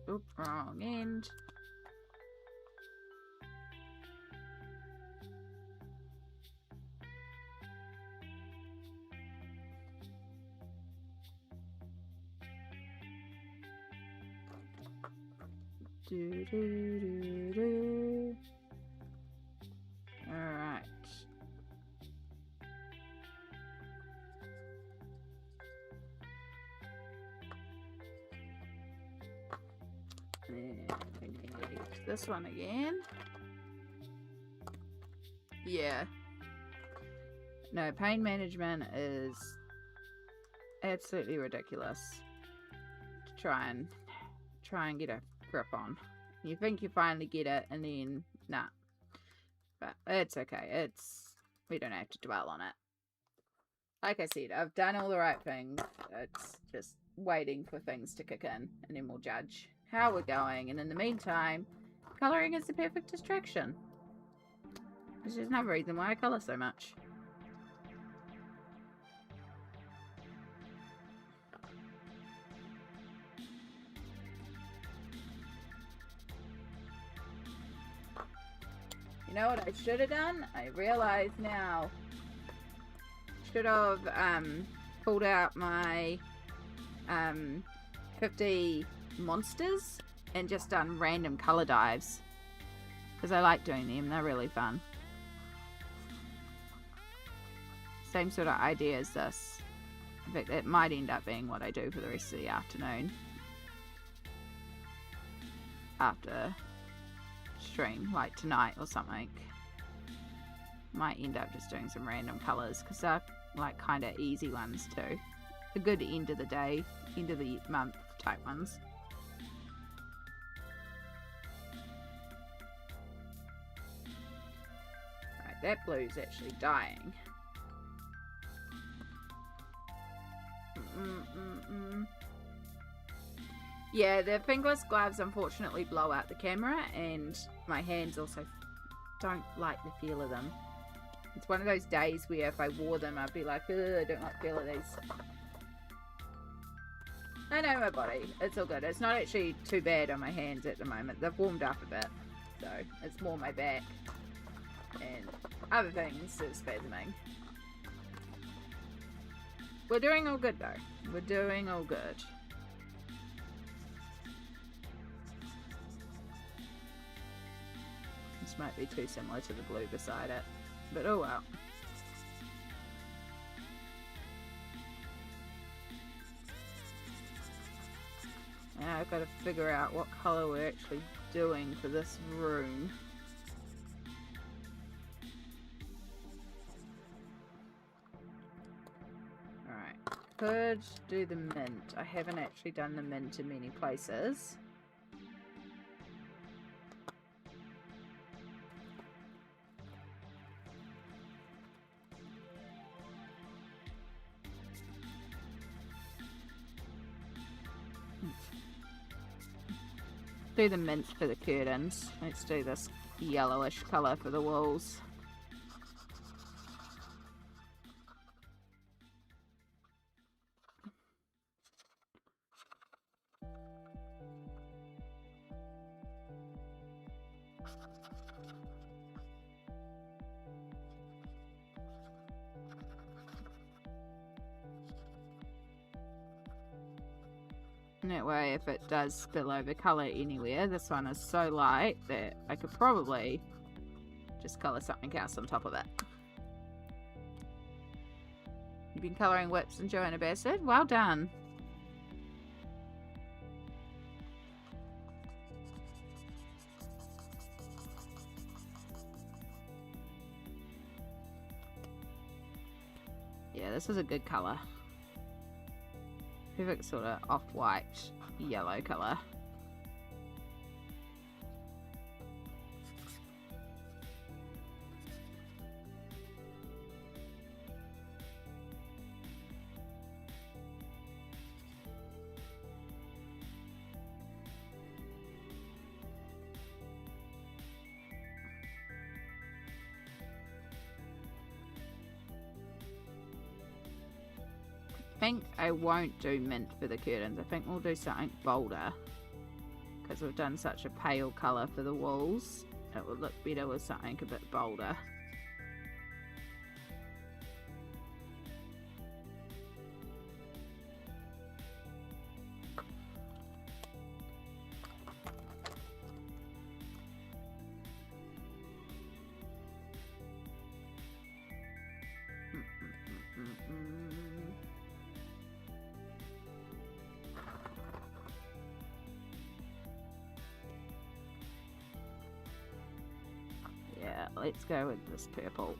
Oop, wrong end. Do, do, do, do. All right. And we need this one again. Yeah. No, pain management is absolutely ridiculous to try and get a grip on. You think you finally get it, and then nah. But it's okay. We don't have to dwell on it. Like I said, I've done all the right things. It's just waiting for things to kick in, and then we'll judge how we're going. And in the meantime, colouring is the perfect distraction. Which is another reason why I colour so much. You know what I should have done? I realize now. Should have pulled out my 50 monsters and just done random colour dives. Because I like doing them. They're really fun. Same sort of idea as this. In fact, it might end up being what I do for the rest of the afternoon. After stream, like tonight or something. Might end up just doing some random colours because they're like kind of easy ones too. The good end of the day, end of the month type ones. Right, that blue's actually dying. Yeah, the fingerless gloves unfortunately blow out the camera, and my hands also don't like the feel of them. It's one of those days where if I wore them, I'd be like, ugh, I don't like the feel of these. I know my body. It's all good. It's not actually too bad on my hands at the moment. They've warmed up a bit. So, it's more my back and other things that are spasming. We're doing all good, though. We're doing all good. This might be too similar to the blue beside it. But oh well. Now I've got to figure out what colour we're actually doing for this room. Alright, could do the mint. I haven't actually done the mint in many places. Do the mint for the curtains. Let's do this yellowish colour for the walls. That way, if it does spill over colour anywhere, this one is so light that I could probably just colour something else on top of it. You've been colouring whips and Joanna Bassett? Well done. Yeah, this is a good colour. Perfect sort of off-white yellow colour. I think I won't do mint for the curtains. I think we'll do something bolder because we've done such a pale colour for the walls. It would look better with something a bit bolder. Yeah, let's go with this purple.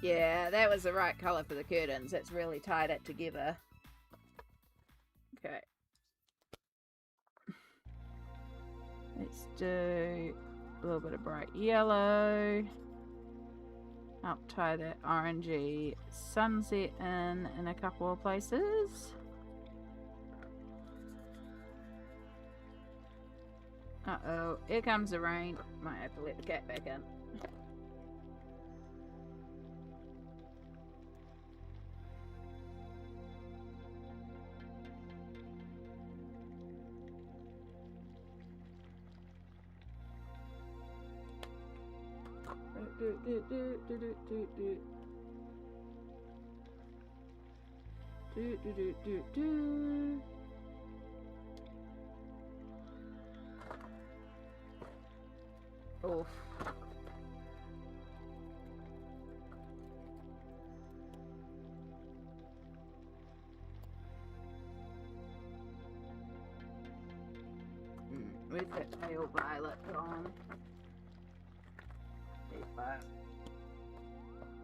Yeah, that was the right colour for the curtains. That's really tied it together. Okay. Let's do a little bit of bright yellow. I'll tie that orangey sunset in a couple of places. Uh-oh, here comes the rain. Might have to let the cat back in. Oof. Where's that pale violet gone?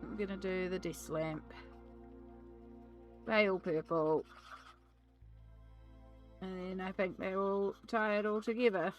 I'm gonna do the desk lamp. Pale purple. And then I think they will tie it all together.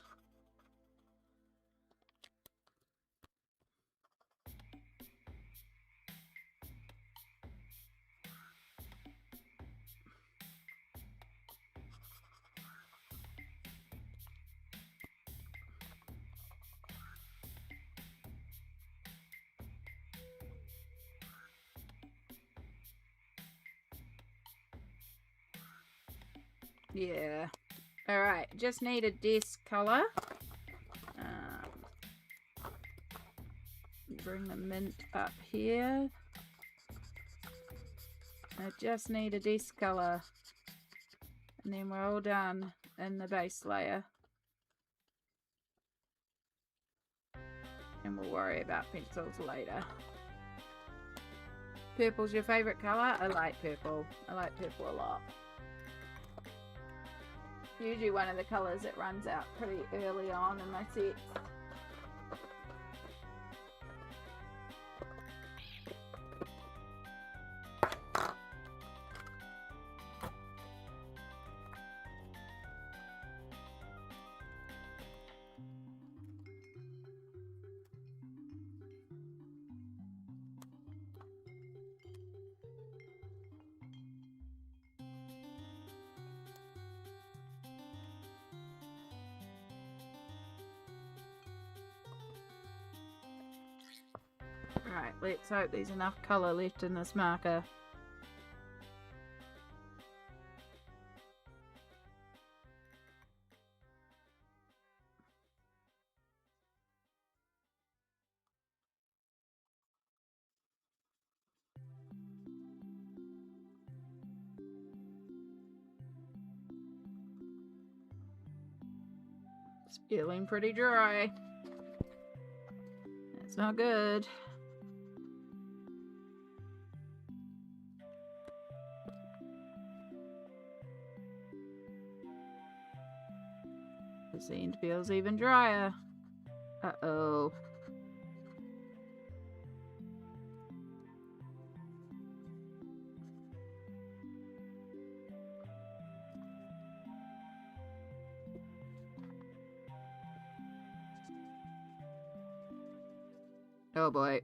Yeah. Alright, just need a desk colour. Bring the mint up here. I just need a desk colour. And then we're all done in the base layer. And we'll worry about pencils later. Purple's your favourite colour? I like purple. I like purple a lot. Usually one of the colours that runs out pretty early on in my sets. Alright, let's hope there's enough colour left in this marker. It's feeling pretty dry. That's not good. This end feels even drier. Uh-oh. Oh boy.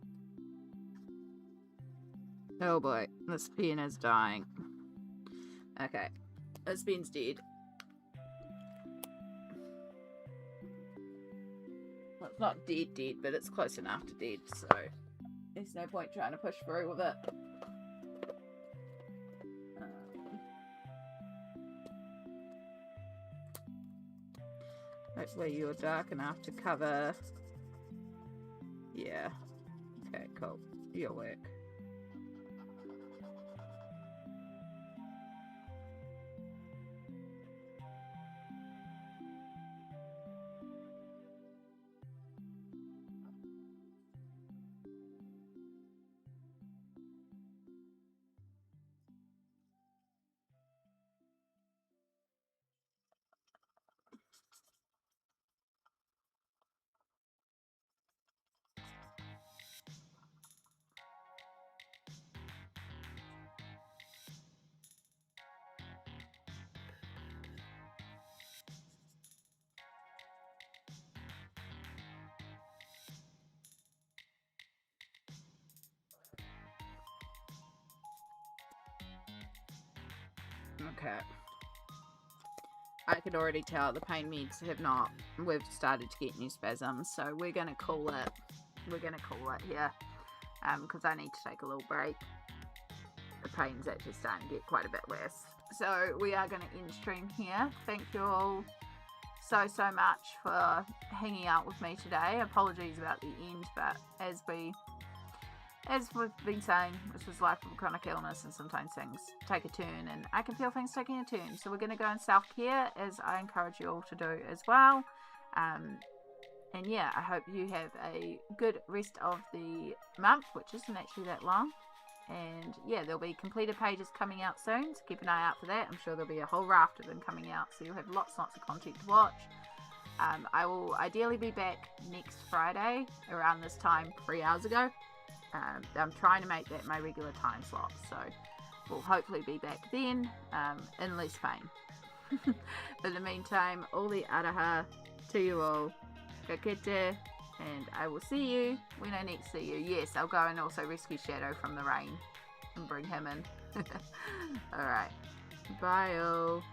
Oh boy. This pen is dying. Okay. This pen's dead. Well, it's not dead, but it's close enough to dead, so there's no point trying to push through with it. Hopefully you're dark enough to cover. Yeah. Okay, cool. Your work. Okay. I could already tell the pain meds have not. We've started to get new spasms, so we're gonna call it. We're gonna call it here, because I need to take a little break. The pain's actually starting to get quite a bit worse. So we are going to end stream here. Thank you all so much for hanging out with me today. Apologies about the end, but as we've been saying, this is life with chronic illness, and sometimes things take a turn, and I can feel things taking a turn. So we're going to go in self-care, as I encourage you all to do as well. And yeah, I hope you have a good rest of the month, which isn't actually that long. And yeah, there'll be completed pages coming out soon, so keep an eye out for that. I'm sure there'll be a whole raft of them coming out, so you'll have lots and lots of content to watch. I will ideally be back next Friday around this time 3 hours ago. I'm trying to make that my regular time slot, so we'll hopefully be back then in less pain. In the meantime, all the araha to you all. Ka kite. And I will see you when I next see you. Yes, I'll go and also rescue Shadow from the rain and bring him in. Alright. Bye all.